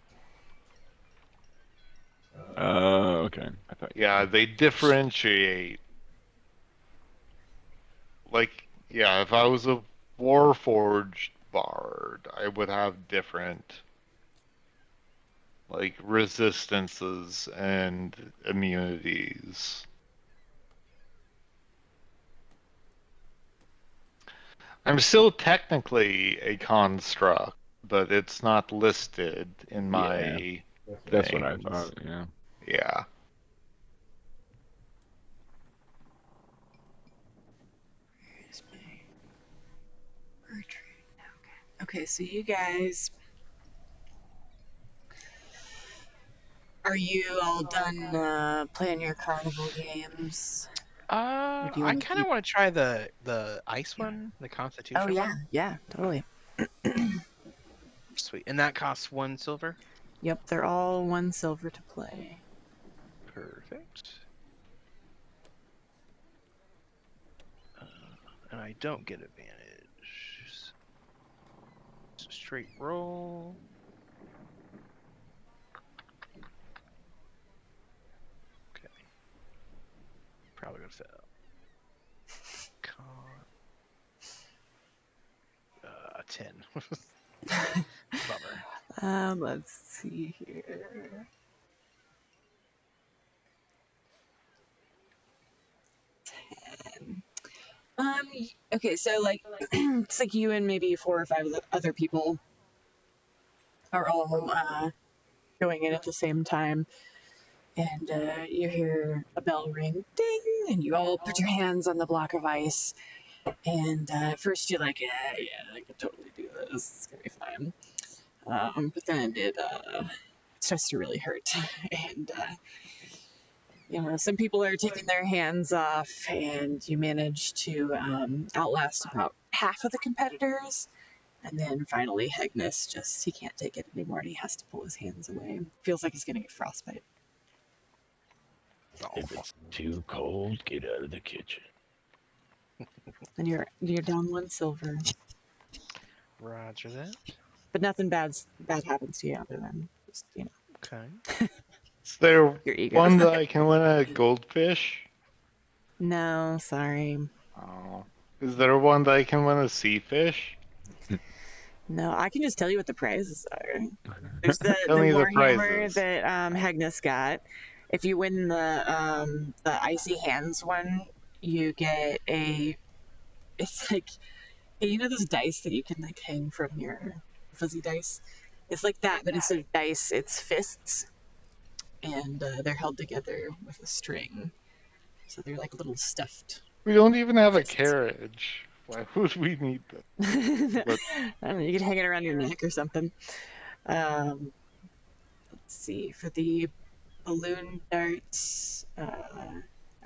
Okay. I thought. Yeah, they differentiate. Like, yeah, if I was a Warforged bard, I would have different, like, resistances and immunities. I'm still technically a construct, but it's not listed in Yeah, my that's what I things. thought. Yeah. Yeah. Where's my Bertrude? Okay, so you guys, are you all done playing your carnival games? Or do you I want to kind of keep? want to try the ice Yeah. one, the Oh Constitution yeah, one. yeah, totally. Sweet, and that costs 1 silver. Yep, they're all 1 silver to play. Perfect. And I don't get advantage. Straight roll. Okay. Probably gonna fail. Con. 10. Bummer. Let's see here. Okay, so like, it's like you and maybe 4 or 5 other people are all going in at the same time, and you hear a bell ring, ding, and you all put your hands on the block of ice. And at first you're like, yeah, I can totally do this. It's gonna be fine. But then it starts to really hurt, and some people are taking their hands off, and you manage to outlast about half of the competitors. And then finally, Hegnus he can't take it anymore, and he has to pull his hands away. Feels like he's gonna get frostbite. If it's too cold, get out of the kitchen. And you're down 1 silver, Roger that. but nothing bad happens to you other than just Okay. Is there your ego. one that I can win a goldfish? No, sorry. Oh. Is there one that I can win a sea fish? No, I can just tell you what the prizes are. There's the Tell me the Warhammer prizes. that Hegnus got. If you win the icy hands one, you get it's like, those dice that you can like hang from your fuzzy dice. It's like that, but instead of dice, it's fists, and they're held together with a string. So they're like little stuffed We don't even have a fists. carriage. Why would we need that? But I don't know. You could hang it around your neck or something. Let's see, for the balloon darts.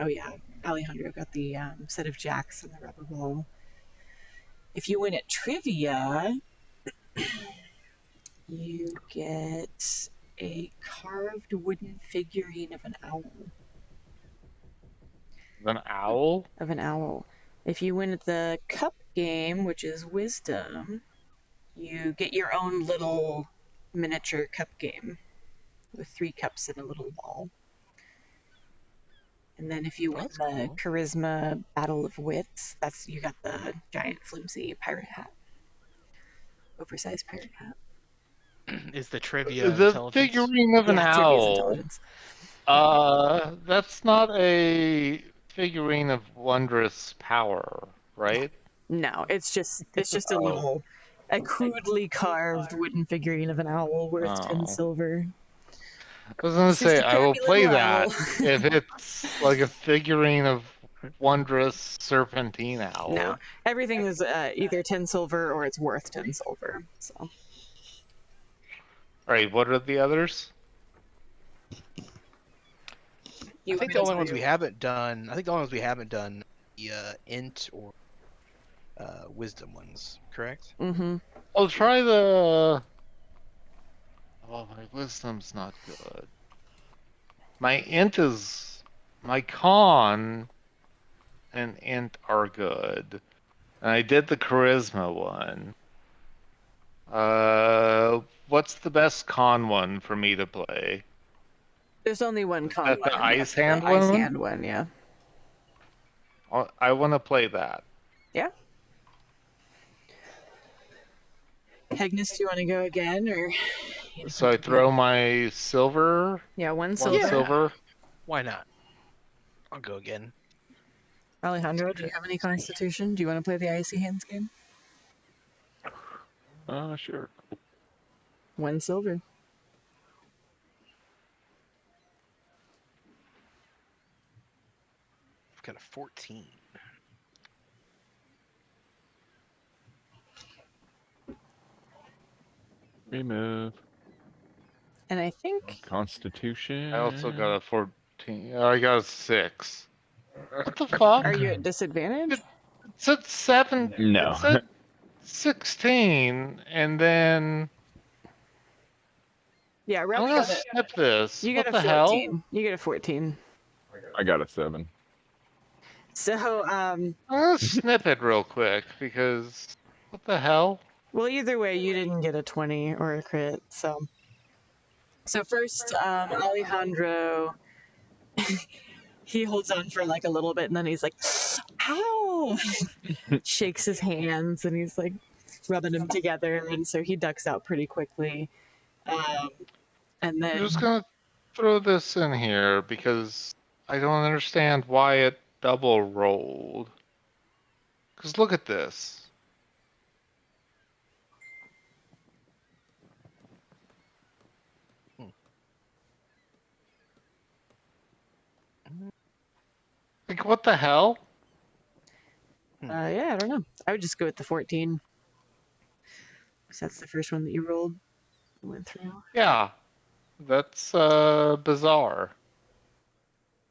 Oh yeah, Alejandro got the set of jacks and the rubber ball. If you win at trivia, you get a carved wooden figurine of an owl. an owl? Of an owl. If you win at the cup game, which is wisdom, you get your own little miniature cup game with 3 cups and a little ball. And then if you win That's the cool. charisma battle of wits, you got the giant flimsy pirate hat. Oversized pirate hat. Is the trivia The intelligence? figurine of an Yeah, trivia's owl. intelligence. That's not a figurine of wondrous power, right? No, it's just a Oh. a crudely carved wooden figurine of an owl worth 10 Oh. silver. I was gonna It's just say a I will crappy play little that owl. if it's like a figurine of wondrous serpentine owl. No, everything is either 10 silver or it's worth 10 silver. So Alright, what are the others? you I want think me the to only tell ones you? we haven't done. I think the only ones we haven't done, the int or wisdom ones. Correct? Mm-hmm. I'll try the Oh, my wisdom's not good. My con and int are good. And I did the charisma one. What's the best con one for me to play? There's only one Is con that one, the and ice that's the hand ice one? hand one. Yeah. I want to play that. Yeah. Hegnus, do you want to go again, or you So I comfortable? throw my silver. Yeah, one One silver. silver. Why not? I'll go again. Alejandro, do you have any constitution? Do you want to play the icy hands game? Sure. One silver. I've got a 14. Remove. And I think Constitution. I also got a 14. I got a 6. What the fuck? are you at disadvantage? It said 7. No. It said 16, and then Yeah, I'm Robbie gonna got it. snip this. You What got a the hell? 14. You get a 14. I got a 7. So, I'm gonna snip it real quick because what the hell? well, either way, you didn't get a 20 or a crit. So first, Alejandro, he holds on for like a little bit, and then he's like, "Ow!" Shakes his hands, and he's like rubbing them together, and so he ducks out pretty quickly. Um, and I'm then just gonna throw this in here because I don't understand why it double rolled. Because look at this. Like, what the hell? yeah, I don't know. I would just go with the 14. So that's the first one that you rolled. Went through. Yeah, that's bizarre.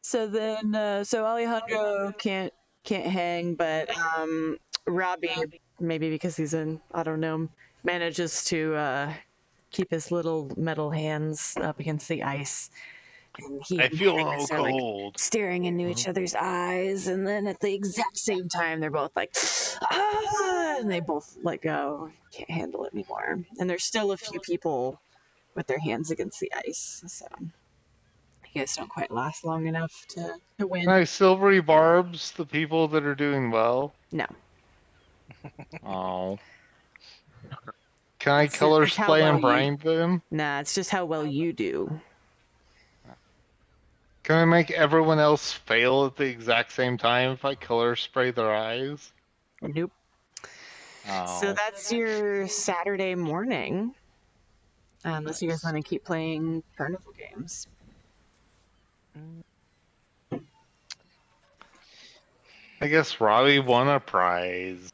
So then, so Alejandro can't hang, but Robbie, maybe because he's in, I don't know, manages to keep his little metal hands up against the ice, and he I and feel no Hegnus are like cold. staring into each other's eyes, and then at the exact same time, they're both like, ah, and they both let go, can't handle it anymore, and there's still a few people with their hands against the ice, so. You guys don't quite last long enough to win. Can I silvery barbs the people that are doing well? No. Oh. Can I It's color just how splay well and you. blind them? Nah, it's just how well you do. Can I make everyone else fail at the exact same time if I color spray their eyes? Nope. So Oh. that's your Saturday morning. Unless you guys want to keep playing carnival games. I guess Robbie won a prize,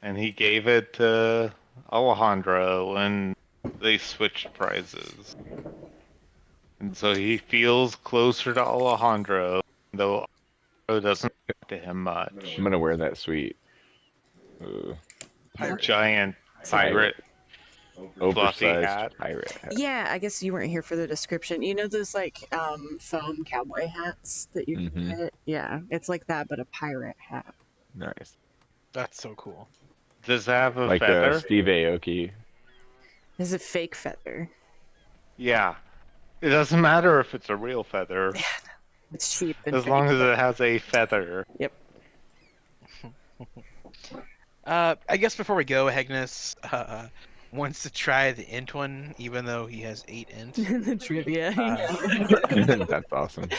and he gave it to Alejandro, and they switched prizes. And so he feels closer to Alejandro, though Alejandro doesn't talk to him much. I'm gonna wear that sweet Pirate. Giant pirate fluffy oversized hat. pirate hat. Yeah, I guess you weren't here for the description. You know those like foam cowboy hats that you can get? Yeah, it's like that, but a pirate hat. Nice. That's so cool. Does it have a Like feather? Steve Aoki. It's a fake feather. Yeah. It doesn't matter if it's a real feather, It's cheap and as fake. long as it has a feather. Yep. I guess before we go, Hegnus wants to try the int one, even though he has 8 int. The trivia. That's awesome.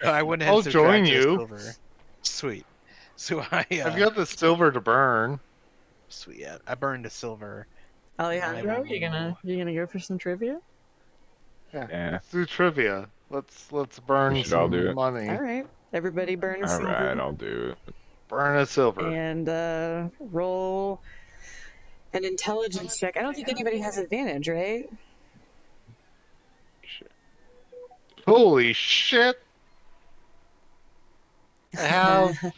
So I went ahead I'll and subtracted join a you. silver. Sweet. So I've got the silver to burn. sweet. Yeah, I burned a silver. Alejandro, I will- you gonna go for some trivia? Yeah. Let's do trivia. Let's burn We should all do some it. money. All right, everybody burn a All silver. right, I'll do it. Burn a silver. And roll an intelligence check. I don't think anybody has advantage, right? Holy shit! I have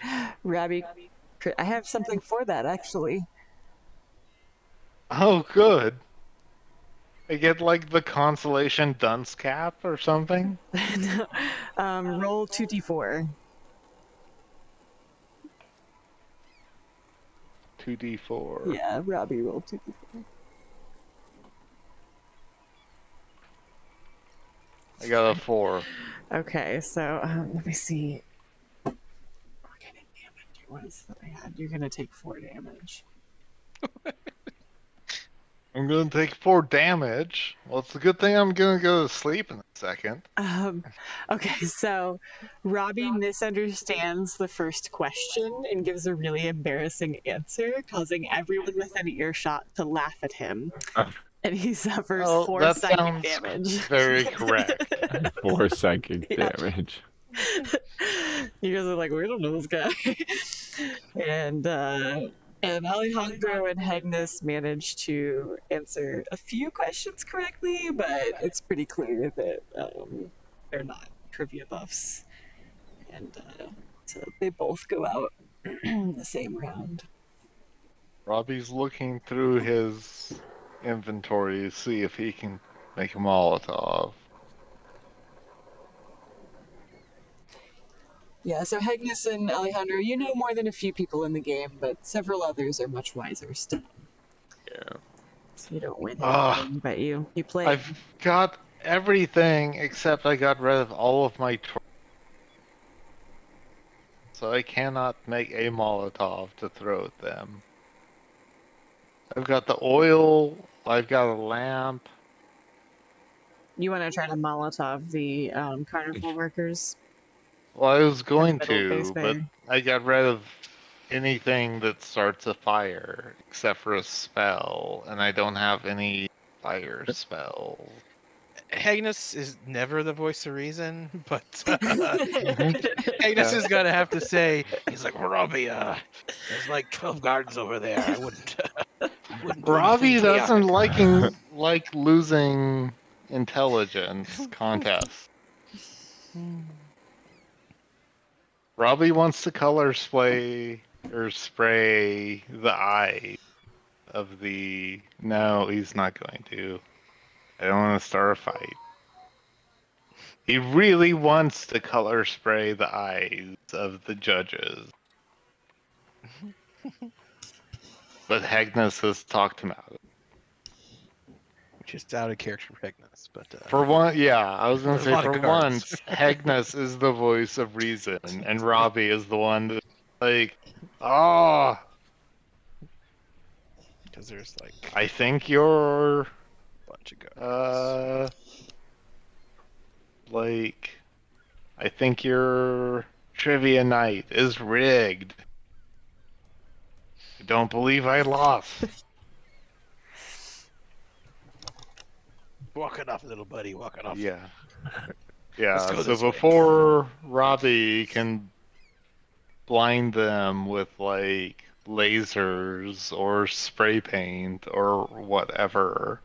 Robbie, I have something for that actually. oh good. I get like the consolation dunce cap or something. Roll 2d4. 2d4. Yeah, Robbie, roll 2d4. I got a 4. Okay, so let me see what kind of damage it was that I had. You're gonna take 4 damage. I'm gonna take 4 damage. Well, it's a good thing I'm gonna go to sleep in a second. Okay, so Robbie misunderstands the first question and gives a really embarrassing answer, causing everyone within earshot to laugh at him. And he suffers Oh, 4 that psychic sounds damage. very correct. 4 psychic Yeah. damage. You guys are like, we don't know this guy. And Alejandro and Hegnus managed to answer a few questions correctly, but it's pretty clear that they're not trivia buffs. And so they both go out the same round. Robbie's looking through his inventory to see if he can make a Molotov. Yeah, so Hegnus and Alejandro, you know more than a few people in the game, but several others are much wiser still. Yeah. So you don't win Ugh, anything, but you play. I've got everything except I got rid of all of my so I cannot make a Molotov to throw at them. I've got the oil, I've got a lamp. You want to try to Molotov the carnival workers? Well, I was The going middle base to, but there. I got rid of anything that starts a fire except for a spell, and I don't have any fire spells. Hegnus is never the voice of reason, but Mm-hmm. Hegnus Yeah. is gonna have to say, he's like, Robbie, there's like 12 guards over there. I wouldn't do anything Robbie doesn't chaotic. like losing intelligence contests. Robbie wants to color spray or spray the eye of the. No, he's not going to. I don't want to start a fight. He really wants to color spray the eyes of the judges. But Hegnus has talked him out of it. Just out of character for Hegnus, but For one, yeah, I was going to there's a say lot for of guards. once, Hegnus is the voice of reason, and Robbie is the one that's like, oh, Because there's like I think you're, a bunch of guards. like, I think your trivia night is rigged. I don't believe I lost. Walking off, little buddy, walking off. Yeah. Let's Yeah, go so this way. before Robbie can blind them with like lasers or spray paint or whatever,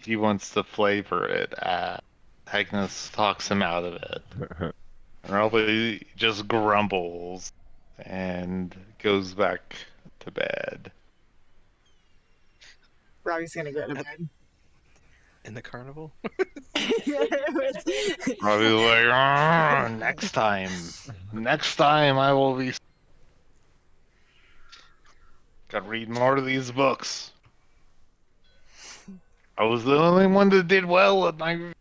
he wants to flavor it at. Hegnus talks him out of it. And Robbie just grumbles and goes back to bed. Robbie's gonna go to bed. In the carnival? Robbie's like, next time. Next time I will be. Gotta read more of these books. I was the only one that did well at my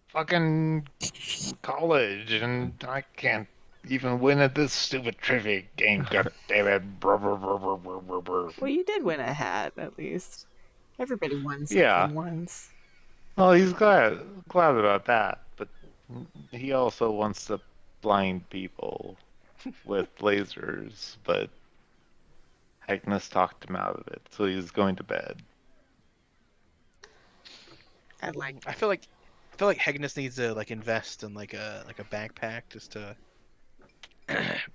fucking college, and I can't even win at this stupid trivia game. God damn it. Brr, brr, brr, brr, brr, brr, brr. Well, you did win a hat, at least. Everybody won Yeah. something once. Well, he's glad about that, but he also wants to blind people with lasers, but Hegnus talked him out of it, so he's going to bed. I feel like Hegnus needs to like invest in like a backpack just to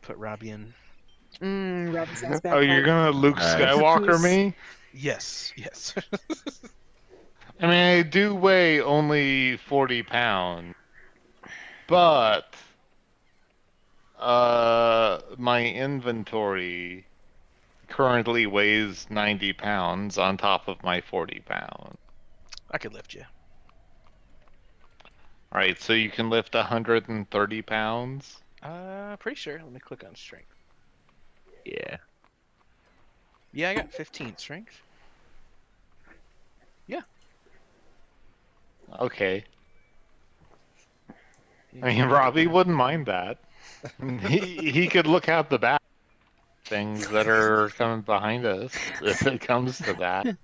put Robbie in. Robbie sounds Oh, you're gonna Luke Nice. Skywalker me? Yes. I mean, I do weigh only 40 pounds, but my inventory currently weighs 90 pounds on top of my 40 pounds. I could lift you. All right, so you can lift 130 pounds. Pretty sure. Let me click on strength. Yeah. Yeah, I got 15 strength. Okay. You I mean, can Robbie get wouldn't mind that. He could look out the back things that are coming behind us if it comes to that.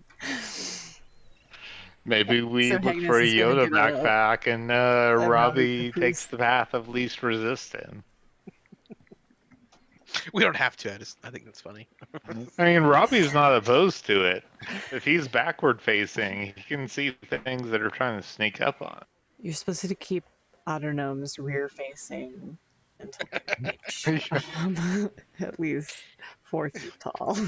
Maybe we So look for Hegnus a is gonna Yoda get backpack and Robbie Robbie takes papoose. the path of least resistance. We don't have to. I think that's funny. I mean, Robbie's not opposed to it. If he's backward facing, he can see things that are trying to sneak up on. You're supposed to keep Autonome's rear facing until they reach at least 4 feet tall.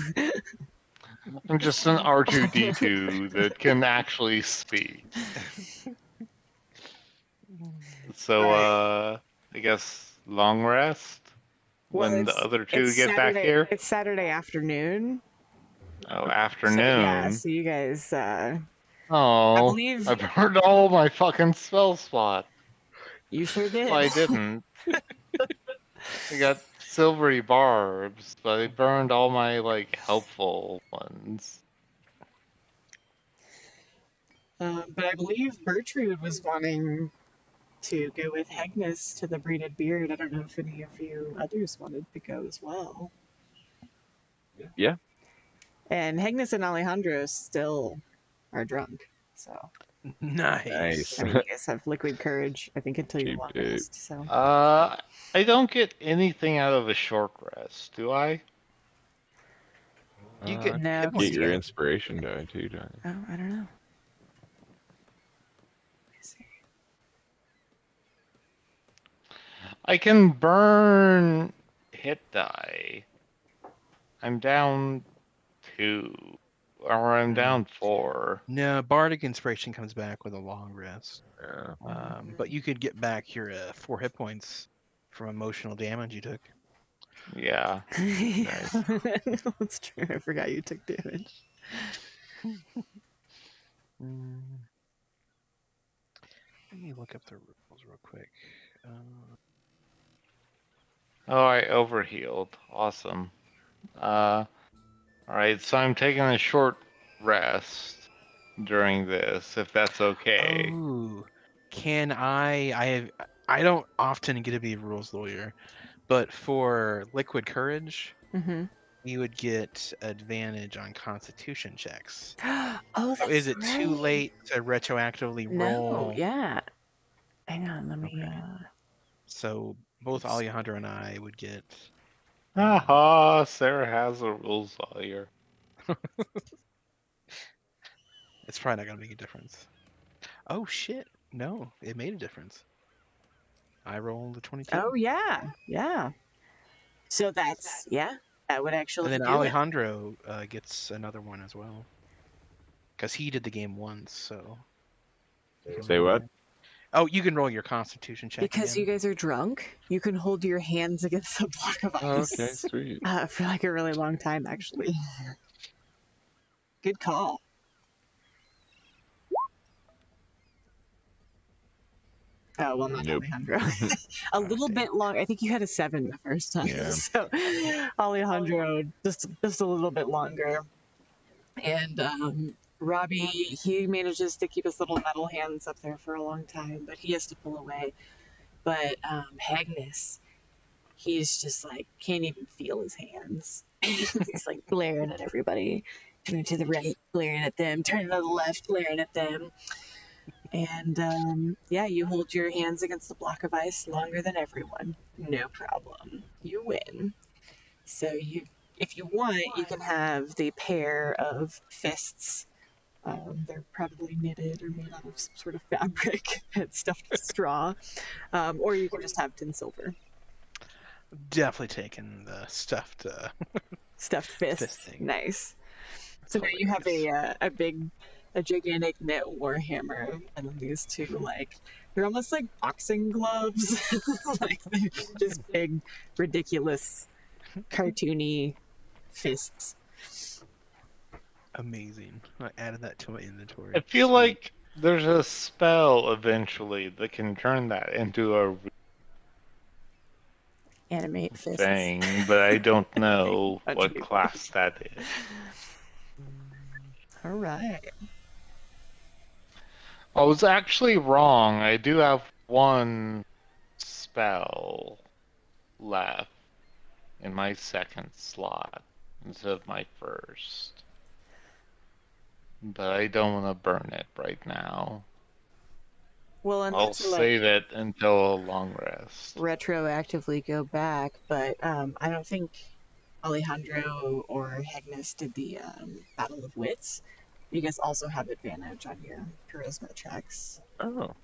I'm just an R2D2 that can actually speak. So, Right. I guess long rest Well, when the other two it's get back Saturday. here. It's Saturday afternoon. Oh, So yeah, afternoon. so you guys, I Oh, believe I burned all my fucking spell slot. you sure Well, did. I didn't. I got silvery barbs, but I burned all my, like, helpful ones. But I believe Bertrude was wanting to go with Hegnus to the Braided Beard. I don't know if any of you others wanted to go as well. Yeah. And Hegnus and Alejandro still are drunk. So, Nice. I mean, you guys have liquid courage, I think, until your Cheap long date. rest. So, I don't get anything out of a short rest, do I? You get no, hit because Get points you your get. back. inspiration die too, don't you? Oh, I don't know. Let me see. I can burn hit die. I'm down 2. Or I'm down 4. No, bardic inspiration comes back with a long rest. Yeah. But you could get back your 4 hit points from emotional damage you took. Yeah. Nice. That's true. I forgot you took damage. Let me look up the rules real quick. Oh, I overhealed. Awesome. Alright, so I'm taking a short rest during this, if that's okay. Oh, can I don't often get to be a rules lawyer, but for liquid courage, Mm-hmm. you would get advantage on constitution checks. Oh, So that's is it too right. late to retroactively No, roll? yeah. Hang on, let me. Okay. So both Alejandro and I would get. Haha, Sarah has a rules lawyer. It's probably not gonna make a difference. Oh shit! No, it made a difference. I rolled a 22. Oh yeah, yeah. So that's that would And actually then do it. Alejandro gets another one as well, because he did the game once. So. you can Say roll what? again. Oh, you can roll your Constitution check Because again. you guys are drunk, you can hold your hands against a block of Oh, ice okay, sweet. for like a really long time, actually. Good call. Oh, well, not Nope. Alejandro. A little Dang. bit long. I think you had a 7 the first time. Yeah. So Alejandro, just a little bit longer. And Robbie, he manages to keep his little metal hands up there for a long time, but he has to pull away. But Hegnus, he's just like, can't even feel his hands. He's like glaring at everybody, turning to the right, glaring at them, turning to the left, glaring at them. And yeah, you hold your hands against the block of ice longer than everyone. No problem. You win. So if you want, you can have the pair of fists. They're probably knitted or made out of some sort of fabric that's stuffed with straw. Or you can just have tin silver. Definitely taking the stuffed Stuffed fist fists. thing. Nice. That's So now you have hilarious. a gigantic knit warhammer, and then these two they're almost like boxing gloves, like they're just big, ridiculous, cartoony fists. Amazing. I added that to my inventory. I feel Sweet. like There's a spell eventually that can turn that into a Animate fists. thing, but I don't know Bunch of what people. class that is. All right. I was actually wrong. I do have one spell left in my second slot instead of my first. But I don't want to burn it right now. Well, I'll unless you like save it until a long rest. retroactively go back, but I don't think Alejandro or Hegnus did the Battle of Wits. You guys also have advantage on your charisma checks Oh,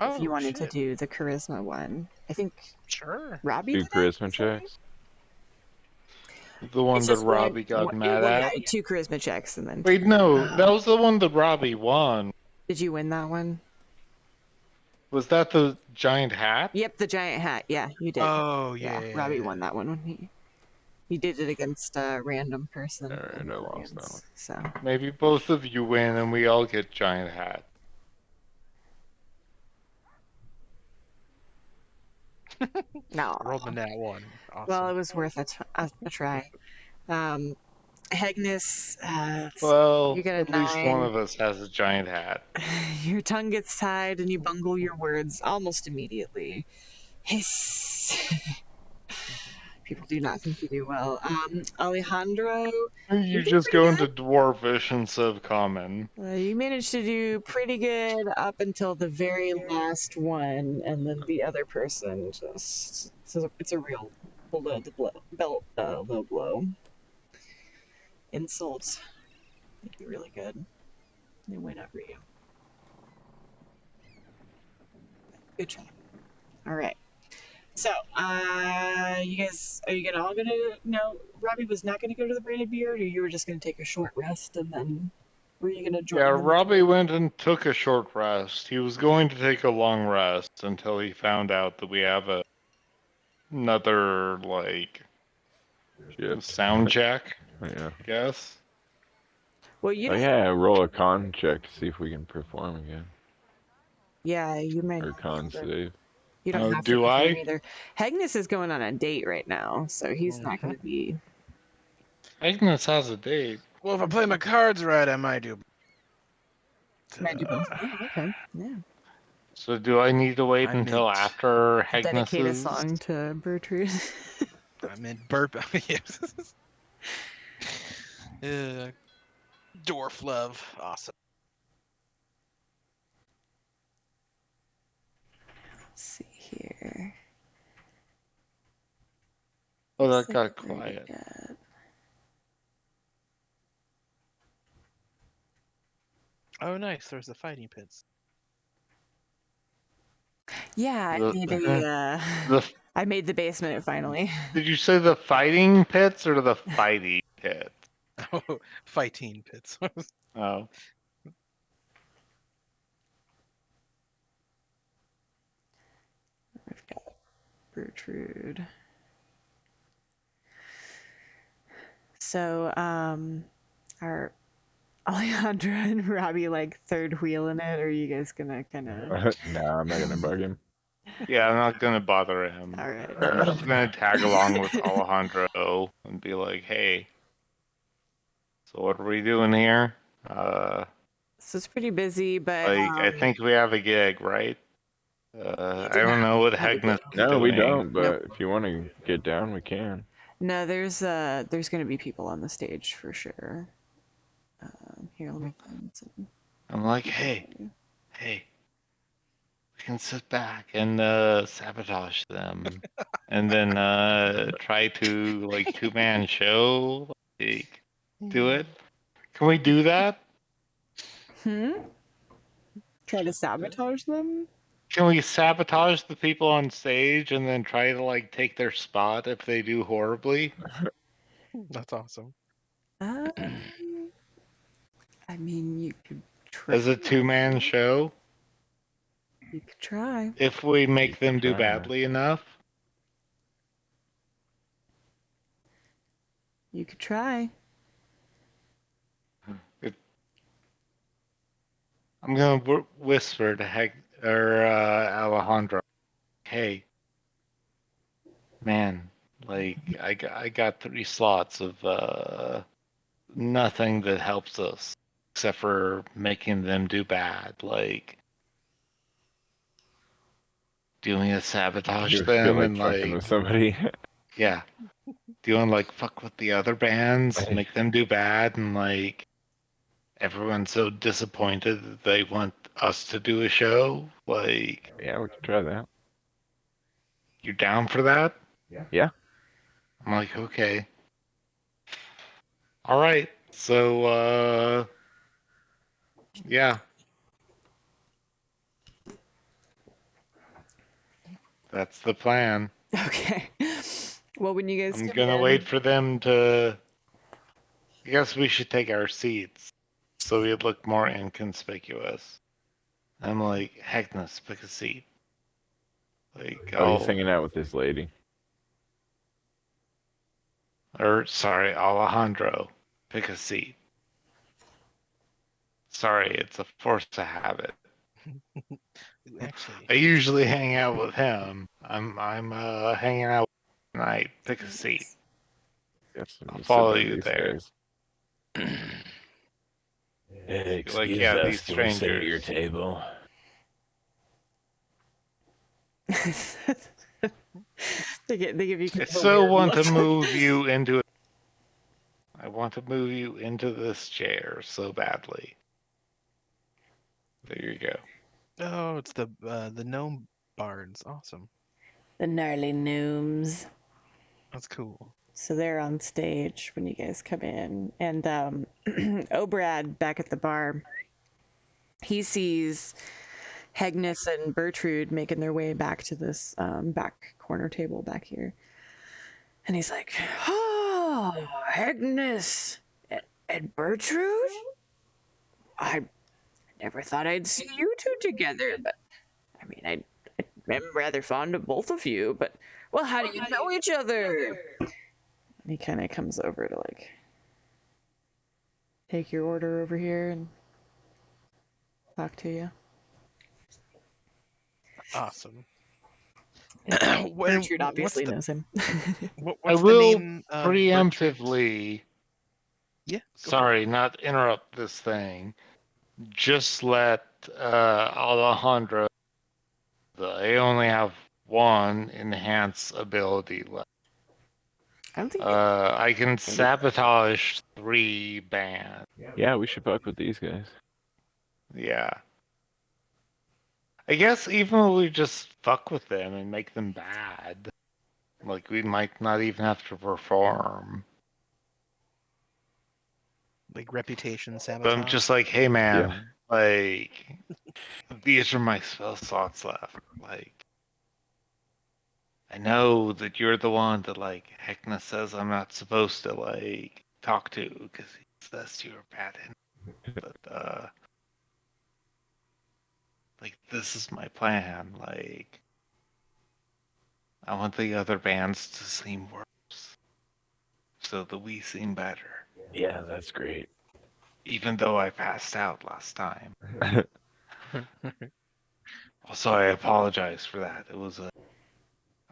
if you Oh wanted to shit! do the charisma one. I think Sure. Robbie 2 did it. charisma Is that right? checks. The one It's that just one. Robbie got mad Well, yeah, at? 2 charisma checks and then. Wait, no, that was the one that Robbie won. Did you win that one? Was that the giant hat? Yep, the giant hat. Yeah, you did. Oh Yeah, yeah. Robbie won that one when he did it against a random person Alright, in I the lost that one. audience. So Maybe both of you win and we all get giant hat. no. Rolled the nat one. Awesome. Well, it was worth a try. Hegnus, Well, you get a at least one 9. of us has a giant hat. Your tongue gets tied and you bungle your words almost immediately. Hiss. People do not think you do well. Alejandro, You you did just pretty go into good. dwarvish instead of common. You managed to do pretty good up until the very last one, and then the other person just. It's a real low blow. Insult. You'd be really good. They went over you. Good job. All right. So, you guys, are you all gonna? No, Robbie was not gonna go to the braided beard, or you were just gonna take a short rest and then were you gonna join Yeah, them? Robbie went and took a short rest. He was going to take a long rest until he found out that we have another, like, Shit. sound check, Yeah. I guess. Well, you Oh don't. yeah, roll a con check to see if we can perform again. Yeah, you might Or not be con able to. save. You don't Oh, have to do perform I? either. Hegnus is going on a date right now, so he's not Mhm. going to be. Agnes has a date. Well, if I play my cards right, I might do. Might do both. Oh, okay. Yeah. So do I need to wait I until meant. after Dedicate a Hegnus's? song to Bertrude. I meant burp. Yes. Dwarf love. Awesome. Let's see here. Oh, that Looks like got we've already quiet. got. Oh, nice. There's the fighting pits. Yeah, I made a. The I made the basement finally. Did you say the fighting pits or the fighty pits? Oh, fighting pits. Oh, We've got Bertrude. So, are Alejandra and Robbie like third wheeling it, or are you guys gonna kind of? Nah, I'm not gonna bug him. yeah, I'm not gonna bother him. All right. I'm just gonna tag along with Alejandro and be like, hey, so what are we doing here? So it's pretty busy, but Like, I think we have a gig, right? you I do don't know what have a Hegnus gig. is No, we doing. don't, but if you want to get down, we can. No, there's gonna be people on the stage for sure. Here, let me find some. I'm like, hey, we can sit back and sabotage them, and then try to like two-man show, like do it. Can we do that? Try to sabotage them? Can we sabotage the people on stage and then try to like take their spot if they do horribly? That's awesome. Um, I mean, you could try. As a two-man show? You could try. If we You make them could do try. badly enough? You could try. I'm gonna whisper to Alejandro, hey, man, like I got 3 slots of nothing that helps us except for making them do bad. Like, do you want me to sabotage You feel them like and fucking like, with somebody. yeah, do you want to like fuck with the other bands, make them do bad, and like everyone's so disappointed that they want us to do a show? Like, Yeah, we can try that. you're down for that? Yeah. I'm like, okay. All right. So, yeah, that's the plan. Okay. Well, when you guys I'm come gonna wait in, for them to. I guess we should take our seats so we look more inconspicuous. I'm like, Hegnus, pick a seat. Like, Oh, he's hanging out with this lady. or sorry, Alejandro, pick a seat. Sorry, it's a force of habit. Ooh, actually, I usually hang out with him. I'm hanging out tonight. Pick a seat. Yes, I'll I'm sit follow by you these there. guys. Like, Excuse yeah, us, these can we sit at your strangers. table? they give you kind I of a still weird want to look. move you into. I want to move you into this chair so badly. There you go. oh, it's the gnome bards. Awesome. The gnarly gnomes. That's cool. So they're on stage when you guys come in, and Obrad back at the bar. He sees Hegnus and Bertrude making their way back to this back corner table back here, and he's like, "Oh, Hegnus and Bertrude. I never thought I'd see you two together, but I mean, I'm rather fond of both of you, but well, how do you know each other?" And he kind of comes over to like take your order over here and talk to you. Awesome. Bertrude What's obviously the knows him. I what's the will name of Bertrude's? preemptively. Yeah, go for it. Sorry, not interrupt this thing. Just let Alejandro. I only have one enhance ability left. I don't think I can sabotage 3 bands. Yeah, we should fuck with these guys. Yeah. I guess even if we just fuck with them and make them bad, like we might not even have to perform. Like reputation But I'm sabotage. just like, hey man, Yeah. like these are my spell slots left. Like I know that you're the one that like Heckna says I'm not supposed to like talk to because he says you're bad in. But like this is my plan. Like I want the other bands to seem worse so that we seem better. Yeah, that's great. Even though I passed out last time. Also, I apologize for that. It was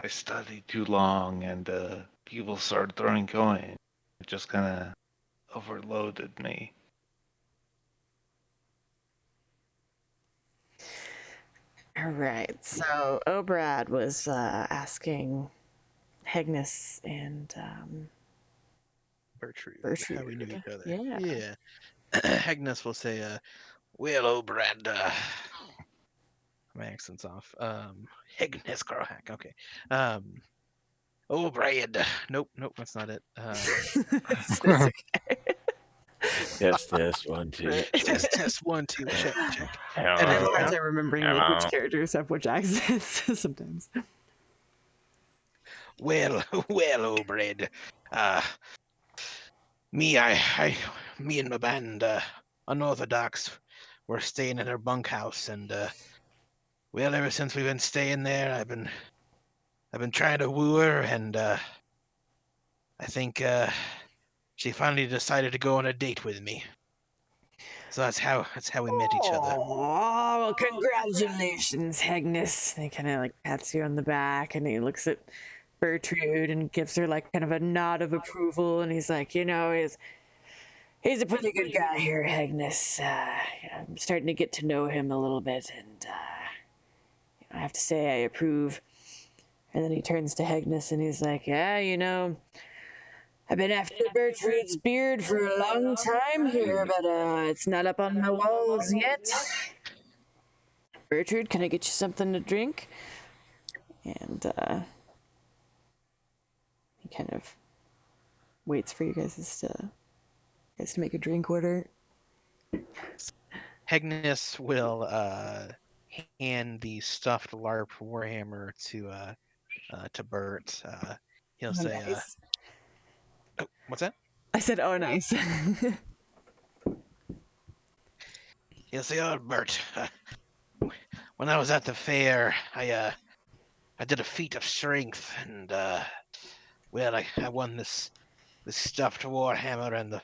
I studied too long and people started throwing coins. It just kind of overloaded me. All right. So Obrad was asking Hegnus and Bertrude, how we knew Bertrude. each other. Yeah. Yeah. Hegnus will say, well, oh, Brad, my accent's off. Hegnus Crowhack, okay. Um, oh, Brad, nope, that's not it. It's okay. Test, 1, 2, check. Test, 1, 2, check. I have a Edit hard now. time remembering like which characters have which accents sometimes. Well, well, oh, Brad, uh, me, me and my band, Unorthodox, we're staying at our bunkhouse, and, well, ever since we've been staying there, I've been trying to woo her, and I think she finally decided to go on a date with me. So that's how we met each other. Oh, well, congratulations, Hegnus. And he kind of like pats you on the back, and he looks at Bertrude and gives her like kind of a nod of approval, and he's like, he's a pretty good guy here, Hegnus. I'm starting to get to know him a little bit, and I have to say I approve. And then he turns to Hegnus and he's like, yeah, I've been after Bertrude's beard for a long time here, but it's not up on my walls yet. Bertrude, can I get you something to drink? And he kind of waits for you guys to make a drink order. Hegnus will hand the stuffed LARP warhammer to Bert. He'll say, nice. Oh, what's that? I said, oh, nice. He'll say, oh, Bert, when I was at the fair, I did a feat of strength, and well, I won this stuffed warhammer, and the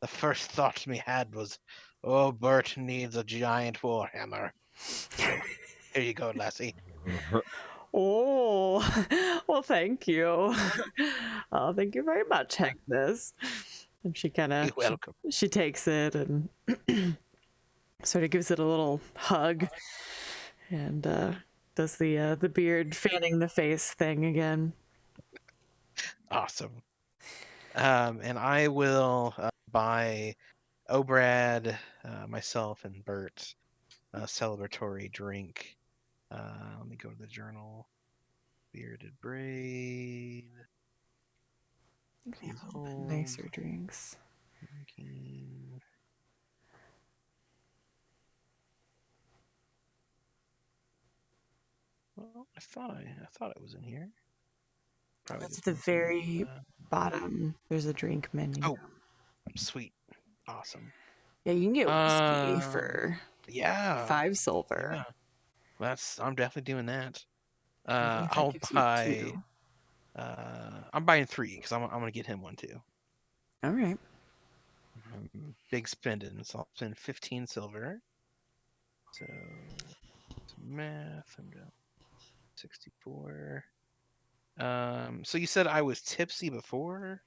first thought me had was, oh, Bert needs a giant warhammer. So here you go, lassie. Oh, well, thank you. Oh, thank you very much, Hegnus. And she kind of You're welcome. she takes it and sort of gives it a little hug, and does the beard fanning the face thing again. Awesome. And I will buy Obrad, myself, and Bert a celebratory drink. Let me go to the journal. Bearded Braid. They have a little Hold. bit nicer drinks. Drinking. Well, I thought it was in here. Probably That's just the missing it. very bottom. There's a drink menu. Oh, sweet, awesome. Yeah, you can get whiskey for Yeah, 5 silver. Yeah, I'm definitely doing that. That I'll gives you buy. 2. I'm buying 3 because I'm gonna get him one too. All right. Big spending, so I'll spend 15 silver. So math, I'm down 64. So you said I was tipsy before?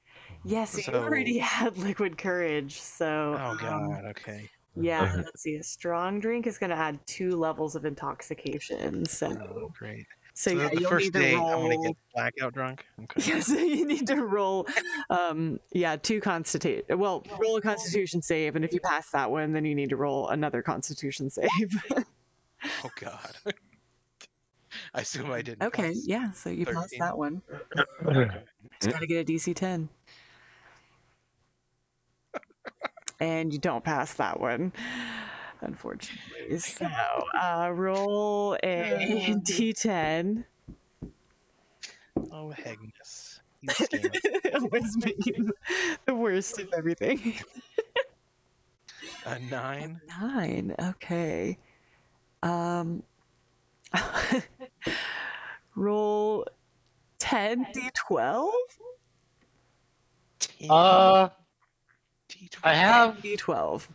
Yes, you So already had liquid courage, so oh god, okay. yeah, let's see. A strong drink is going to add 2 levels of intoxication. So, Oh, great. so So yeah, the you'll first need to day I'm gonna roll. get blackout drunk. Okay. Yeah, so you need to roll. 2 constitute. Well, roll a Constitution save, and if you pass that one, then you need to roll another Constitution save. Oh god. I assume I didn't Okay, pass. yeah. So you pass 13. that one. Just gotta get a DC 10. And you don't pass that one, unfortunately. So roll a D10. Oh, Hegnus. You scamp. Always making the worst of everything. A 9. 9. Okay. Um, roll 10 D12. 10 I D12. have. D12.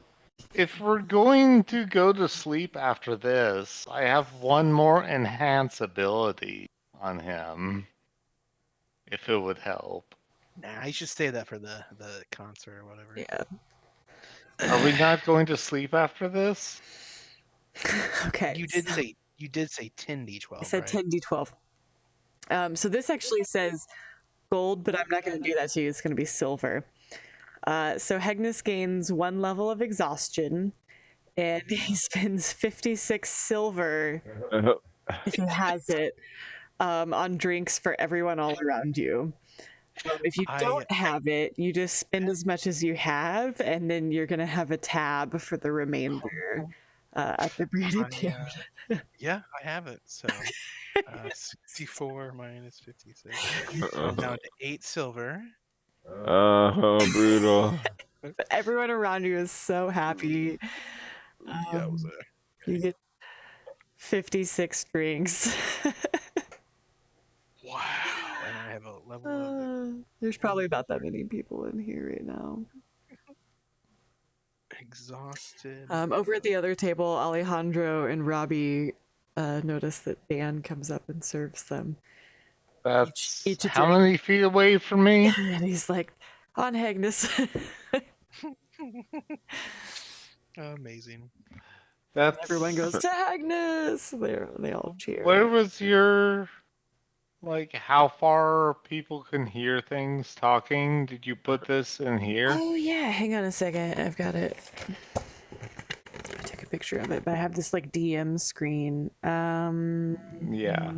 If we're going to go to sleep after this, I have one more enhance ability on him. If it would help. Nah, you should save that for the concert or whatever. Yeah. Are we not going to sleep after this? Okay. You did say 10 D12, I said right? 10 D12. So this actually says gold, but I'm not going to do that to you. It's going to be silver. So Hegnus gains 1 level of exhaustion, and he spends 56 silver if he has it on drinks for everyone all around you. If you don't have it, you just spend as much as you have, and then you're going to have a tab for the remainder at the bearded beard. Yeah, I have it. So 64 minus 56. So I'm down to 8 silver. Oh, brutal. But everyone around you is so happy. You get 56 drinks. Wow, and I have a level of There's probably about that many people in here right now. exhausted. Over at the other table, Alejandro and Robbie notice that Dan comes up and serves them. That's Each a how drink. many feet away from me? And he's like, on Hegnus. Amazing. That's Everyone goes to Hegnus. They all cheer. Where was your like how far people can hear things talking? Did you put this in here? Oh yeah, hang on a second. I've got it. I took a picture of it, but I have this like DM screen. Yeah.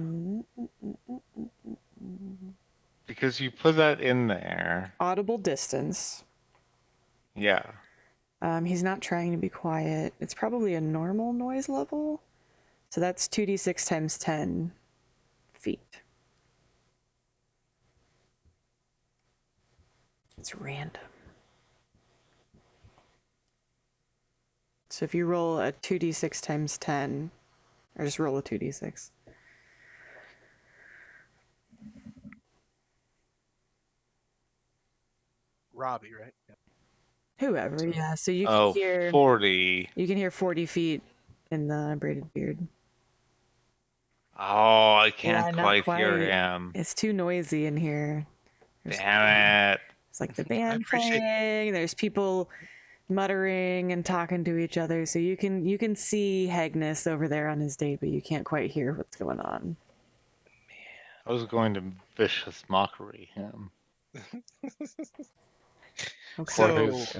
Because you put that in there. Audible distance. Yeah. He's not trying to be quiet. It's probably a normal noise level. So that's 2d6 times 10 feet. It's random. So if you roll a 2d6 times 10, or just roll a 2d6. Robbie, right? Yep. Whoever, yeah. So you can hear 40. You can hear 40 feet in the braided beard. Oh, I can't Yeah, not quite hear quite. him. It's too noisy in here. Damn it. It's like the I band appreciate playing. There's people muttering and talking to each other. So you can see Hegnus over there on his date, but you can't quite hear what's going on. I was going to vicious mockery him Okay. for So, his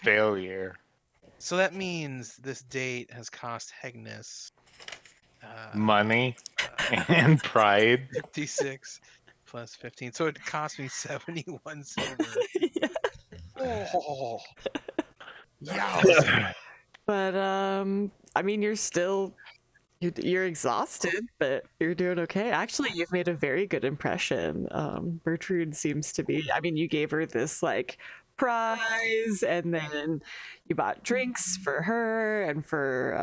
failure. so that means this date has cost Hegnus Money and pride. 56 plus 15. So it cost me 71 silver. Yeah. Oh, yowza. But I mean, you're exhausted, but you're doing okay. Actually, you've made a very good impression. Bertrude seems to be. I mean, you gave her this like prize, and then you bought drinks for her and for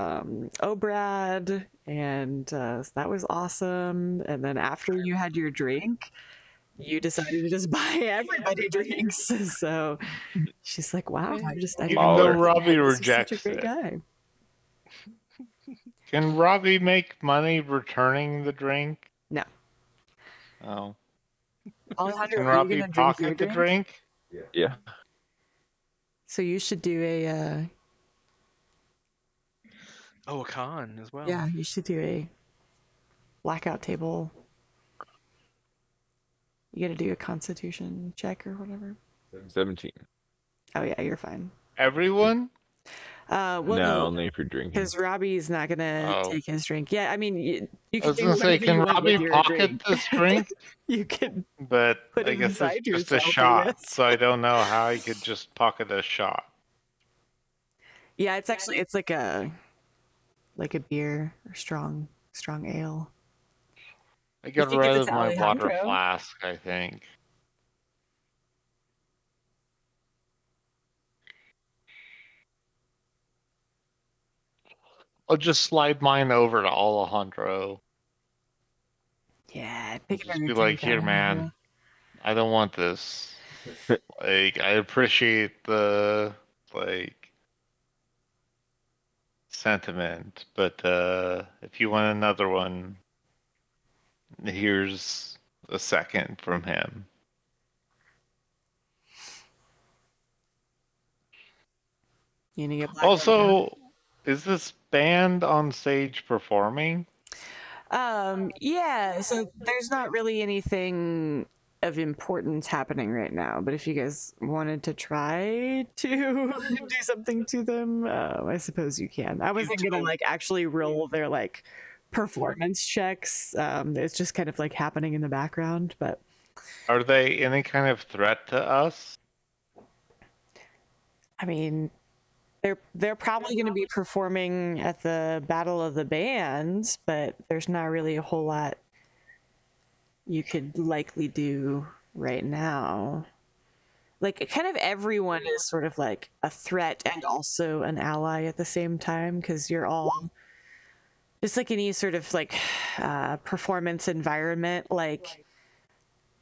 Obrad, and so that was awesome. And then after you had your drink, you decided to just buy everybody drinks. So she's like, "Wow, I didn't Even though Baller. Robbie Hegnus was such a rejects great it. guy." Can Robbie make money returning the drink? No. Oh. Alejandro, Can are you Robbie gonna drink your pocket the drink? drink? Yeah. So you should do Oh, a con as well. yeah, you should do a blackout table. You gotta do a constitution check or whatever. 17. Oh yeah, you're fine. Everyone? Well, No, no, only if you're drinking. because Robbie's not gonna Oh. take his drink. Yeah, I mean, you I can was do gonna say, whatever can you want Robbie with your pocket drink. this drink? You can But put I it guess it's inside just a yourself, I shot, guess. so I don't know how I could just pocket a shot. Yeah, it's like a beer or strong ale. I You got should give rid it of to my water Alejandro. flask, I think. I'll just slide mine over to Alejandro. Yeah, I'll take just another be like, drink, here, man, Alejandro. I don't want this. Like, I appreciate the, like, sentiment, but if you want another one, here's a second from him. You gonna get blackout drunk? Also, is this band on stage performing? Yeah, so there's not really anything of importance happening right now, but if you guys wanted to try to do something to them, I suppose you can. I wasn't gonna like actually roll their like performance checks. It's just kind of like happening in the background, but Are they any kind of threat to us? I mean, they're probably going to be performing at the Battle of the Bands, but there's not really a whole lot you could likely do right now. Like, kind of everyone is sort of like a threat and also an ally at the same time, because you're all just like any sort of like performance environment. Like,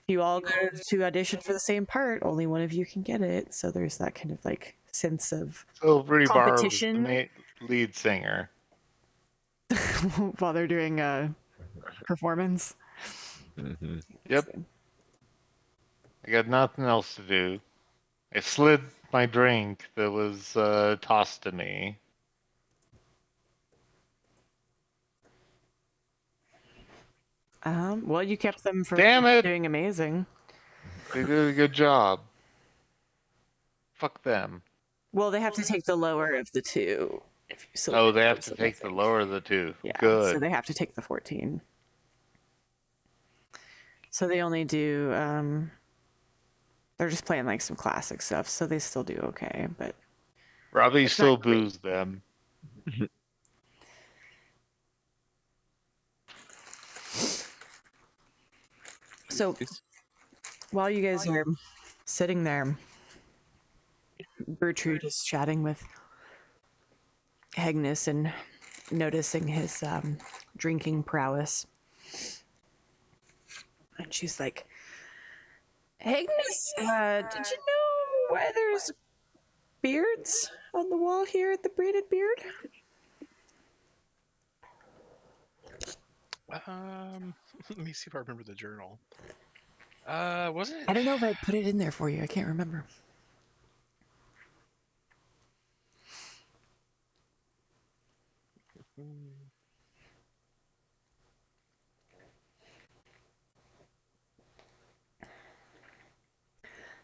you all go to audition for the same part, only one of you can get it. So there's that kind of like sense of Silvery Barb is the competition lead singer. while they're doing a performance. Mm-hmm. Yep. I got nothing else to do. I slid my drink that was tossed to me. Well, you kept them from Damn it! doing amazing. They did a good job. Fuck them. Well, they have to take the lower of the two. If you select Oh, they have to those, I take the think. lower of the two. Yeah, so Good. they have to take the 14. So they only do. They're just playing like some classic stuff, so they still do okay, but Robbie it's not still great. boozed them. So while you guys are sitting there, Bertrude is chatting with Hegnus and noticing his drinking prowess. And she's like, Hegnus, did you know why there's beards on the wall here at the Braided Beard? Let me see if I remember the journal. Wasn't it? I don't know if I put it in there for you. I can't remember.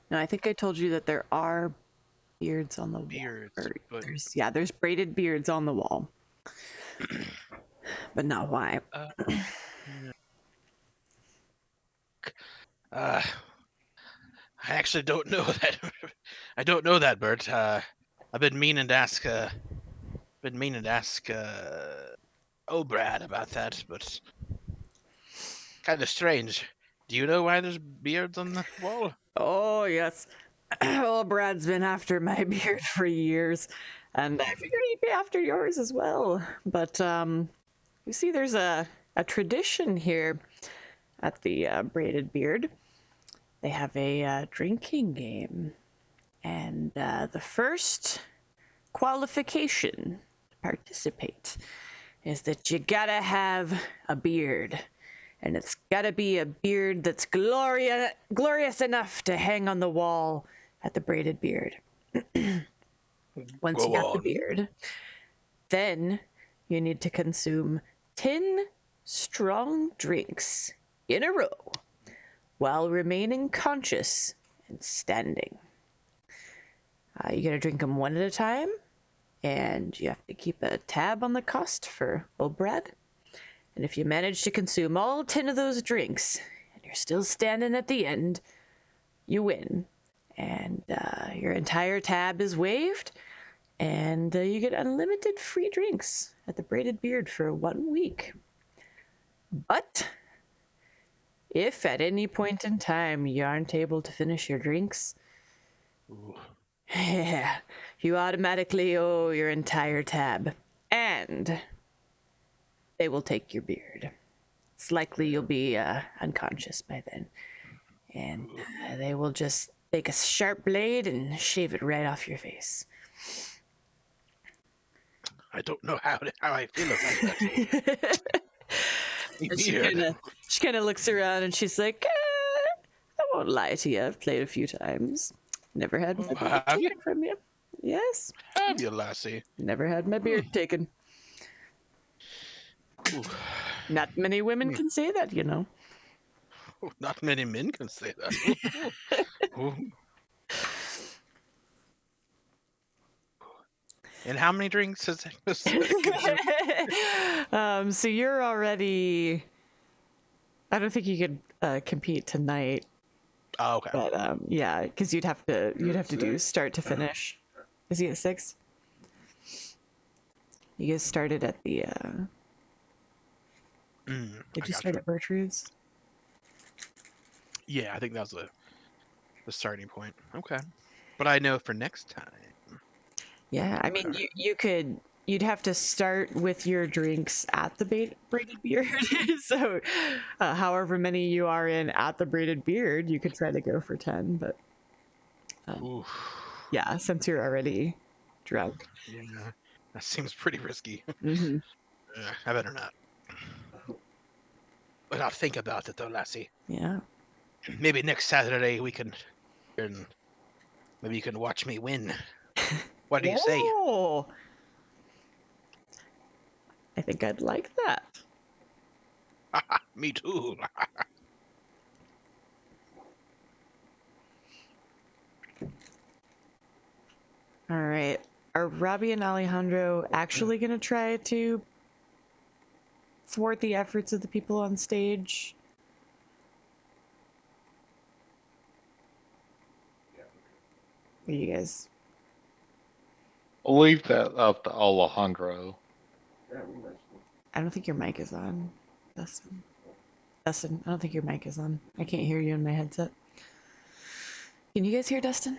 No, I think I told you that there are beards on the wall. Beards, Or but there's braided beards on the wall, but not why. I actually don't know that. I don't know that, Bert. I've been meaning to ask. Brad about that, but kind of strange. Do you know why there's beards on the wall? Oh yes. Well, Brad's been after my beard for years, and I figured he'd be after yours as well. But you see, there's a tradition here at the Braided Beard. They have a drinking game, and the first qualification to participate is that you gotta have a beard. And it's gotta be a beard that's glorious enough to hang on the wall at the Braided Beard. Once you got the beard, then you need to consume 10 strong drinks in a row while remaining conscious and standing. You gotta drink them one at a time, and you have to keep a tab on the cost for old Brad. And if you manage to consume all 10 of those drinks, and you're still standing at the end, you win. And your entire tab is waived, and you get unlimited free drinks at the Braided Beard for 1 week. But if at any point in time you aren't able to finish your drinks, you automatically owe your entire tab. And they will take your beard. It's likely you'll be unconscious by then. And they will just take a sharp blade and shave it right off your face. I don't know how I feel about that. And she kind of looks around and she's like, I won't lie to you. I've played a few times. Never had my beard Have you? taken from you. Yes. Have you, lassie? Never had my beard taken. Ooh. Not many women can say that, you know. Not many men can say that. Ooh. And how many drinks has consumed? So you're already. I don't think you could compete tonight. Oh, okay. But yeah, because you'd have to do start to finish. Is he at 6? You guys started at the. Did you start at Bertrude's? Yeah, I think that was the starting point. Okay, but I know for next time. Yeah, I mean, you could You'd have to start with your drinks at the braided beard. So, however many you are in at the braided beard, you could try to go for 10. But Ooh. yeah, since you're already drunk. Yeah, that seems pretty risky. Mm-hmm. I better not. But I'll think about it though, lassie. Yeah. Maybe next Saturday we can, maybe you can watch me win. What do you say? Oh, I think I'd like that. Me too. All right. Are Robbie and Alejandro actually going to try to thwart the efforts of the people on stage? What do you guys? I'll leave that up to Alejandro. I don't think your mic is on, Dustin. Dustin, I don't think your mic is on. I can't hear you in my headset. Can you guys hear Dustin?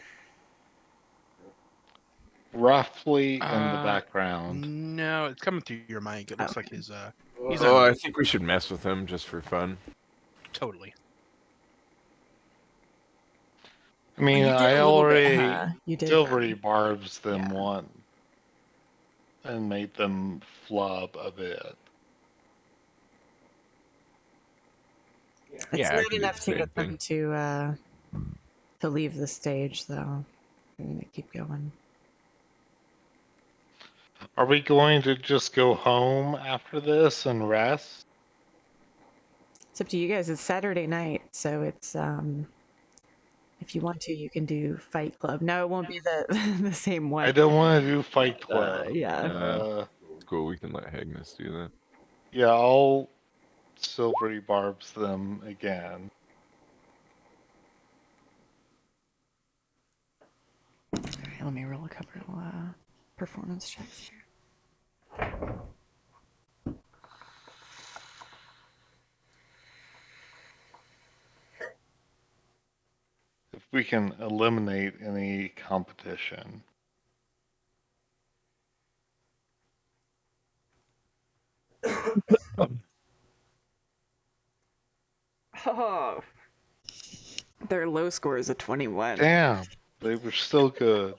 Roughly in the background. No, it's coming through your mic. It looks like his he's Oh, on I think we should mess with him just for fun. totally. I mean, You did I a little bit, already huh? You did. silvery barbs them Yeah. once and made them flub a bit. It's Yeah, I not can do enough the to same get them thing. to leave the stage, though. I'm gonna keep going. Are we going to just go home after this and rest? It's up to you guys. It's Saturday night, so it's if you want to, you can do Fight Club. No, it won't be the the same one. I don't want to do Fight Club. Yeah. Cool, we can let Hegnus do that. Yeah, I'll silvery barbs them again. Alright, let me roll a couple performance checks here. If we can eliminate any competition. Oh, their low score is a 21. Damn, they were still good.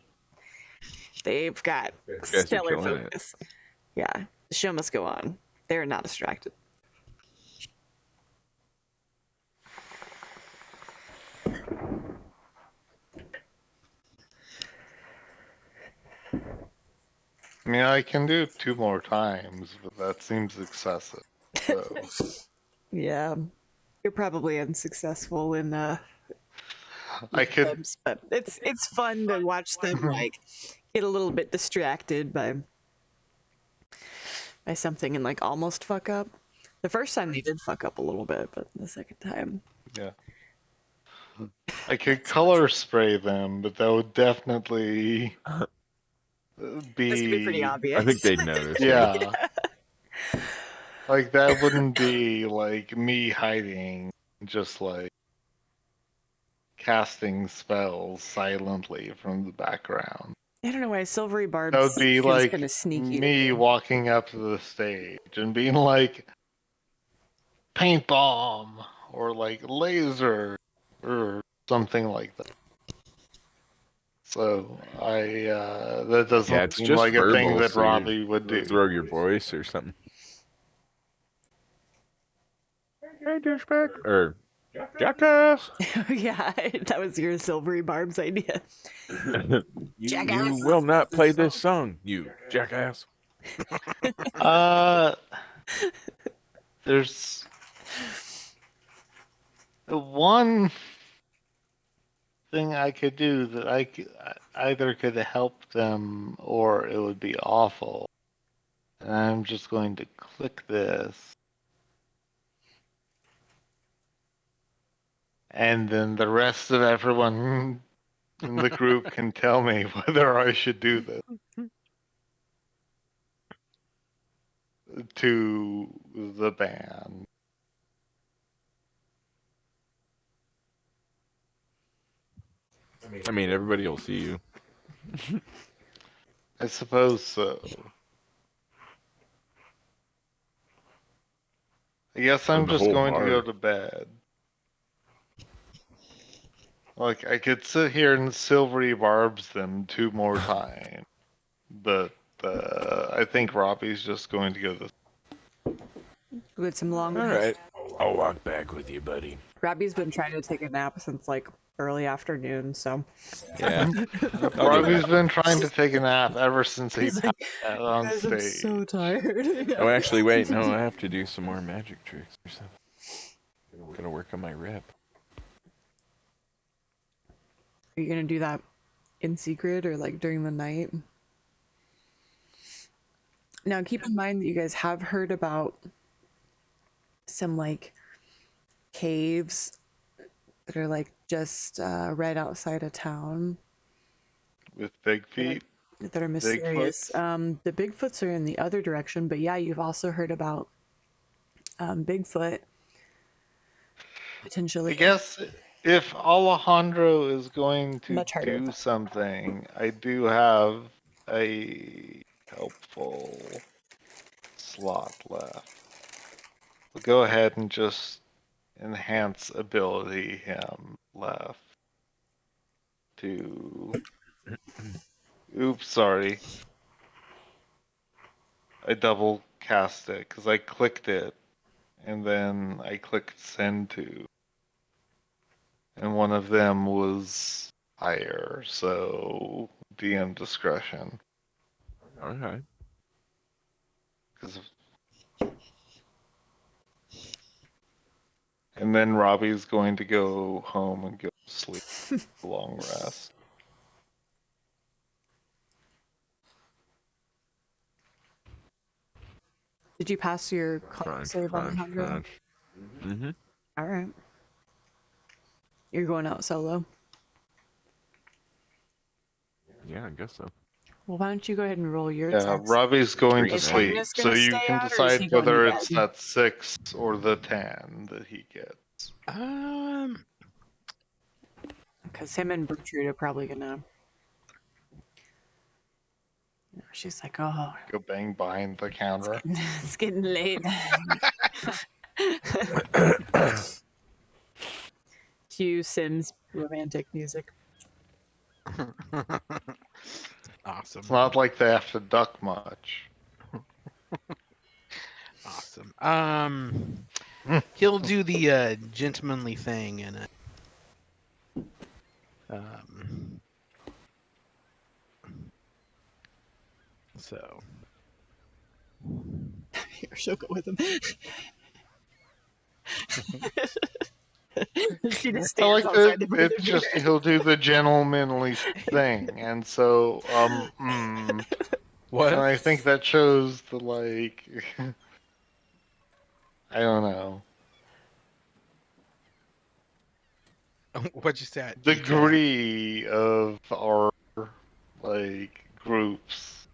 They've got guys are stellar killing it. focus. Yeah, the show must go on. They're not distracted. I mean, I can do 2 more times, but that seems excessive. So Yeah, you're probably unsuccessful in I could. clubs, but it's fun to watch them like get a little bit distracted by something and like almost fuck up. The first time they did fuck up a little bit, but the second time, Yeah. I could color spray them, but that would definitely this could be pretty be. obvious. I think they'd notice. Yeah. Like, that wouldn't be like me hiding, just like casting spells silently from the background. I don't know why Silvery Barbs That would be feels like kind of sneaky. me walking up to the stage and being like, paint bomb, or like laser, or something like that. So that Yeah, doesn't it's seem just like a thing verbal, that so you Robbie would do. throw your voice or something. Hey, douchebag. Or jackass. Yeah, that was your Silvery Barbs idea. You will not play this song, you jackass. There's one thing I could do that either could help them or it would be awful. And I'm just going to click this. And then the rest of everyone in the group can tell me whether I should do this to the band. I mean, everybody will see you. I suppose so. I guess Or I'm the just whole going to go bar. to bed. Like, I could sit here and silvery barbs them 2 more times, but I think Robbie's just going to go to. We had some long. All right. I'll walk back with you, buddy. Robbie's been trying to take a nap since like early afternoon, so Yeah. Robbie's been trying to take a nap ever since he he's passed like, out on guys, I'm stage. so tired. Oh, actually, wait. No, I have to do some more magic tricks or something. Gotta work on my rep. Are you gonna do that in secret or like during the night? Now, keep in mind that you guys have heard about some like caves that are like just right outside of town With big feet. that are mysterious. Bigfoots? The Bigfoots are in the other direction, but yeah, you've also heard about Bigfoot potentially. I guess if Alejandro is going to Much harder. do something, I do have a helpful slot left. We'll go ahead and just enhance ability him left to. Oops, sorry. I double cast it because I clicked it and then I clicked send to. And one of them was higher, so DM discretion. Okay. 'Cause and then Robbie's going to go home and go to sleep. Long rest. Did you pass your Crunch, save, crunch, Alejandro? crunch. Mm-hmm. All right. You're going out solo. Yeah, I guess so. Well, why don't you go ahead and roll your Yeah, attacks? Robbie's going to Is sleep, Hegnus so gonna you stay can out, or is he decide going to whether bed? it's that 6 or the 10 that he gets. Because him and Bertrude are probably gonna. She's like, oh, Go bang behind the counter. it's getting late. Cue Sims romantic music. Awesome. It's not like they have to duck much. Awesome. He'll do the gentlemanly thing and so Here, she'll go with him. She just I stands like outside that the it's just he'll do the gentlemanly thing, and so what? and I think that shows the like I don't know. What'd you say? Degree of our like group's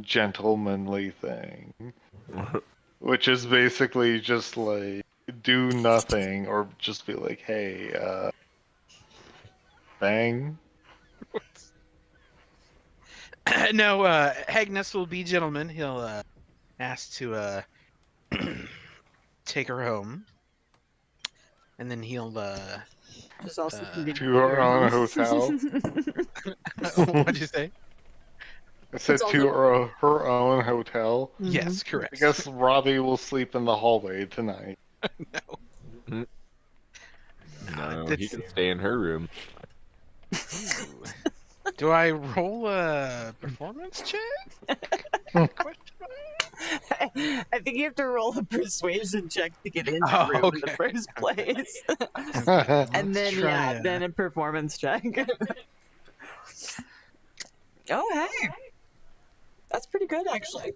gentlemanly thing. Which is basically just like do nothing or just be like, hey, bang. No, Hegnus will be gentleman. He'll ask to take her home, and then he'll Just also To her own hotel. What'd you say? I said It's all to her own hotel. Yes, I correct. guess Robbie will sleep in the hallway tonight. No. No, he that's- can stay in her room. Ooh. Do I roll a performance check? Question mark? I think you have to roll a persuasion check to get in the Oh, room in the okay. first place. And Let's then, try yeah, then a performance check. Oh, hey. That's pretty good, actually.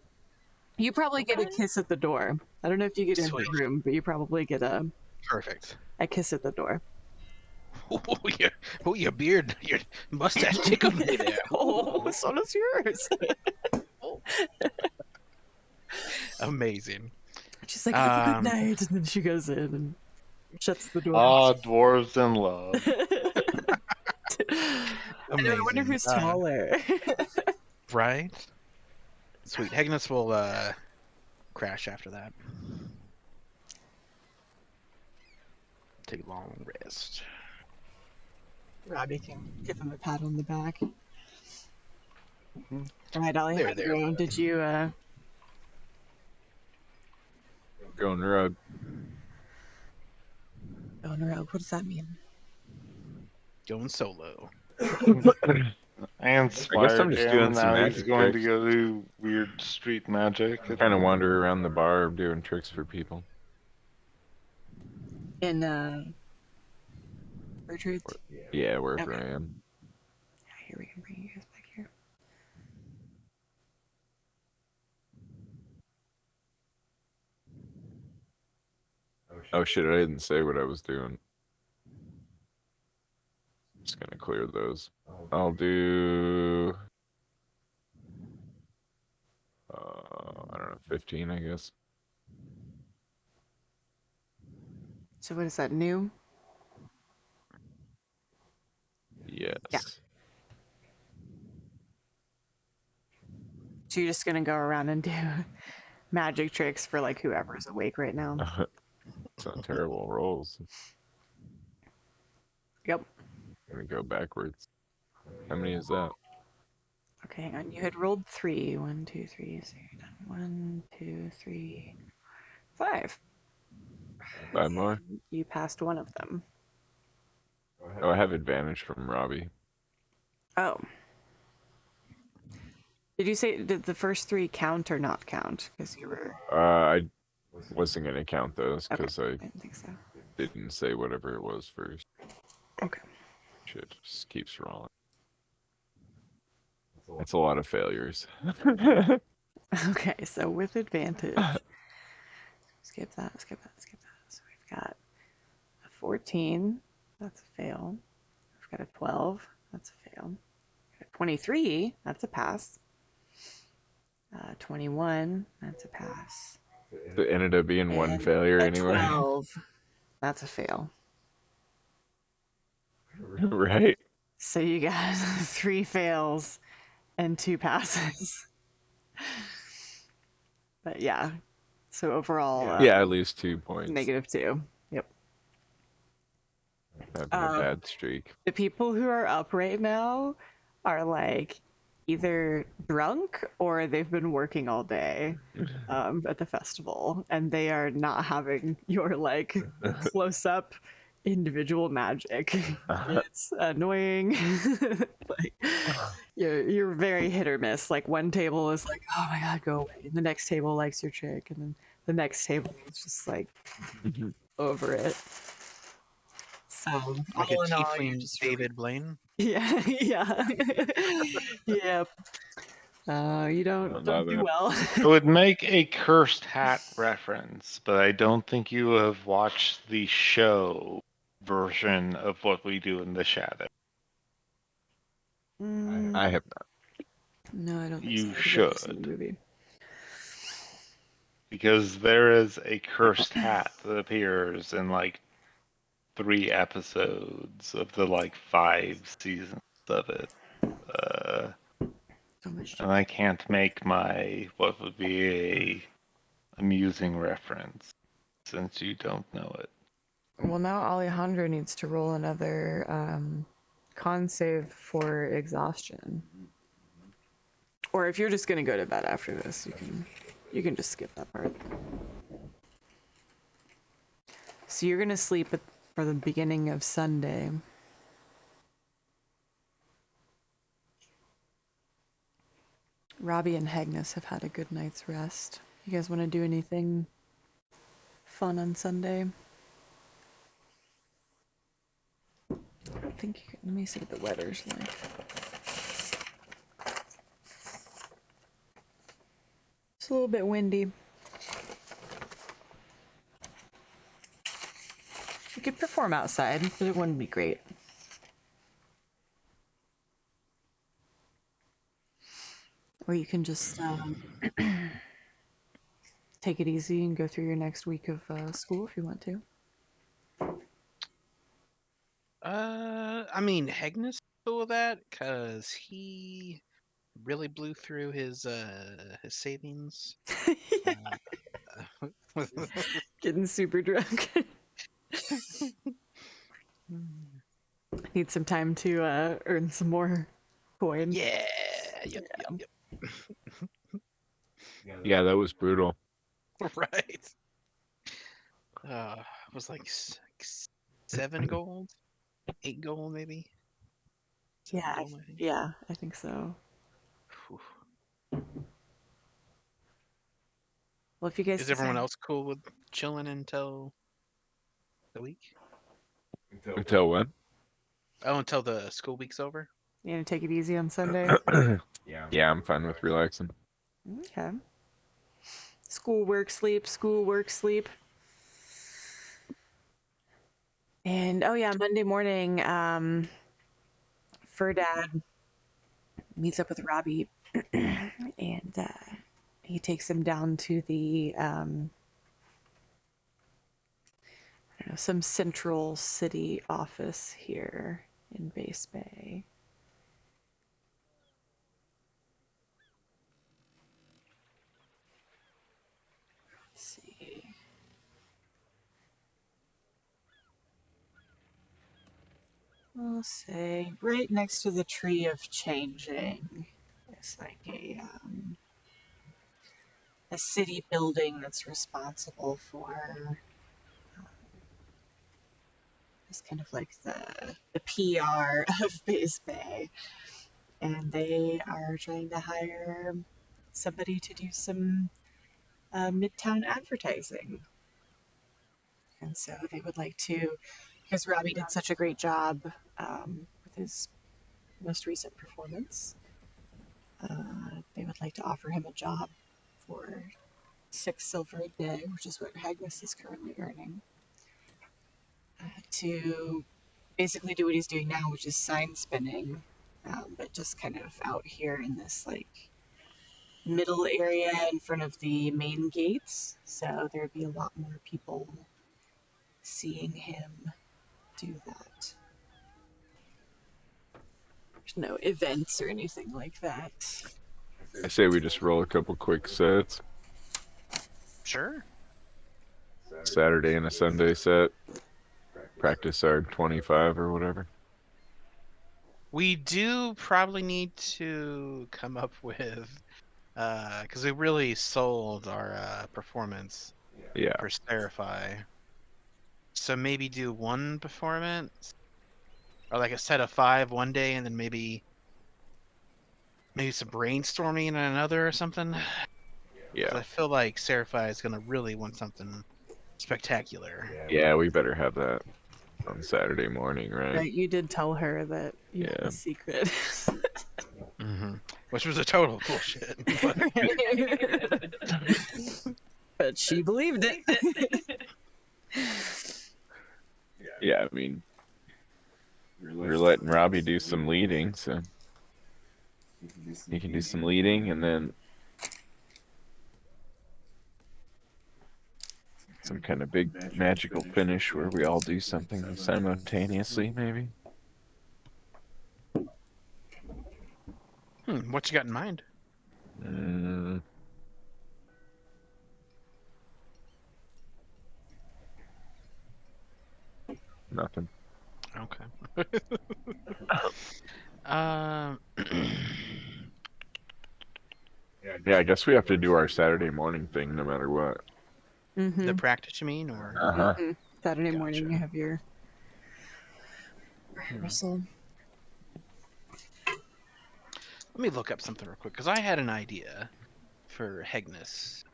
You probably get a kiss at the door. I don't know if you get in Sweet. the room, but you probably get a Perfect. kiss at the door. Your beard, your mustache tickled me there. Oh, so does yours. Amazing. She's like, have a good night. And then she goes in and shuts the door. Dwarves in love. I know, I wonder Amazing. who's taller. Right? Sweet. Hegnus will crash after that. Take a long rest. Robbie can give him a pat on the back. Mhm. All right, There, Alejandro, did you Going rogue. go on a rogue? What does that mean? Going solo. And I guess I'm inspired just him, doing and some now he's magic going to tricks. go do weird street magic. Kind of wander around the bar doing tricks for people. In Bertrude? Yeah, wherever Okay. I am. Yeah, here we can bring you guys back here. Oh shit, I didn't say what I was doing. Just gonna clear those. I'll do I don't know, 15 I guess. So what is that, new? Yes. Yeah. So you're just gonna go around and do magic tricks for like whoever's awake right now. It's not terrible rolls. Yep. Gonna go backwards. How many is that? Okay, hang on. You had rolled 3. 1, 2, 3. So you're done. 1, 2, 3, 5. 5 more? And you passed one of them. Oh, I have advantage from Robbie. Oh. Did you say, did the first 3 count or not count? Because you were. I wasn't gonna count those Okay. because I I didn't think so. didn't say whatever it was first. Okay. Shit, just keeps rolling. That's a lot of failures. Okay, so with advantage. Skip that, skip that, skip that. So we've got a 14. That's a fail. We've got a 12. That's a fail. 23. That's a pass. 21. That's a pass. It ended up being one And failure a anyway. 12. That's a fail. Right? So you got 3 fails and 2 passes. But yeah. So overall, Yeah, I lose 2 points. -2. Yep. Having a bad streak. The people who are up right now are like either drunk or they've been working all day at the festival, and they are not having your like close up individual magic. It's annoying. Like you're very hit or miss. Like one table is like, oh my god, go away. And the next table likes your trick, and then the next table is just like over it. So Like all a in all, you're tiefling just really. David Blaine. Yeah, yeah, yep. You don't love do it. well. I would make a cursed hat reference, but I don't think you have watched the show version of what we do in the shadow. I have not. No, I don't think so. You I think I've just seen the should, movie. because there is a cursed hat that appears in like 3 episodes of the like 5 seasons of it. So much. And I can't make my what would be a amusing reference since you don't know it. Well, now Alejandro needs to roll another con save for exhaustion. Or if you're just gonna go to bed after this, you can just skip that part. So you're gonna sleep for the beginning of Sunday. Robbie and Hegnus have had a good night's rest. You guys want to do anything fun on Sunday? I think let me see what the weather's like. It's a little bit windy. You could perform outside, but it wouldn't be great. Or you can just take it easy and go through your next week of school if you want to. I mean, Hegnus cool with that because he really blew through his savings. Getting super drunk. Need some time to earn some more coin. Yeah. Yep. Yeah, that was brutal. Right. It was like 7 gold, 8 gold maybe. 7 Yeah, gold, I think. yeah, I think so. Whew. Well, if you guys Is everyone decide- else cool with chilling until the week? Until when? Oh, until the school week's over? you gonna take it easy on Sunday? Yeah, I'm fine with relaxing. Okay. School, work, sleep. School, work, sleep. And oh yeah, Monday morning, Ferdad meets up with Robbie, and he takes him down to the I don't know, some central city office here in Base Bay. Let's see. I'll say right next to the tree of changing. It's like a city building that's responsible for just kind of like the PR of Base Bay. And they are trying to hire somebody to do some midtown advertising. And so they would like to, because Robbie did such a great job with his most recent performance, they would like to offer him a job for 6 silver a day, which is what Hegnus is currently earning, to basically do what he's doing now, which is sign spinning, but just kind of out here in this like middle area in front of the main gates. So there'd be a lot more people seeing him do that. There's no events or anything like that. I say we just roll a couple quick sets. Sure. Saturday and a Sunday set. Practice our 25 or whatever. We do probably need to come up with, because we really sold our performance Yeah. for Seriphai. So maybe do one performance, or like a set of 5 one day, and then maybe some brainstorming in another or something. 'Cause Yeah. I feel like Seriphai is gonna really want something spectacular. Yeah, we better have that on Saturday morning, right? Right, you did tell her that you had Yeah. a secret. Which was a total bullshit. But she believed it. Yeah, I mean, we're letting Robbie do some leading, so he can do some leading, and then some kind of big magical finish where we all do something simultaneously, maybe. What you got in mind? Nothing. Okay. Yeah, I guess we have to do our Saturday morning thing no matter what. The practice, you mean, or? Saturday morning, you have your rehearsal. Let me look up something real quick, because I had an idea for Hegnus.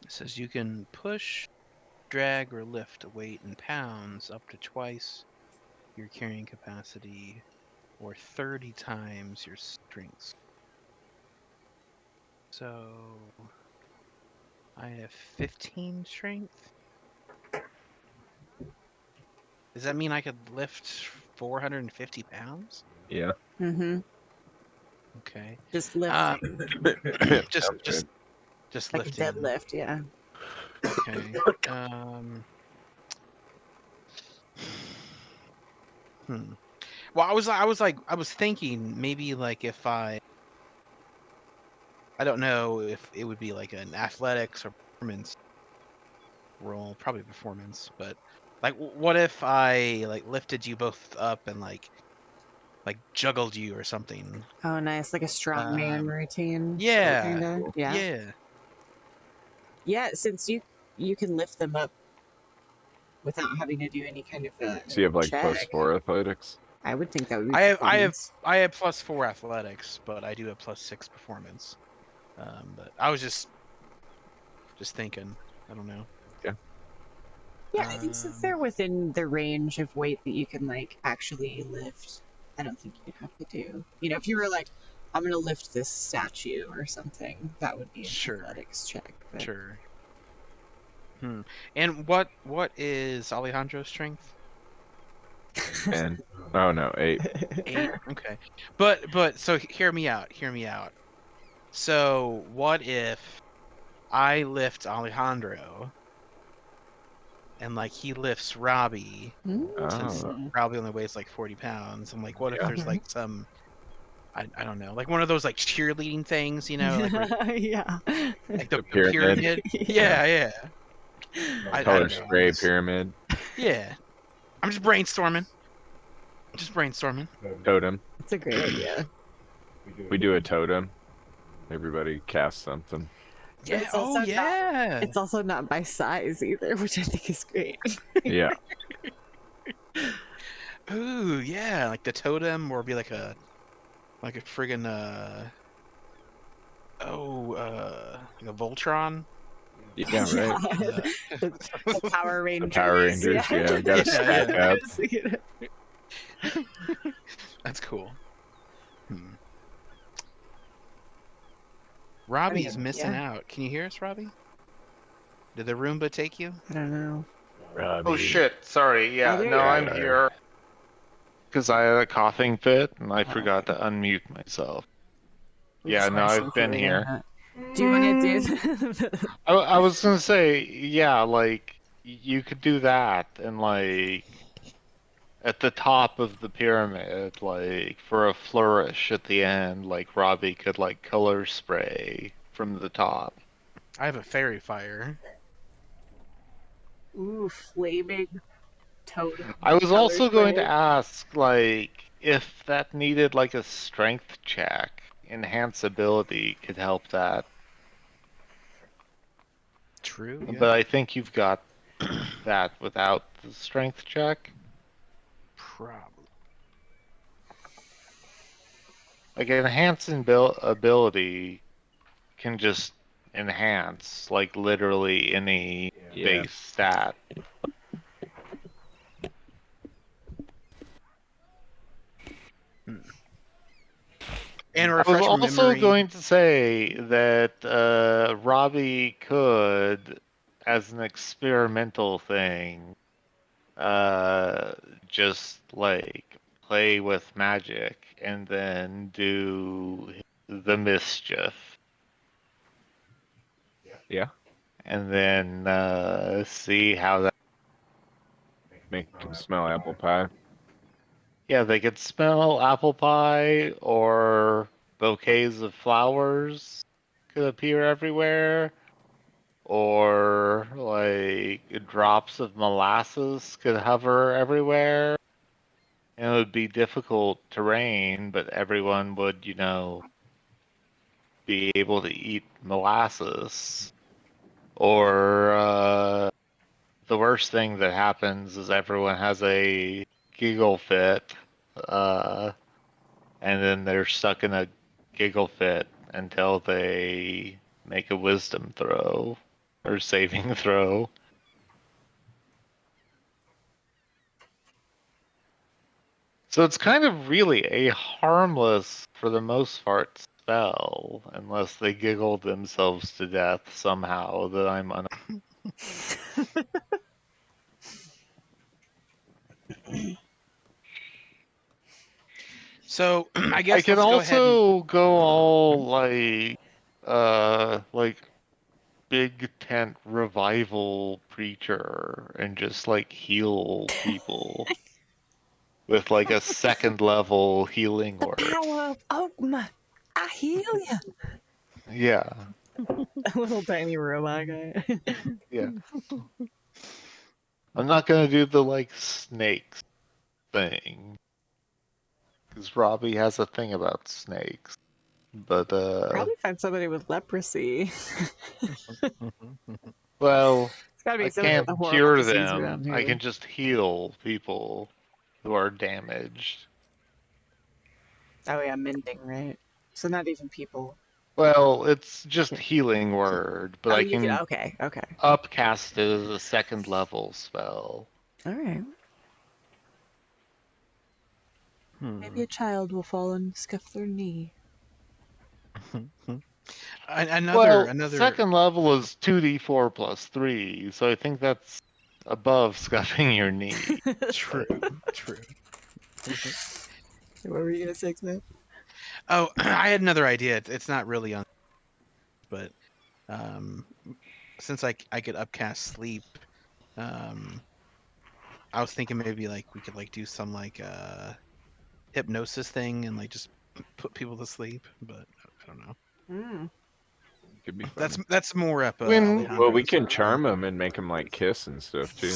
It says you can push, drag, or lift a weight in pounds up to twice your carrying capacity or 30 times your strength. So I have 15 strength. Does that mean I could lift 450 pounds? Yeah. Okay. Just lift. Just Like lifting. a deadlift, yeah. Okay. Well, I was thinking maybe like if I don't know if it would be like an athletics or performance roll, probably performance, but like what if I like lifted you both up and like juggled you or something? Oh, nice, like a strongman routine. Yeah. Kinda. Yeah. Yeah. Yeah, since you can lift them up without having to do any kind of a So you have like check, +4 athletics. I would think that would be I have performance. +4 athletics, but I do have +6 performance. But I was just thinking. I don't know. yeah, I think since they're within the range of weight that you can like actually lift, I don't think you'd have to do. You know, if you were like, I'm gonna lift this statue or something, that would be an Sure. athletics check. But Sure. And what is Alejandro's strength? And oh no, 8. 8. Okay. But so hear me out. Hear me out. So what if I lift Alejandro and like he lifts Robbie, since Oh, Robbie only weighs like 40 pounds? I'm like, what if Yeah. there's like some I don't know, like one of those like cheerleading things, you know, like where, Yeah. like the pyramid. pyramid. Yeah, yeah. I color don't know. spray pyramid, Yeah. I'm just brainstorming. totem. It's a great idea. We do a totem. Everybody casts something. But Yeah. it's Oh also not yeah. it's also not by size either, which I think is great. Yeah. Ooh, yeah. Like the totem, or be like a friggin' like a Voltron. Yeah, right. the, the Power Rangers. Power Rangers, yeah, we gotta stack Yeah. up. That's cool. Robbie's missing out. Can you hear us, Robbie? Did the Roomba take you? I don't know. Oh shit! Sorry. Yeah, there no, you I'm are. here. Because I had a coughing fit and I Oh, forgot to unmute myself. I'm Yeah, just no, messing I've been for here. that. Do you want to do the... I was gonna say, yeah, like you could do that, and like at the top of the pyramid, like for a flourish at the end, like Robbie could like color spray from the top. I have a fairy fire. ooh, flaming totem I was color also going to spray. ask, like, if that needed like a strength check. Enhance ability could help that. True. Yeah. But I think you've got that without the strength check. Probably. Like enhance ability can just enhance like literally any Yeah. base stat. And I was refresh my also memory. going to say that Robbie could, as an experimental thing, just like play with magic and then do the mischief. Yeah. And then see how that. Make them smell apple pie. Yeah, they could smell apple pie, or bouquets of flowers could appear everywhere, or like drops of molasses could hover everywhere. And it would be difficult terrain, but everyone would, be able to eat molasses. Or the worst thing that happens is everyone has a giggle fit, and then they're stuck in a giggle fit until they make a wisdom throw or saving throw. So it's kind of really a harmless, for the most part, spell, unless they giggled themselves to death somehow that I'm So I I guess can let's go ahead and. also go all like big tent revival preacher and just like heal people. with like a second level healing The word. power of Ogma. I heal you. Yeah, A little tiny robot guy. yeah. I'm not gonna do the like snakes thing because Robbie has a thing about snakes. But Probably find somebody with leprosy. well, It's gotta be I somebody with can't a horrible cure disease around them. I here. can just heal people who are damaged. Oh yeah, mending, right? So not even people. Well, it's just healing word, but Oh, I you can. can Okay, okay. upcast it as a second level spell. All right. Maybe a child will fall and scuff their knee. Another Well, second level is 2d4 plus 3, so I think that's above scuffing your knee. true. What were you gonna say, Smith? Oh, I had another idea. It's not really on, but since I could upcast sleep, um, I was thinking maybe like we could like do some like hypnosis thing and like just put people to sleep, but I don't know. Mm. Could be fun. That's more up When- Well, we Alejandro's. can charm them and make them like kiss and stuff too.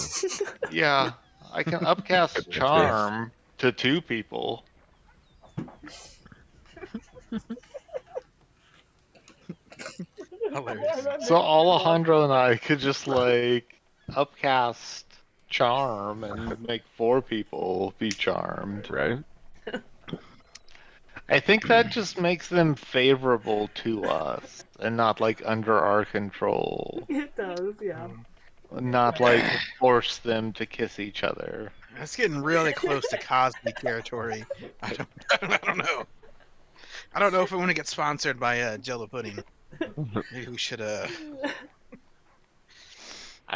Yeah, I can upcast Hypnosis. charm to 2 people. Hilarious. So Alejandro and I could just like upcast charm and make 4 people be charmed. Right? I think that just makes them favorable to us and not like under our control. It does, yeah. Not like force them to kiss each other. That's getting really close to Cosby territory. I don't know. I don't know if I want to get sponsored by Jello Pudding. Maybe we should I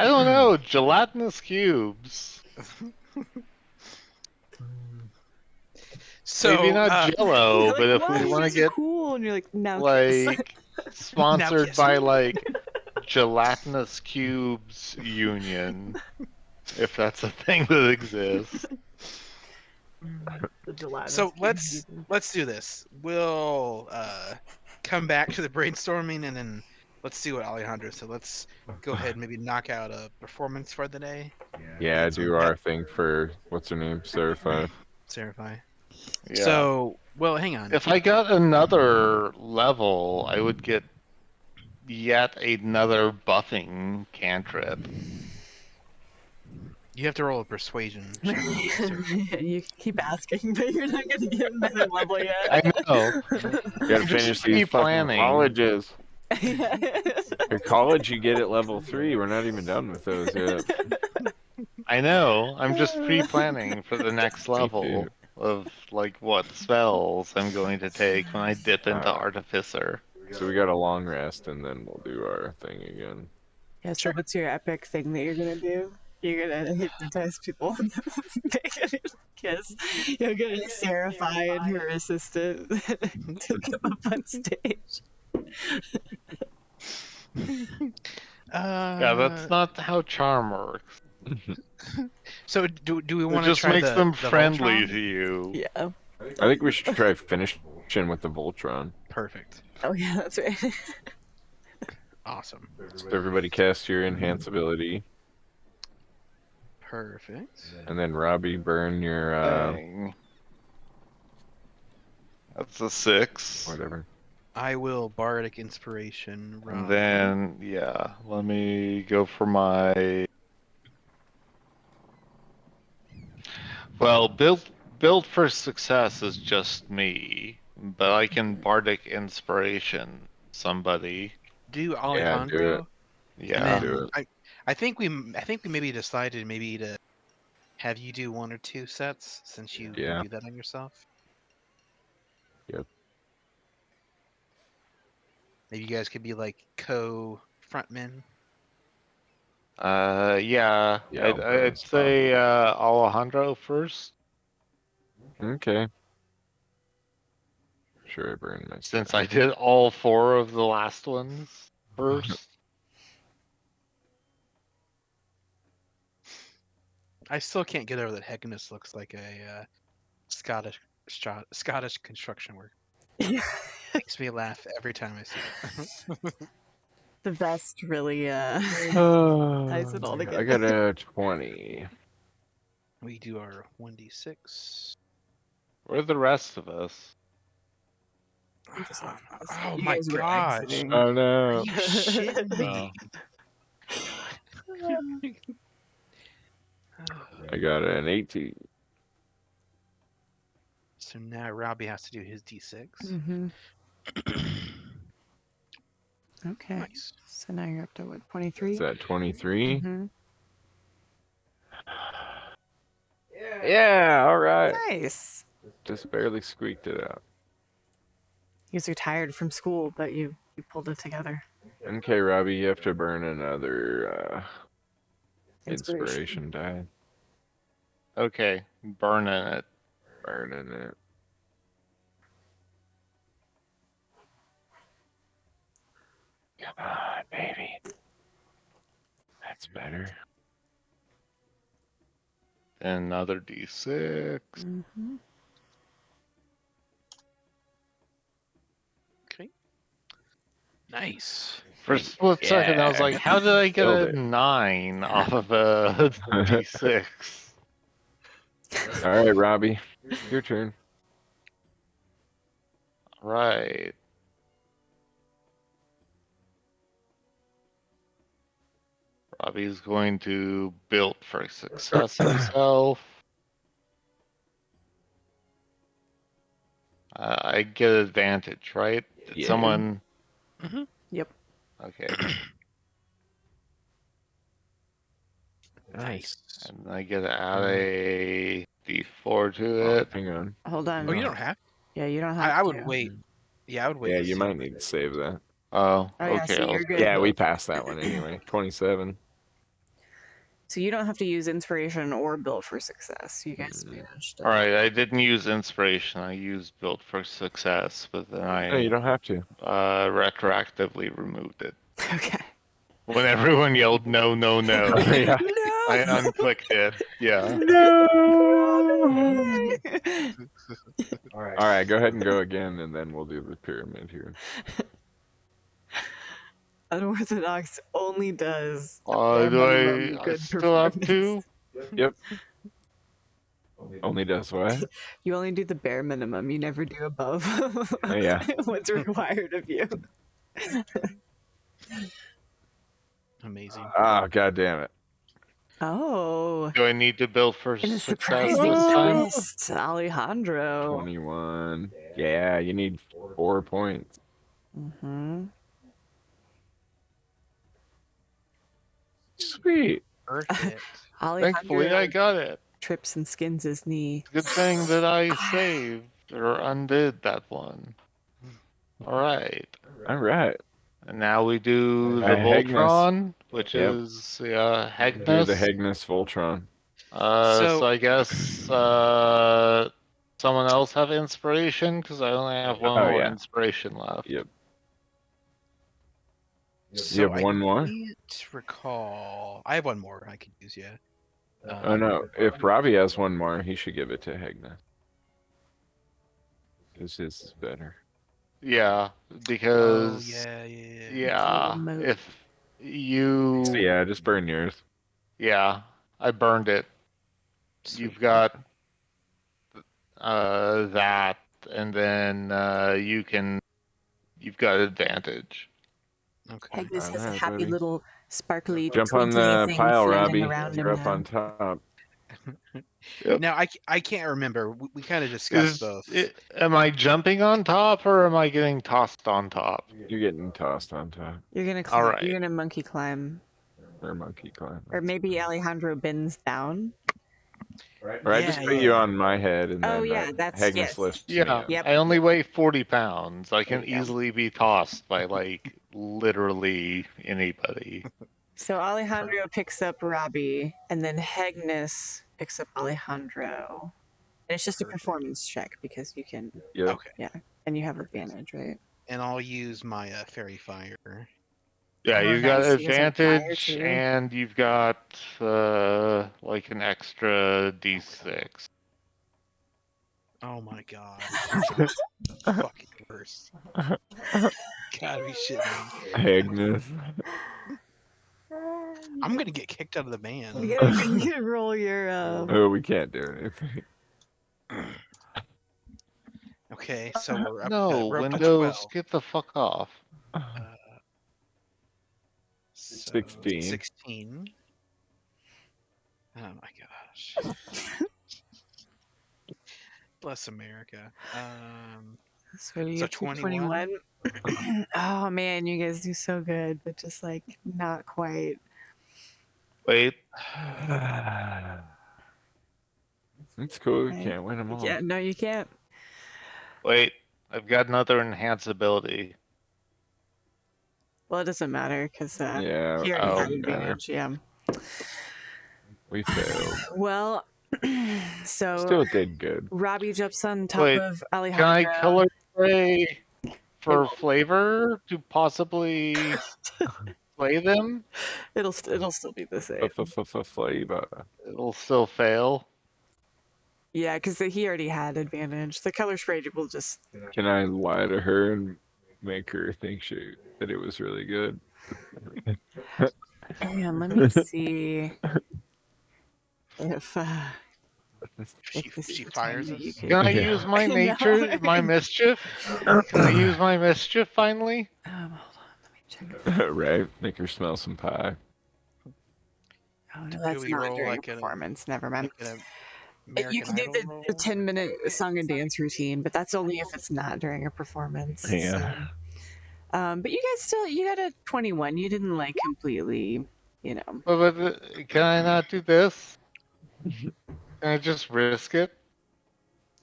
don't know, gelatinous cubes. So Maybe not Jello, You're like, but if what? we You want to guys are get cool, and you're like, now kiss. like now sponsored kiss by me. like gelatinous cubes union, if that's a thing that exists. The gelatinous So cubes. let's do this. We'll come back to the brainstorming and then let's see what Alejandro said. Let's go ahead and maybe knock out a performance for the day. Yeah, And so do we've got our thing for what's her name, Seriphai. Seriphai. Yeah. So well, hang on. If I got another level, I would get yet another buffing cantrip. You have to roll a persuasion check. Seriphai. You keep asking, but you're not gonna get another level yet. I know. Gotta I'm just finish these fucking pre-planning. colleges. Your college you get at level 3. We're not even done with those yet. I know. I'm just pre-planning for the next level of like what spells I'm going to take when I dip into Artificer. So we got a long rest and then we'll do our thing again. Yeah, so what's your epic thing that you're gonna do? You're gonna hypnotize people and make a kiss. You'll get Seriphai and her assistant to come up on stage. Yeah, that's not how charm works. So do we It want to just try makes them the friendly Voltron? to you. Yeah. I think we should try finishing with the Voltron. Perfect. Oh yeah, that's right. Awesome. So everybody cast your enhance ability, Perfect. and then Robbie burn your Thing. That's a 6. whatever. I will bardic inspiration. And Rob. then, yeah, let me go for my. Well, built for success is just me, but I can bardic inspiration somebody. Do Yeah, Alejandro. do it. Yeah. And do then it. I think we maybe decided maybe to have you do 1 or 2 sets since you Yeah. do that on yourself. Yep. Maybe you guys could be like co-frontmen. Yeah. Yeah, I'll burn I'd the spot. say Alejandro first, Okay. Sure, I burn my since spot. I did all 4 of the last ones first. I still can't get over that Hegnus looks like a Scottish construction work. Makes me laugh every time I see it. The vest really ties it all I together. got a 20. We do our 1d6. Where are the rest of us? Oh You my guys were gosh! exiting. Oh Are no. you shitting me? I got an 18. So now Robbie has to do his d6. Mm-hmm. Okay. Nice. So now you're up to what, 23? Is that 23? Mm-hmm. Yeah, all right. Nice. Just barely squeaked it out. You guys are tired from school, but you pulled it together. Okay, Robbie, you have to burn another Inspiration. inspiration die. Okay, burning it. Burning it. Come on, baby. That's better. Then another d6. Mm-hmm. Okay. Nice. For a split second, I was Yeah. like, how did I get Killed a it. 9 off of a d6? All right, Robbie, your turn. Right. Robbie's going to build for success himself. I get advantage, right? Did Yeah. someone? Mm-hmm. Yep. Okay. Nice. And I get to add a d4 to Oh, it. hang on. Hold on. Oh, you don't have. Yeah, you don't have I to. would wait. Yeah, I would wait. Yeah, to you see. might need to save that. Oh, Oh, yeah, okay. so I'll you're good. save Yeah, we that. passed that one anyway. 27. So you don't have to use inspiration or build for success. You guys managed. All right, I didn't use inspiration. I used build for success, but then No, you I don't have to. retroactively removed it. Okay. When everyone yelled no, no, no, Yeah. I unclicked it. Yeah. No. All right, go ahead and go again, and then we'll do the pyramid here. Unorthodox only does a bare Do minimum I good still have performance. two? Yep. Only does what? You only do the bare minimum. You never do above Oh, yeah. what's required of you. Amazing. Oh, god damn it. Oh, Do I need to build for in a success surprising this time? twist, Alejandro. 21. Yeah, you need 4 points. Mm-hmm. Sweet. Perfect. Thankfully, I Alejandro got it. trips and skins his knee. Good thing that I saved or undid that one. All right. All right. And now we do the Hegnus. Voltron, which Yep. is Do the Hegnus. Hegnus Voltron. So So- I guess someone else have inspiration because I only have one Oh, more yeah. inspiration left. Yep. So You have one more? I can't recall. I have one more I could use. Yeah. Oh, no. If Robbie has one more, he should give it to Hegnus. Because his is better. Yeah, Oh because yeah. Remote. if you So, yeah, just burn yours. yeah, I burned it. Sweet. You've got that, and then you've got advantage. Okay. Hegnus has a Alright, happy buddy. little sparkly Jump on twinkly the thing pile, floating Robbie. around him You're up now. on top. Yep. Now I can't remember. We kind of discussed both. Am I jumping on top or am I getting tossed on top? You're getting tossed on top. You're gonna All climb. right. You're gonna monkey climb, Or monkey climb. or maybe Alejandro bends down. Or I just put you on my head, and Oh, then yeah, that's- Hegnus yes. lifts me Yeah, up. Yep. I only weigh 40 pounds. I can There you go. easily be tossed by like literally anybody. So Alejandro picks up Robbie, and then Hegnus picks up Alejandro. And it's just a performance check because you can, Yep. Okay. and you have advantage, right? And I'll use my fairy fire. Yeah, Oh, you've got nice. You guys have fire, advantage too? and you've got like an extra d6. Oh my god. Fucking worse. Gotta be shitting me. Hegnus. I'm gonna get kicked out of the band. You gotta roll your Oh, we can't do anything. Okay, so we're up No, to Windows, 12. get the fuck off. So 16. 16. Oh my gosh. Bless America. So you So get to 21? 21. Oh man, you guys do so good, but just like not quite. Wait, It's cool. We Okay. can't win them all. Yeah, no, you can't. wait. I've got another enhanced ability. Well, it doesn't matter because Yeah, he it already had doesn't matter. advantage. Yeah. We failed. Well, so Still did good. Robbie jumps on top Wait, of Can I Alejandro. color spray It for won't- flavor to possibly play them? It'll still be the same. Flavor. It'll still fail. Yeah, because he already had advantage. The color spray will just. Can I lie to her and make her think that it was really good? And let me see if She, this is she the time fires that you us? could. Can I Yeah. use my No. nature, my mischief? Can I use my mischief finally? Hold on, let me check. Right? Make her smell some pie. Oh no, Do that's we not roll during a like performance. Never mind. an You American can do Idol the roll? 10-minute song and dance routine, but that's only if it's not during a performance. Yeah. But you guys you got a 21. You didn't like completely, you know. But can I not do this? Can I just risk it?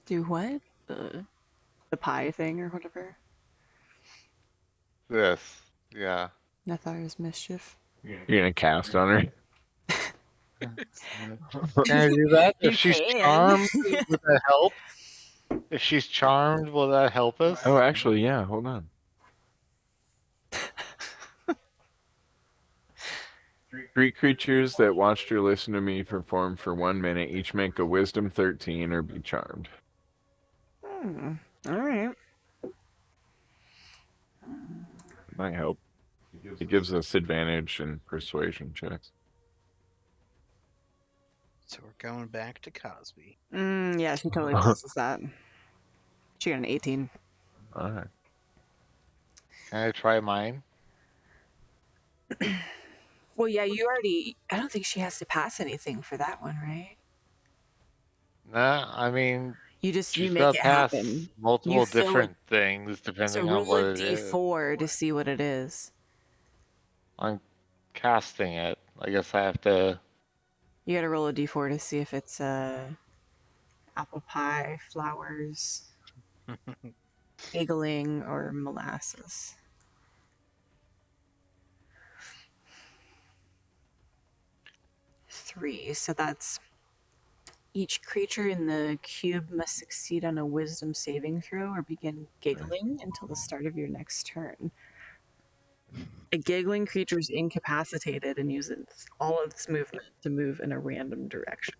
Do what? The pie thing or whatever. This. Yeah. Nethar's mischief. You're gonna cast on her? Can I do that? If You she's can. charmed, would that help? If she's charmed, will that help us? Oh, actually, yeah. Hold on. 3 creatures that watched or listened to me perform for 1 minute each make a Wisdom 13 or be charmed. All right. Might help. It gives us advantage in persuasion checks. So we're going back to Cosby. Yeah, she totally passes that. She got an 18. All right. Can I try mine? Well, yeah, you already. I don't think she has to pass anything for that one, right? Nah, I mean, You she's make got it to pass happen. You multiple fill it. different things So depending on roll what a it is. d4 to see what it is. I'm casting it. I guess I have to. You gotta roll a d4 to see if it's apple pie, flowers, giggling, or molasses. 3. So that's each creature in the cube must succeed on a wisdom saving throw or begin giggling until the start of your next turn. A giggling creature is incapacitated and uses all of its movement to move in a random direction.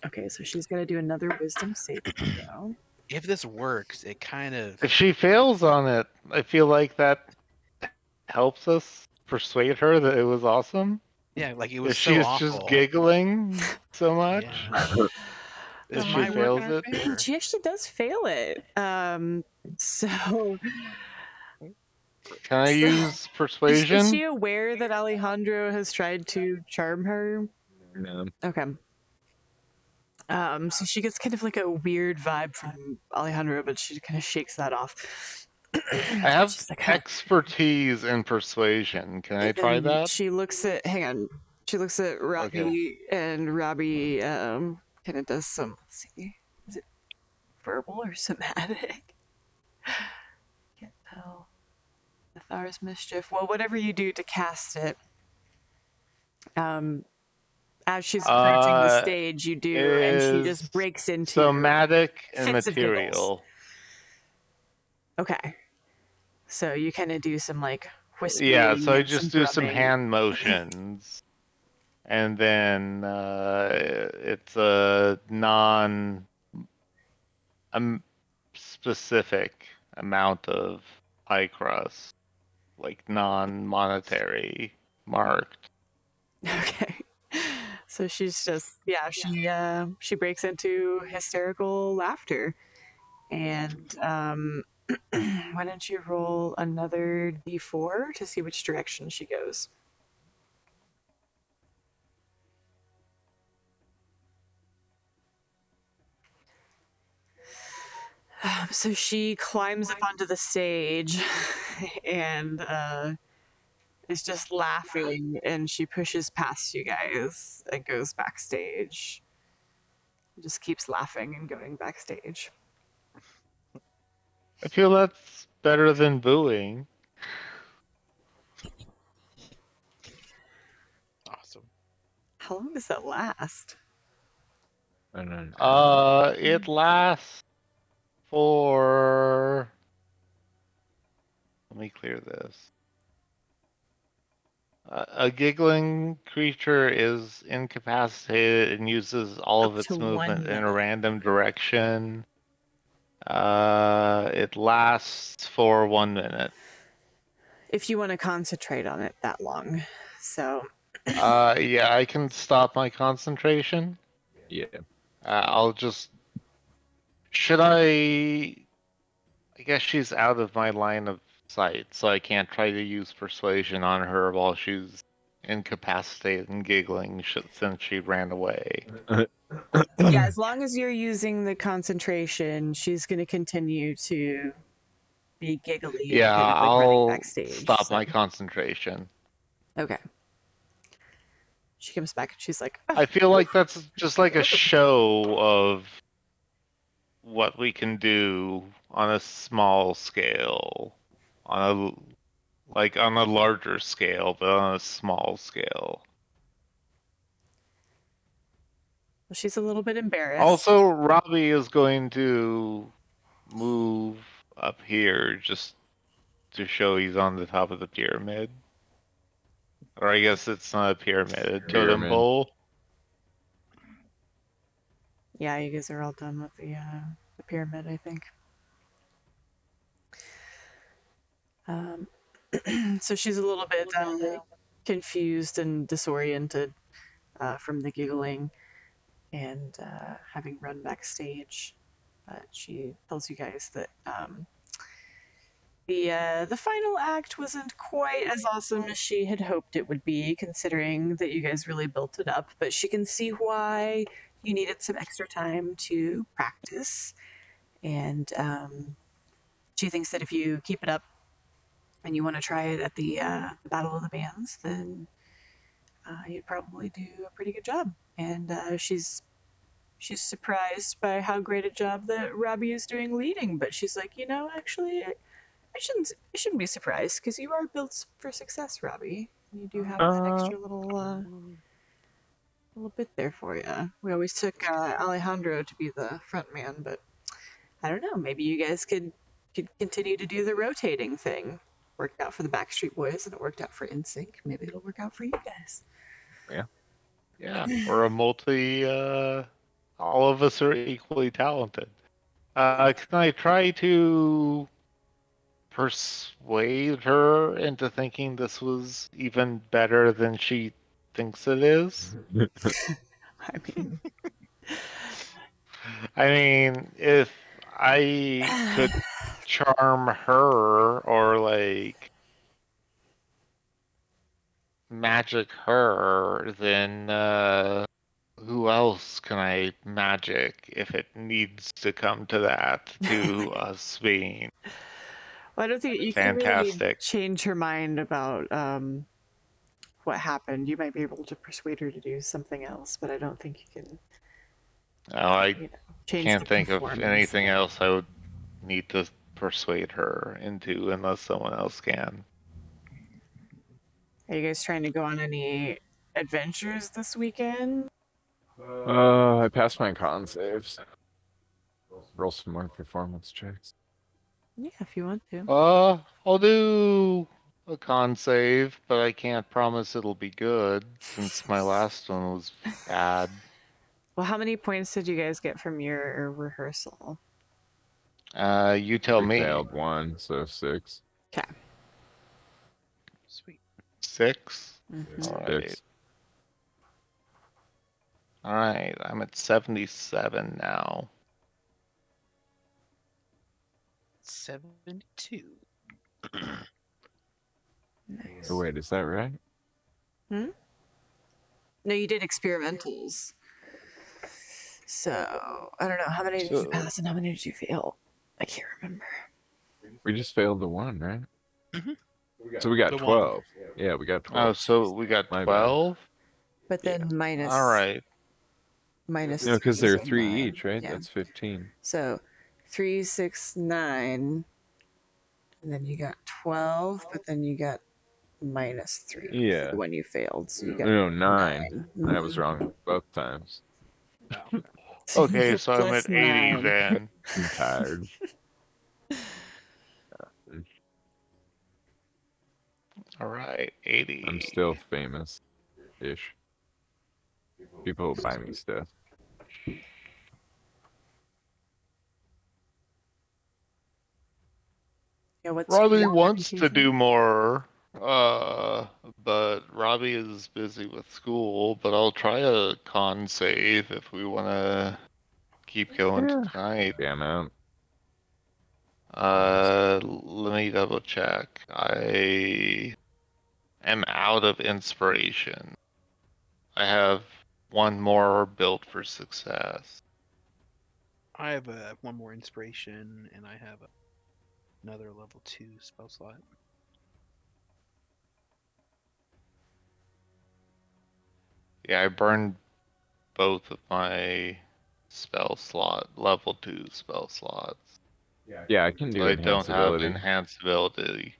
Okay, so she's got to do another wisdom saving throw. If this works, it kind of If she fails on it, I feel like that helps us persuade her that it was awesome. like it was If so she's awful. just giggling so much, Yeah. if Is she mine fails working our it, favor? She actually does fail it. So can I use is persuasion? she aware that Alejandro has tried to charm her? No. Okay. So she gets kind of like a weird vibe from Alejandro, but she kind of shakes that off. I have She's like, expertise in persuasion. Can I try and that? she looks at, hang on, she looks at Robbie, Okay. and Robbie kind of does some, let's see, is it verbal or somatic? Can't tell. Nethar's mischief. Well, whatever you do to cast it, as she's approaching the stage, you It do, and she is just breaks into somatic and fits of giggles. material. Okay. So you kind of do some like whispering. Yeah, so I and just do some drumming. hand motions. And then it's a non specific amount of pie crust, like non-monetary marked. Okay. So she's just she breaks into hysterical laughter. And why don't you roll another d4 to see which direction she goes? So she climbs up onto the stage and is just laughing, and she pushes past you guys and goes backstage. Just keeps laughing and going backstage. I feel that's better than booing. Awesome. How long does that last? And It lasts for. Let me clear this. A giggling creature is incapacitated and uses all Up of to its 1 movement in a minute. random direction. It lasts for 1 minute. If you want to concentrate on it that long. So Yeah, I can stop my concentration. Yeah. I'll just. Should I? I guess she's out of my line of sight, so I can't try to use persuasion on her while she's incapacitated and giggling since she ran away. yeah, as long as you're using the concentration, she's going to continue to be giggly and Yeah, kind of like running I'll backstage. stop So my concentration. okay. She comes back and she's like, oh, I feel like that's just like a show of what we can do on a small scale, on a larger scale, but on a small scale. well, she's a little bit embarrassed. Also, Robbie is going to move up here just to show he's on the top of the pyramid. Or I guess it's not a pyramid, a totem Pyramid. pole. Yeah, you guys are all done with the pyramid, I think. So she's a little bit confused and disoriented from the giggling and having run backstage. But she tells you guys that the final act wasn't quite as awesome as she had hoped it would be, considering that you guys really built it up. But she can see why you needed some extra time to practice, and she thinks that if you keep it up and you want to try it at the Battle of the Bands, then you'd probably do a pretty good job. And she's surprised by how great a job that Robbie is doing leading, but she's like, actually, I shouldn't be surprised because you are built for success, Robbie. You do have that extra little bit there for you. We always took Alejandro to be the front man, but I don't know. Maybe you guys could continue to do the rotating thing. Worked out for the Backstreet Boys and it worked out for NSYNC. Maybe it'll work out for you guys. Yeah, we're a all of us are equally talented. Can I try to persuade her into thinking this was even better than she thinks it is? I mean, I mean, if I could charm her or like magic her, then who else can I magic if it needs to come to that, to us being well, I don't think you can really fantastic? change her mind about what happened. You might be able to persuade her to do something else, but I don't think you can, Oh, I you know, change can't the think of performance. anything else I would need to persuade her into unless someone else can. Are you guys trying to go on any adventures this weekend? I passed my con saves. Roll some more performance checks. Yeah, if you want to. I'll do a con save, but I can't promise it'll be good since my last one was bad. Well, how many points did you guys get from your rehearsal? You tell We me. failed one, so 6. Okay. Sweet. 6. Mhm. All right. 6. All right. I'm at 77 now. 72. Nice. Oh, wait, is that right? No, you did experimentals. So I don't know how many did you So, pass and how many did you fail. I can't remember. We just failed the one, right? Mhm. So we got The one. 12. Yeah, we got 12. so we got My bad. 12. But then minus All right. minus No, because 3, there are so 3 9. each, right? Yeah. That's 15. So 3, 6, 9, and then you got 12, but then you got minus 3 Yeah. for when you failed. So you got No, 9. 9. I was wrong both times. Okay, so I'm Plus at 80 9. then. I'm tired. All right, 80. I'm still famous-ish. People will buy me stuff. Yeah, what's Robbie your wants to reputation? do more, but Robbie is busy with school. But I'll try a con save if we want to keep going Yeah. tonight. Damn out. Let me double check. I am out of inspiration. I have one more built for success. I have one more inspiration, and I have another level 2 spell slot. Yeah, I burned both of my level 2 spell slots. Yeah, I can So do I don't have enhanceability. enhanced ability.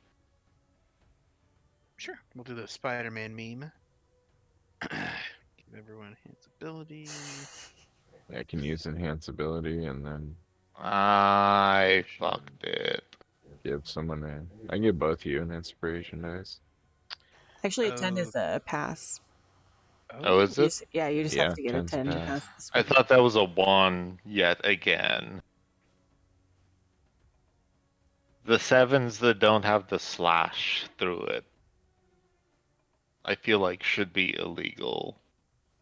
Sure, we'll do the Spider-Man meme. Give everyone enhanced ability. I can use enhanceability and then I fucked it. give someone I can give both you an inspiration dice. Actually, a 10 is a pass. Oh, is it? You just have Yeah, to get a 10's a 10 to pass. pass the I spell. thought that was a 1 yet again. The 7s that don't have the slash through it, I feel like should be illegal.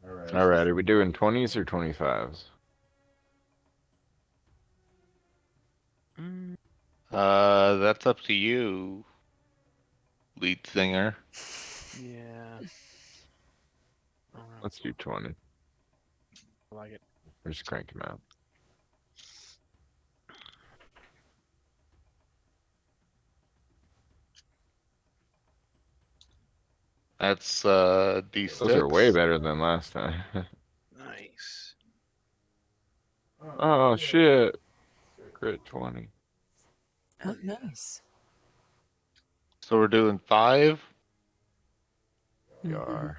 Alright, are we doing 20s or 25s? That's up to you, lead singer. Yeah. Let's do 20. I like it. Or just crank him out. That's D6. Those are way better than last time. Nice. Oh shit. Crit 20. Oh, nice. So we're doing 5. We Mhm. are.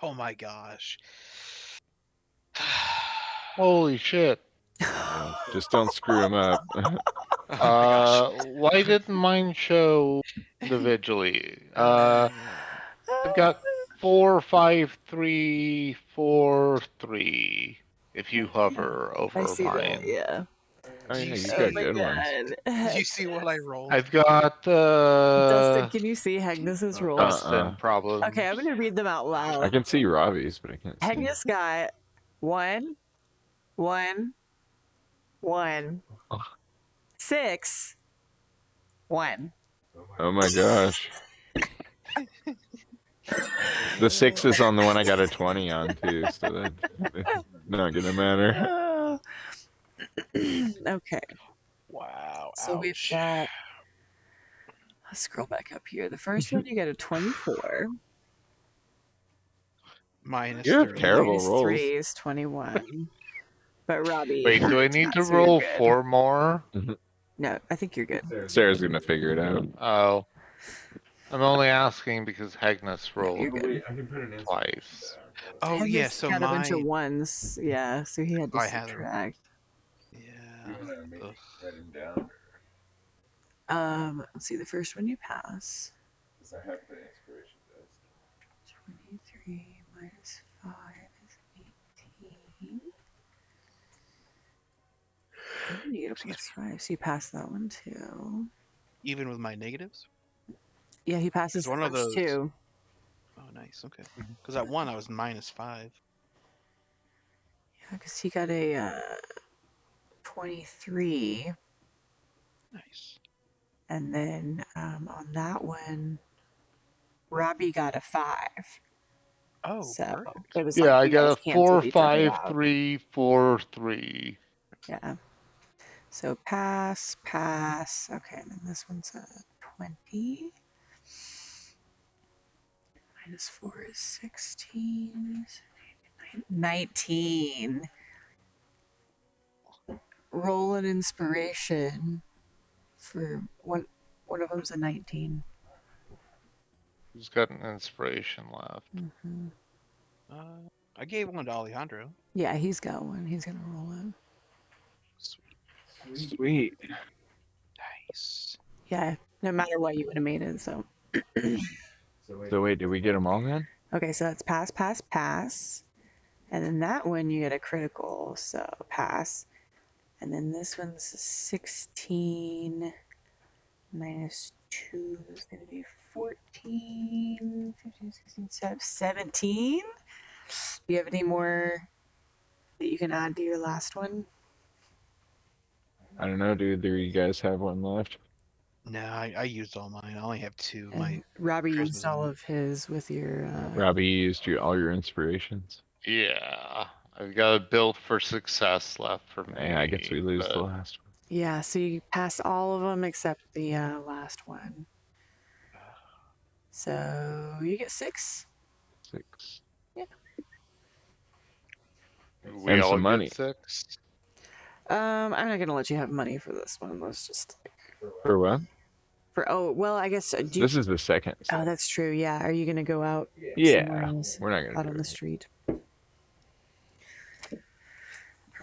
Oh my gosh. Holy shit. Yeah, just don't screw him up. Oh my gosh. Why didn't mine show individually? Yeah. I've got 4, 5, 3, 4, 3. If you hover I over see that, mine, yeah. Oh Do yeah, you you Oh got my see? good ones. god. Do you see what I rolled? I've got Dustin, can you see Hegnus's rolls? Dustin problems. Okay, I'm gonna read them out I loud. can see Robbie's, but I can't see. Hegnus got 1, 1, 1, 6, 1. Oh my gosh. The 6 is on the one I got a 20 on too, so that's not gonna matter. Oh. Okay, Wow. so we've Ouch. got. Let's scroll back up here. The first one you get a 24. Minus You have 3. terrible Minus rolls. 3 is 21. But Robbie, Wait, do I it's need not, to so you're roll good. 4 more? No, I think you're good. Sarah's gonna figure it out. Oh. I'm only asking because Hegnus No, rolled you're good. twice. Oh yeah, Hegnus so got a bunch of my ones, yeah, so he had to I had them. subtract. Yeah. Ugh. Let's see, the first one you pass. 23 minus 5 is 18. get a +5, so you pass that one too. Even with my negatives? Yeah, he passes It's one the of first those. two. Oh, nice. Okay. Because at one I was -5. Yeah, because he got a 23, Nice. and then on that one, Robbie got a 5. Oh, So perfect. it was Yeah, like I you guys got a canceled each other 4, 5, out. 3, 4, 3. Yeah. So pass, pass. Okay, and then this one's a 20. -4 is 16. 19. Roll an inspiration for one. One of them's a 19. Who's got an inspiration left? Mm-hmm. I gave one to Alejandro. Yeah, he's got one. He's gonna roll it. Sweet. Sweet. Nice. Yeah, no matter what, you would have made it. So. So wait, did we get them all then? Okay, so that's pass, pass, pass. And then that one you get a critical, so pass. And then this one's 16 minus 2 is going to be 14, 15, 16, 17. Do you have any more that you can add to your last one? I don't know. Do either of you guys have one left? No, I used all mine. I only have 2. And My Robbie used charisma's all on. of his with your. Robbie, you used all your inspirations. Yeah, I've got a build for success left for me. Yeah, I guess we lose the but last one. Yeah, so you pass all of them except the last one. So you get 6. 6. Yeah. we And all some get money. 6. I'm not gonna let you have money for this one. Let's just For what? for I guess do you, This is the second. oh, that's true. Yeah, are you gonna go out somewhere Yeah, else? we're not gonna Out do on the it. street, or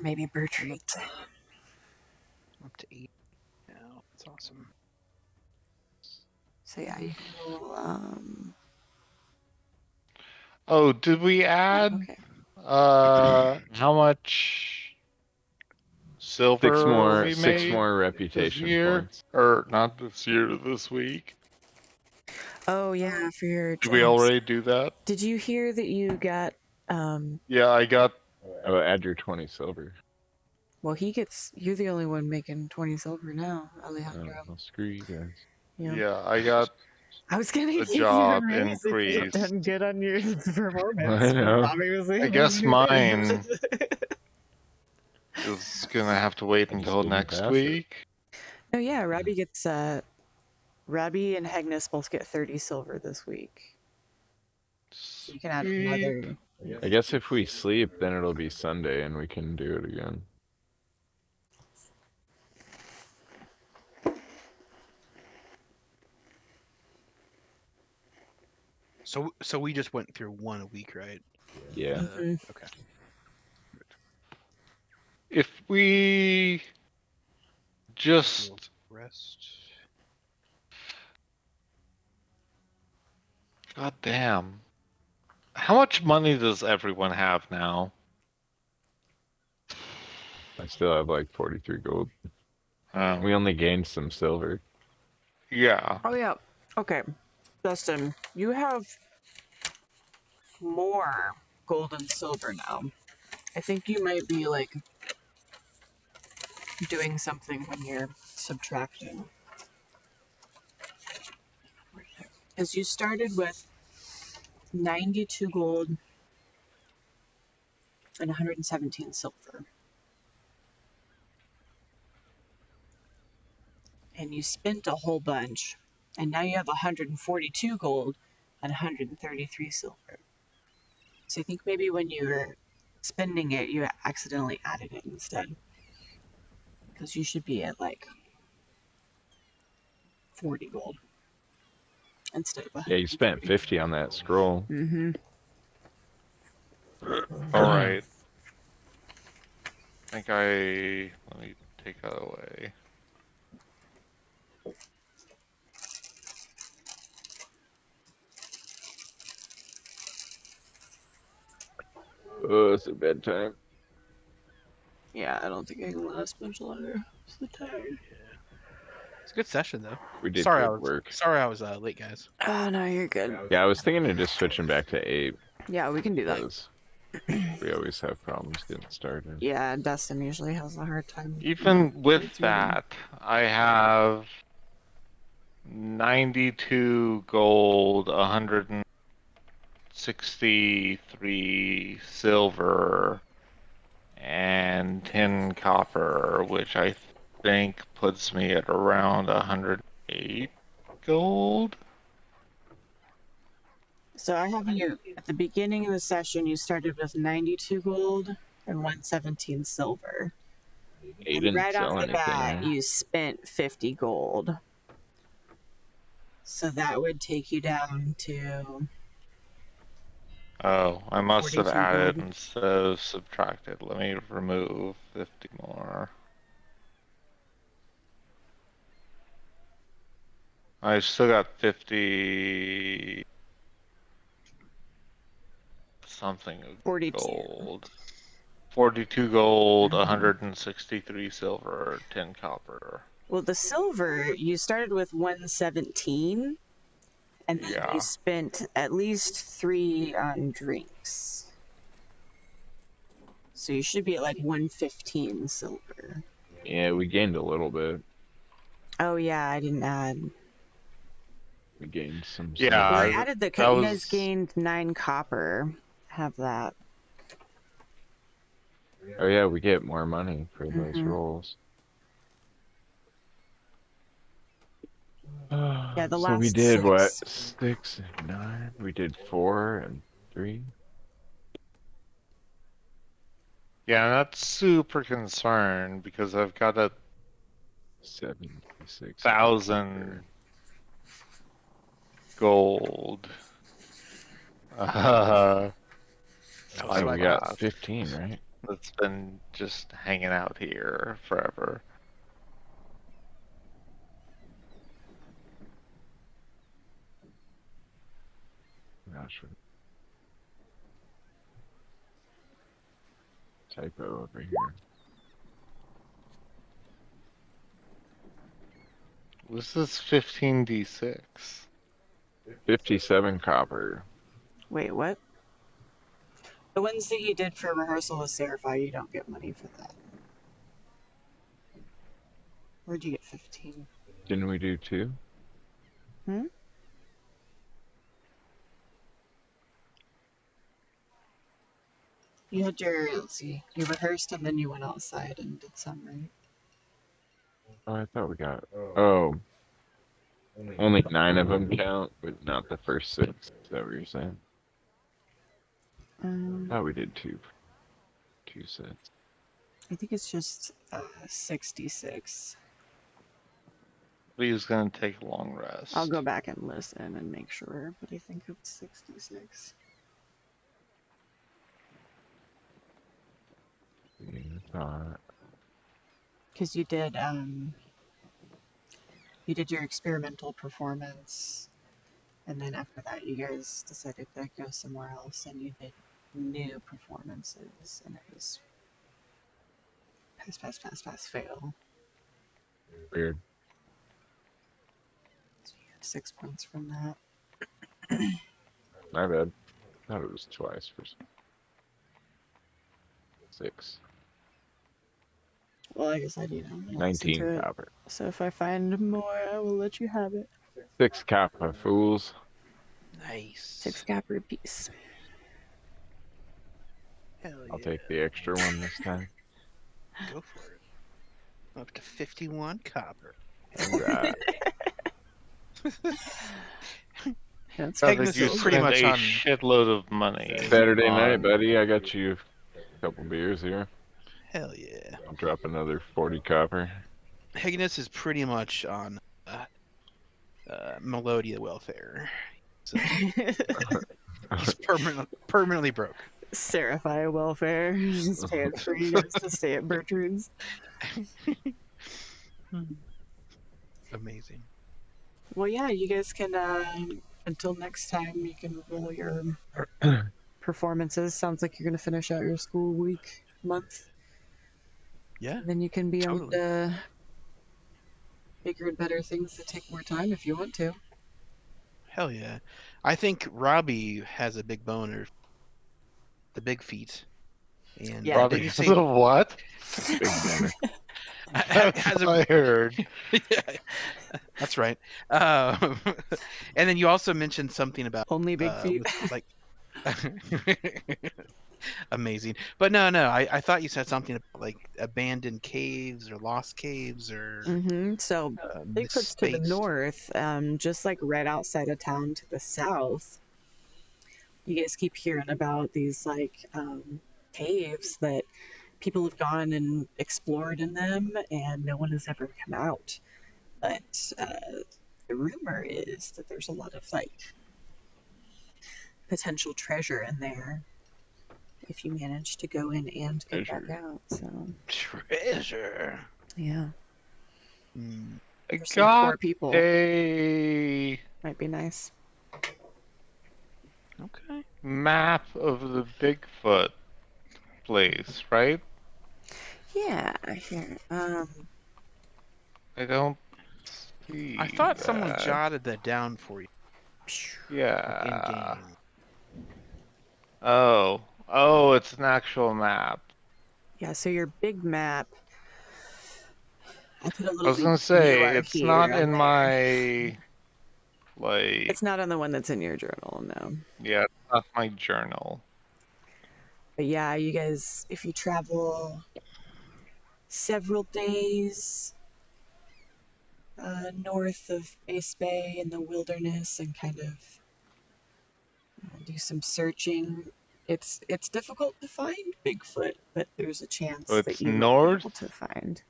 maybe Bertrude. Up to 8 now. That's awesome. So yeah, you can roll. Oh, did we Oh, add okay. how much silver we 6 made more this reputation year? points. Or not this year, this week? Oh yeah, for your Did we jobs. already do that? Did you hear that you got? Yeah, I got. Oh, add your 20 silver. Well, you're the only one making 20 silver now, Oh, Alejandro. well, screw you guys. Yeah, I got I was gonna a give you a job raise if you had increase. done good on your performance. I know. Robbie was I able guess to do mine that. is gonna have to wait I just until didn't next pass it. week. Oh yeah, Robbie and Hegnus both get 30 silver this week. So you can add Sweet. another. I guess if we sleep, then it'll be Sunday and we can do it again. So we just went through 1 a week, right? Yeah. Okay. If we just Rest. God damn. How much money does everyone have now? I still have like 43 gold. Oh. We only gained some silver. Yeah. Oh yeah. Okay. Dustin, you have more gold and silver now. I think you might be like doing something when you're subtracting. Because you started with 92 gold and 117 silver. And you spent a whole bunch. And now you have 142 gold and 133 silver. So I think maybe when you were spending it, you accidentally added it instead. Because you should be at like 40 gold instead of 140. Yeah, you spent 50 on that scroll. Mm-hmm. Alright. Let me take that away. Oh, it's a bedtime. Yeah, I don't think I can last much longer. so tired. It's a good session though. We did Sorry, good work. Sorry, I was late, guys. Oh, no, you're good. Yeah, I was thinking of just switching back to 8 Yeah, we can do that. because we always have problems getting started. Yeah, Dustin usually has a hard time. Even with It's reading. that, I have 92 gold, 163 silver, and 10 copper, which I think puts me at around 108 gold. So I have you at the beginning of the session. You started with 92 gold and 117 silver. 8 And didn't right sell off the anything, bat, right? you spent 50 gold. So that would take you down to Oh, I must have 42 added gold. instead of subtracted. Let me remove 50 more. I still got 50 something of 42. gold. 42 gold, Mhm. 163 silver, 10 copper. Well, the silver, you started with 117, and then Yeah. you spent at least 3 on drinks. So you should be at like 115 silver. Yeah, we gained a little bit. Oh yeah, I didn't add. We gained some. Yeah, Well, I I- added the. that You guys was- gained 9 copper. Have that. Oh yeah, we get more money for those Mhm. rolls. Yeah, the So we last did what? 6. 6 and 9. We did 4 and 3. Yeah, I'm not super concerned because I've got 76. 1,000 gold. That was Oh, my we bad. got 15, right? That's been just hanging out here forever. Gosh, what typo over here. This is 15d6. 57 copper. Wait, what? The ones that you did for rehearsal with Seriphai, you don't get money for that. Where'd you get 15? Didn't we do 2? Hmm? You had your, let's see, you rehearsed and then you went outside and did some, right? Oh, I thought we got. Oh, only 9 of them count, but not the first 6. Is that what you're saying? I thought we did 2 sets. I think it's just 66. Lee's gonna take a long rest. I'll go back and listen and make sure, but I think it's 66. Because you did your experimental performance, and then after that you guys decided to go somewhere else and you did new performances, and it was pass, fail. Weird. So you had 6 points from that. My bad. I thought it was twice for 6. Well, like I said, you know, listen 19 to it. copper. So if I find more, I will let you have it. 6 copper, fools. Nice. 6 copper apiece. Hell yeah. I'll take the extra one this time. Go for it. Up to 51 copper. Alright. That's Sounds like Hegnus you is pretty spent much a on shitload of money. Saturday night, on- buddy. I got you a couple beers here. hell yeah. I'll drop another 40 copper. Hegnus is pretty much on Melodia welfare. So he's permanently broke. Seriphai welfare. Just paying for you guys to stay at Bertrude's. Amazing. Well, yeah, you guys can, until next time, you can roll your performances. Sounds like you're going to finish out your school week, month. Yeah. Then you can be Totally. on to bigger and better things that take more time if you want to. Hell yeah. I think Robbie has a big boner, the big feet. And Yeah. did Robbie you has say a what? Big boner. That's has what I heard. Yeah, that's right. Um, and then you also mentioned something about Only big feet. with like amazing. But no, I thought you said something about like abandoned caves or lost caves or So Bigfoot's to the misspaced. north, just like right outside of town to the south. You guys keep hearing about these like caves that people have gone and explored in them, and no one has ever come out. But the rumor is that there's a lot of like potential treasure in there if you manage to go in and get back Treasure. out. So Treasure. yeah, Hmm. I for some poor got people, a might be nice. Okay. map of the Bigfoot place, right? Yeah, here. I don't I see thought someone that. jotted that down for you, like in Yeah. game. Oh, it's an actual map. Yeah, so your big map, I put a I little was gonna "you say are it's not here" on in there. my like. It's not on the one that's in your journal, no. Yeah, it's not my journal. But yeah, you guys, if you travel several days north of Base Bay in the wilderness and kind of do some searching, it's difficult to find Bigfoot, but there's a Oh, chance that it's you might be able north. to find.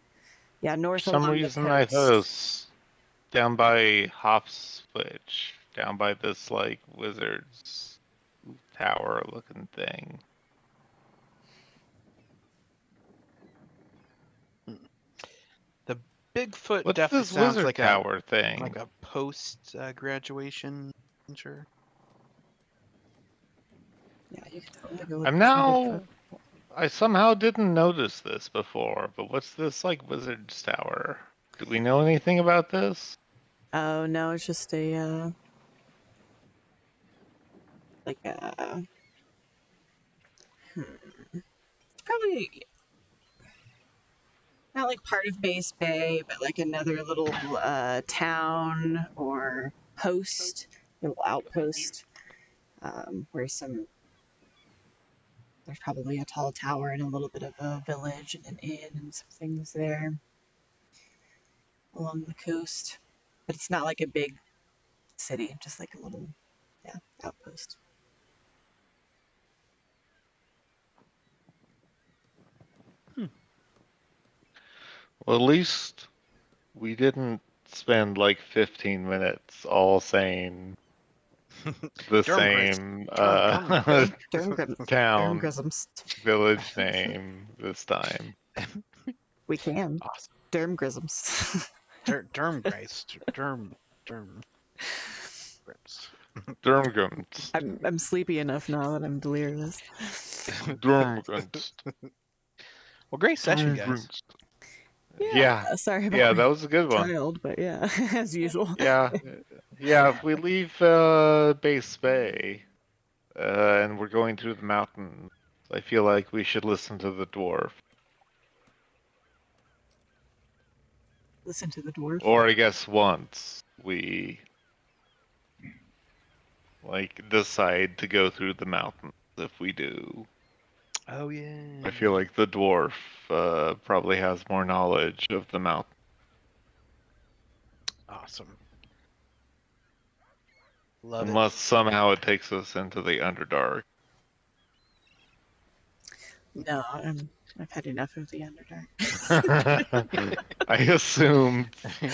Yeah, For north some along the reason, I thought it coast. was down by Hop Switch, down by this like wizard's tower looking thing. The Bigfoot What's definitely this sounds wizard like tower thing? a post graduation adventure. Yeah, you can totally go look I'm for some Bigfoot. now. I somehow didn't notice this before, but what's this like wizard's tower? Do we know anything about this? Oh no, it's just a like a it's probably not like part of Base Bay, but like another little town or post, little outpost, where there's probably a tall tower and a little bit of a village and an inn and some things there along the coast. But it's not like a big city, just like a little, yeah, outpost. Well, at least we didn't spend like 15 minutes all saying the Durmgrist. same town Durmgrisms. village name this time. We can. Awesome. Durmgrisms. Durmgrist. Durmgrist. Durmgunst. I'm sleepy enough now that I'm delirious. Durmgunst. Well, great session, guys. Durmgunst. Yeah, Yeah, sorry about yeah, my that was a good one. child, but yeah, as usual. Yeah, yeah. If we leave Base Bay and we're going through the mountains, I feel like we should listen to the dwarf, Listen to the dwarf. or I guess once we like decide to go through the mountains. If we do, Oh yeah. I feel like the dwarf probably has more knowledge of the mountain. Awesome. Love it. Unless somehow it takes us into the Underdark. No, I've had enough of the Underdark. I assumed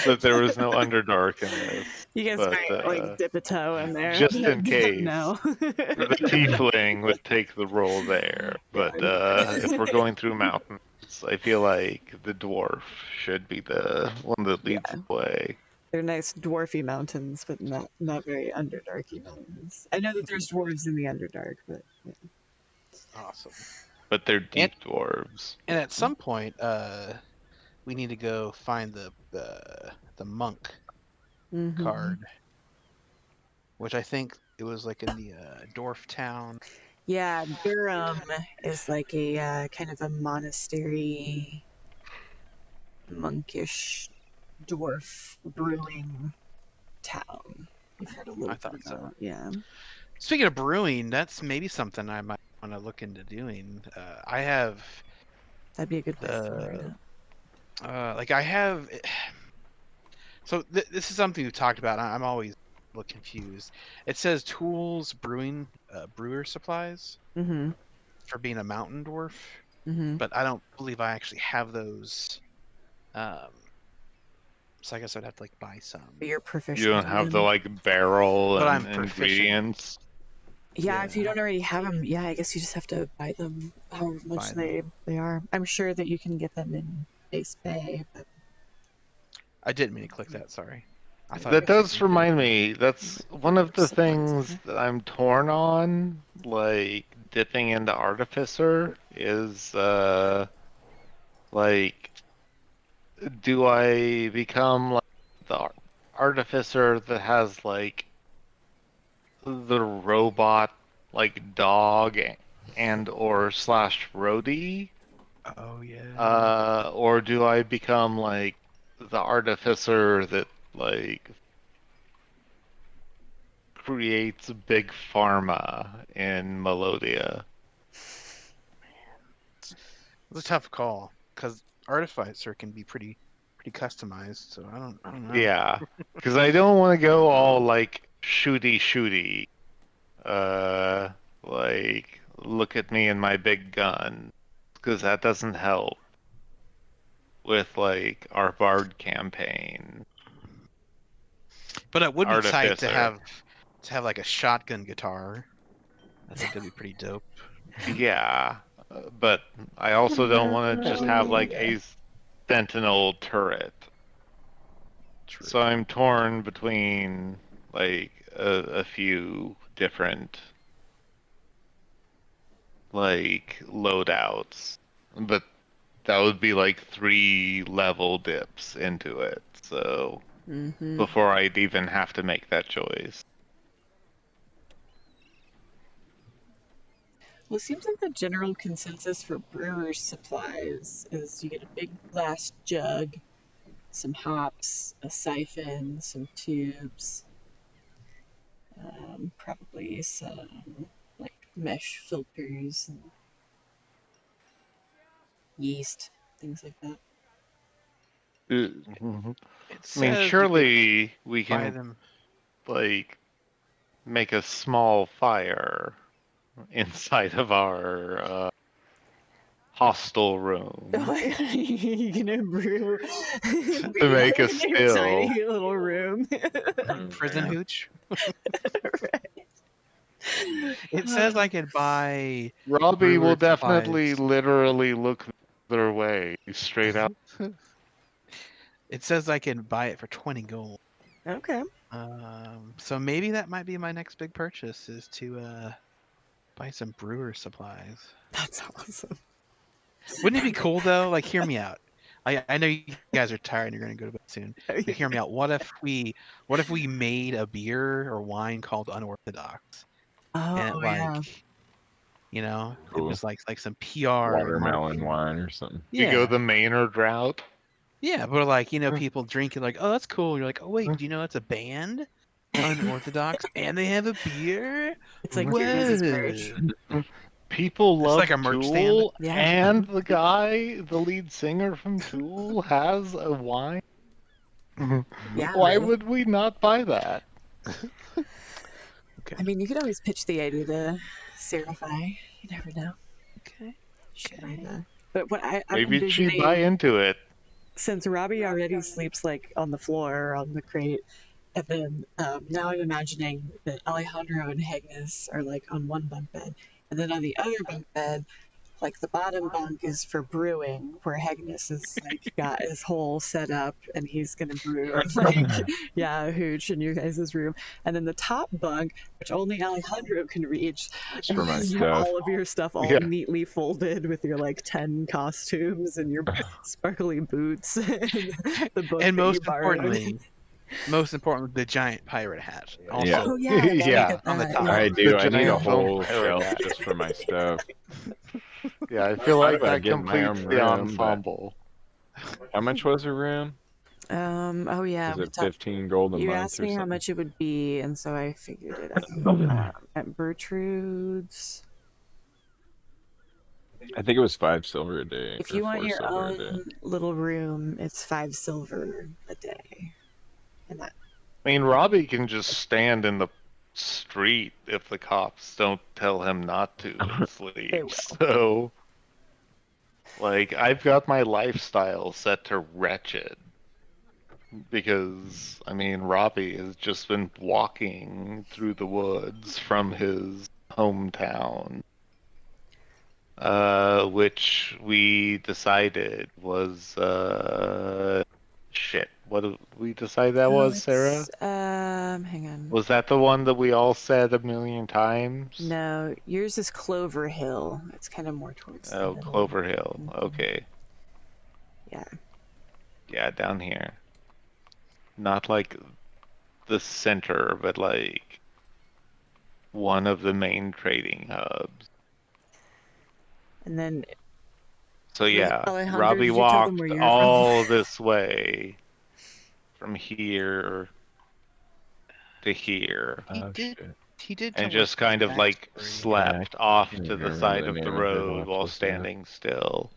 that there was no Underdark in this, You guys but might like dip a toe in there. just in case, No. the tiefling would take the role there. Yeah, But if we're going through mountains, I feel like the dwarf should be the one that leads yeah, the way. they're nice dwarfy mountains, but not very Underdarky mountains. I know that there's dwarves in the Underdark, but yeah. Awesome. But they're And deep dwarves. and at some point, we need to go find the monk Mhm. card, which I think it was like in the dwarf town. Yeah, Durham is like a kind of a monastery, monkish dwarf brewing town. You've heard a little I bit thought so. about, yeah. Speaking of brewing, that's maybe something I might want to look into doing. I have That'd be a good place to learn the it. like I have. So this is something we've talked about. I'm always a little confused. It says tools, brewing, brewer supplies Mhm. for being a mountain dwarf, Mhm. but I don't believe I actually have those. Um, so I guess I'd have to like buy some. But you're You proficient don't in have the them. like barrel But I'm and proficient. ingredients. Yeah, if you Yeah. don't already have them, yeah, I guess you just have to buy them, however much Buy them. they are. I'm sure that you can get them in base Bay, but I didn't mean to click that. Sorry. I thought That it was does remind me, that's one of the things that I'm torn on, like dipping into Artificer is like do I become like the Artificer that has like the robot like dog and or slash roadie? Oh yeah. Or do I become like the Artificer that like creates big pharma in Melodia? It's a tough call because Artificer can be pretty customized. So I don't know. Yeah, because I don't want to go all like shooty, uh, like look at me and my big gun, because that doesn't help with like our Bard campaign. But it would be tight Artificer. to have like a shotgun guitar. I think that'd be pretty dope. Yeah, but I also don't want to just have like yeah. a sentinel turret. True. So I'm torn between like a few different like loadouts, but that would be like 3 level dips into it. So Mhm. before I'd even have to make that choice. Well, it seems like the general consensus for brewer's supplies is you get a big glass jug, some hops, a siphon, some tubes, probably some like mesh filters and yeast, things like that. Mhm. It I mean, says you could surely we buy can them. like make a small fire inside of our hostel Oh room my god, you're gonna brew to beer make a in your tiny still. little room. Prison Yeah. hooch. Right. It says I could buy Robbie will brewer definitely supplies. literally look their way straight out. It says I can buy it for 20 gold. Okay. So maybe that might be my next big purchase is to buy some brewer supplies. That's awesome. Wouldn't it be cool though? Like, hear me out. I know you guys are tired and you're gonna go to bed soon. But hear me out. What if we made a beer or wine called Unorthodox? And it Oh yeah. it Cool. was like some PR and Watermelon marketing. wine or something. You go Yeah. the Maynard route. Yeah, but like, people drink it like, oh, that's cool. You're like, oh wait, do you know that's a band? Unorthodox, and they have a beer? It's like your guys' merch. Whoa. People It's like love a merch stand. Tool, Yeah. and the guy, the lead singer from Tool, has a wine. Yeah, Why right. would we not buy that? Okay. I mean, you could always pitch the idea to Seriphai. You never know. Okay. She Okay. might. But what I'm Maybe she'd buy envisioning, into it. since Robbie already sleeps like on the floor or on the crate, and then now I'm imagining that Alejandro and Hegnus are like on one bunk bed, and then on the other bunk bed, Like the bottom bunk is for brewing, where Hegnus is like got his whole setup and he's gonna brew like yeah, a hooch in your guys' room. And then the top bunk, which only Alejandro can reach, It's for my is stuff. all of your stuff all Yeah. neatly folded with your like 10 costumes and your sparkly boots and the book And that you borrowed. most importantly, the giant pirate hat. Also, Yeah. Oh yeah, gotta Yeah. get on the that. top. Yeah. I do. I need a giant foam whole pirate shelf hat. just for my stuff. Yeah, I feel Thought like about that getting my completes own the room, but ensemble. how much was a room? Oh yeah, Was we it talked. 15 gold a You month asked or me how something? much it would be, and so I figured it out. At Bertrude's, I think it was 5 silver a day if or you want 4 your silver a own day. little room, it's 5 silver a day, and that. I mean, Robbie can just stand in the street if the cops don't tell him not to and They sleep. will. So, like, I've got my lifestyle set to wretched because, I mean, Robbie has just been walking through the woods from his hometown, which we decided was, shit. What did we decide that was, Sarah? Hang on. Was that the one that we all said a million times? No, yours is Clover Hill. It's kind of more towards the Oh, middle. Clover Hill. Mhm. Okay. Yeah. Yeah, down here. Not like the center, but like one of the main trading hubs. And then, So yeah, Alejandro, Robbie did you tell them where walked you're from? all this way from here to here Oh, shit. He did and tell us just kind his of like backstory. slept I off can't to the remember side the of the name of it road off while the top. standing still.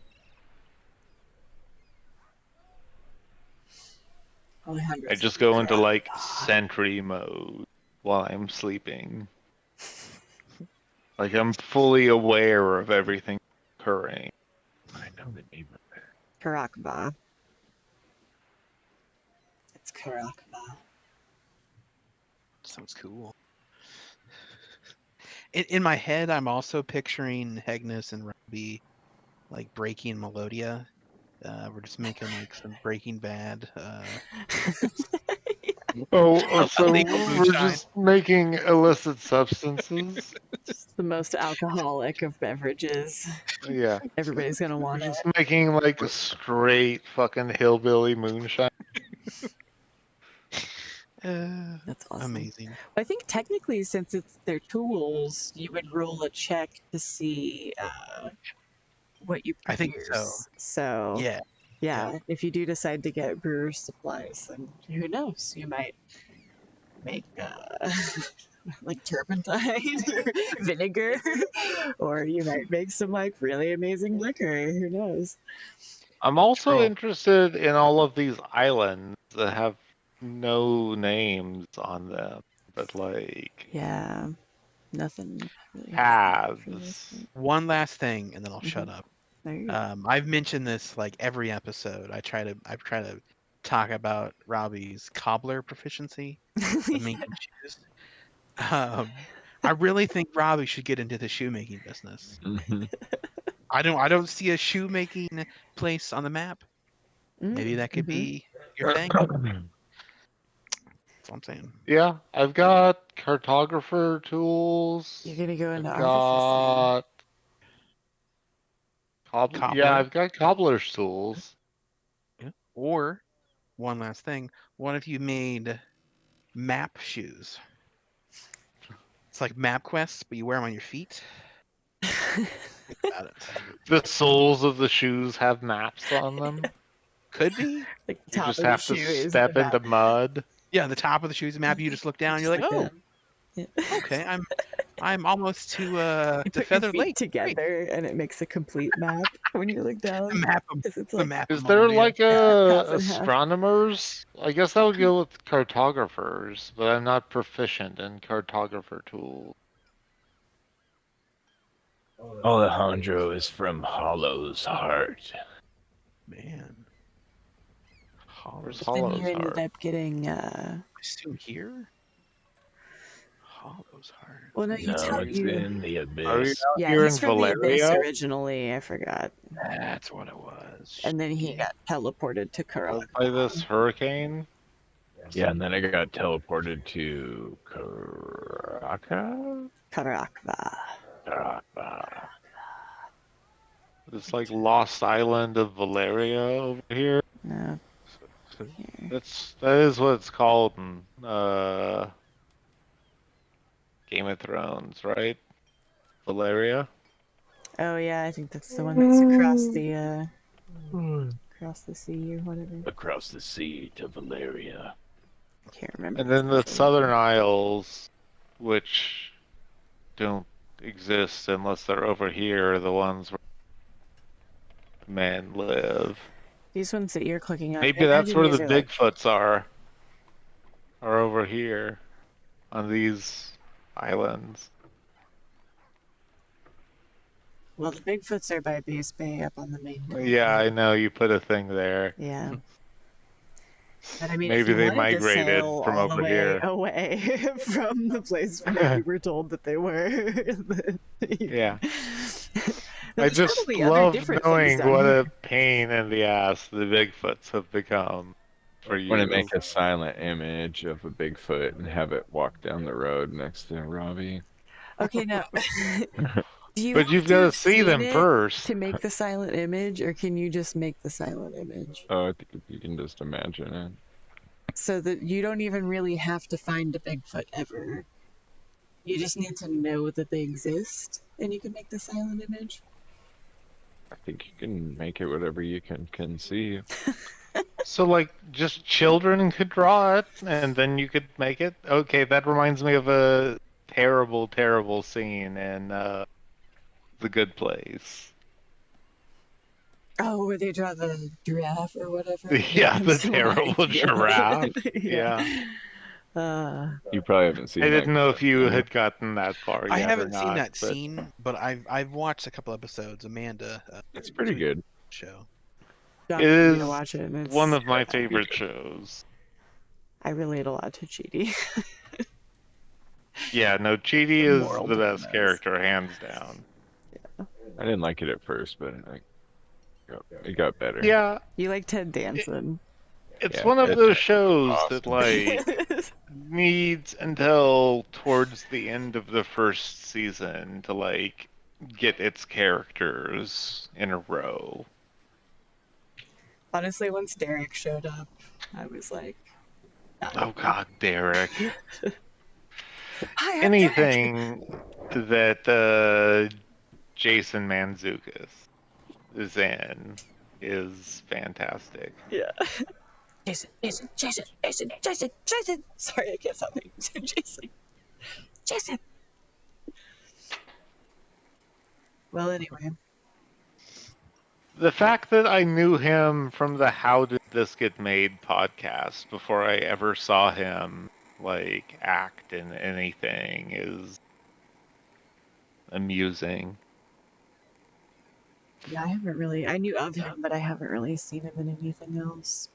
Alejandro's I just a go into crap. like sentry mode while I'm sleeping. Like I'm fully aware of everything occurring. I know the name of it. Karakba. It's Karakba. Sounds cool. In my head, I'm also picturing Hegnus and Robbie like breaking Melodia. We're just making like some Breaking Bad. Oh, so Illegal we're moonshine. just making illicit substances? Just the most alcoholic of beverages. Yeah. Everybody's gonna We're want it. just making like straight fucking hillbilly moonshine. That's awesome. Amazing. I think technically, since it's their tools, you would roll a check to see what you I think produce. so. So, Yeah. yeah, if you do decide to get brewer's supplies, then who knows? You might make like turpentine or vinegar, or you might make some like really amazing liquor. Who knows? I'm also True. interested in all of these islands that have no names on them, but like Yeah, nothing really for this paths. one. One last thing, and then I'll shut Mhm. up. There you go. I've mentioned this like every episode. I try to talk about Robbie's cobbler proficiency of making shoes. Um, I really think Robbie should get into the shoemaking business. I don't see a shoemaking place on the map. Maybe that could be your thing. That's what I'm saying. Yeah, I've got cartographer tools. You're gonna go I've into artificing. got yeah, Cobbler. I've got cobbler's tools. Yeah. Or one last thing. What if you made map shoes? It's like map quests, but you wear them on your feet. Think about it. The soles of the shoes have maps on them. Could be. Like the You top just of the have to shoe is the step into map. mud. Yeah, the top of the shoes map. You just look down. And you're like, Just oh, down. Yeah. okay. I'm almost to You to put your Feather feet Lake. Great. together, and it makes a complete map when you look down. The map of 'Cause it's the like map of Is there Melodia. like half and half. astronomers? I guess I would go with cartographers, but I'm not proficient in cartographer tools. Alejandro is from Hollow's heart. Man. Where's Hollows. Then you Hollow's ended heart? up getting I assume here. Hollow's Heart. Well, no, It's in the Are we abyss. out Yeah, here he's in from the Abyss Valeria? originally. I forgot. That's what it was. And then he got teleported to Caused by this Karak. hurricane? Yeah, and then I got teleported to Caracas. Karakva. This like lost island of Valeria over here. No. Here. That is what it's called in Game of Thrones, right? Valeria. Oh yeah, I think that's the one that's across the sea or whatever. Across the sea to Valeria. Can't remember. And then the Southern Isles, which don't exist unless they're over here, are the ones where men live. These ones that you're clicking on. Maybe I that's imagine where these the are like Bigfoots are over here on these islands. Well, the Bigfoots are by Base Bay up on the main coast. Yeah, I know you put a thing there. yeah. But I mean, if Maybe you they wanted to migrated sail from all the over way here. Away from the place where we were told that they were. Yeah. I There's just probably other love different things knowing down what here. a pain in the ass the Bigfoots have become for I'm gonna you. make a silent image of a Bigfoot and have it walk down the road next to Robbie. Okay, now, do you But have you've to got to have see seen them it first. To make the silent image, or can you just make the silent image? Oh, I think you can just imagine it. so that you don't even really have to find a Bigfoot ever? You just need to know that they exist, and you can make the silent image. I think you can make it whatever you can conceive. So, like, just children could draw it, and then you could make it? Okay, that reminds me of a terrible, terrible scene in The Good Place. Oh, where they draw the giraffe or whatever. Yeah, the That's the one I terrible feel giraffe. like. Yeah. You probably haven't seen I that. didn't know if you have you? had gotten that far I yet or haven't seen not, that but scene, but I've watched a couple episodes. Amanda, It's pretty tweeted good. the show. John it wanted me to is watch it, and one it's. of my It's pretty favorite good. shows. I relate a lot to Chidi. Yeah, no, Chidi The is moral the best dilemmas. character, hands down. I didn't like it at first, but it got better. Yeah, You like Ted Danson. it's Yeah, one of it's those shows that, awesome. like, needs until towards the end of the first season to, like, get its characters in a row. Honestly, once Derek showed up, I was like, Oh god, Derek. "Hi, I'm Derek." Anything that Jason Mantzoukas is in is fantastic. Yeah. Jason, Jason, Jason, Jason, Jason, Jason. Sorry, I can't stop thinking. Jason, Jason. Well, anyway, The fact that I knew him from the How Did This Get Made podcast before I ever saw him, like, act in anything is amusing. yeah, I knew of him, but I haven't really seen him in anything else.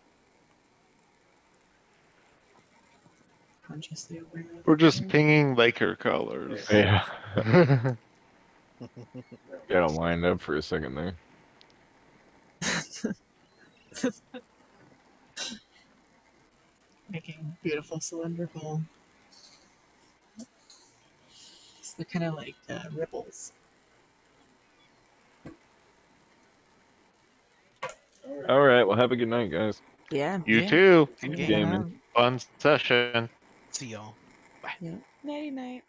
Consciously aware of. We're just pinging Laker colors. Yeah. Gotta wind up for a second there. Making beautiful cylindrical. They're kind of like ripples. All right. Well, have a good night, guys. Yeah. You Yeah. too. Good Good game. gaming. Fun session. See y'all. Yeah. Nighty night.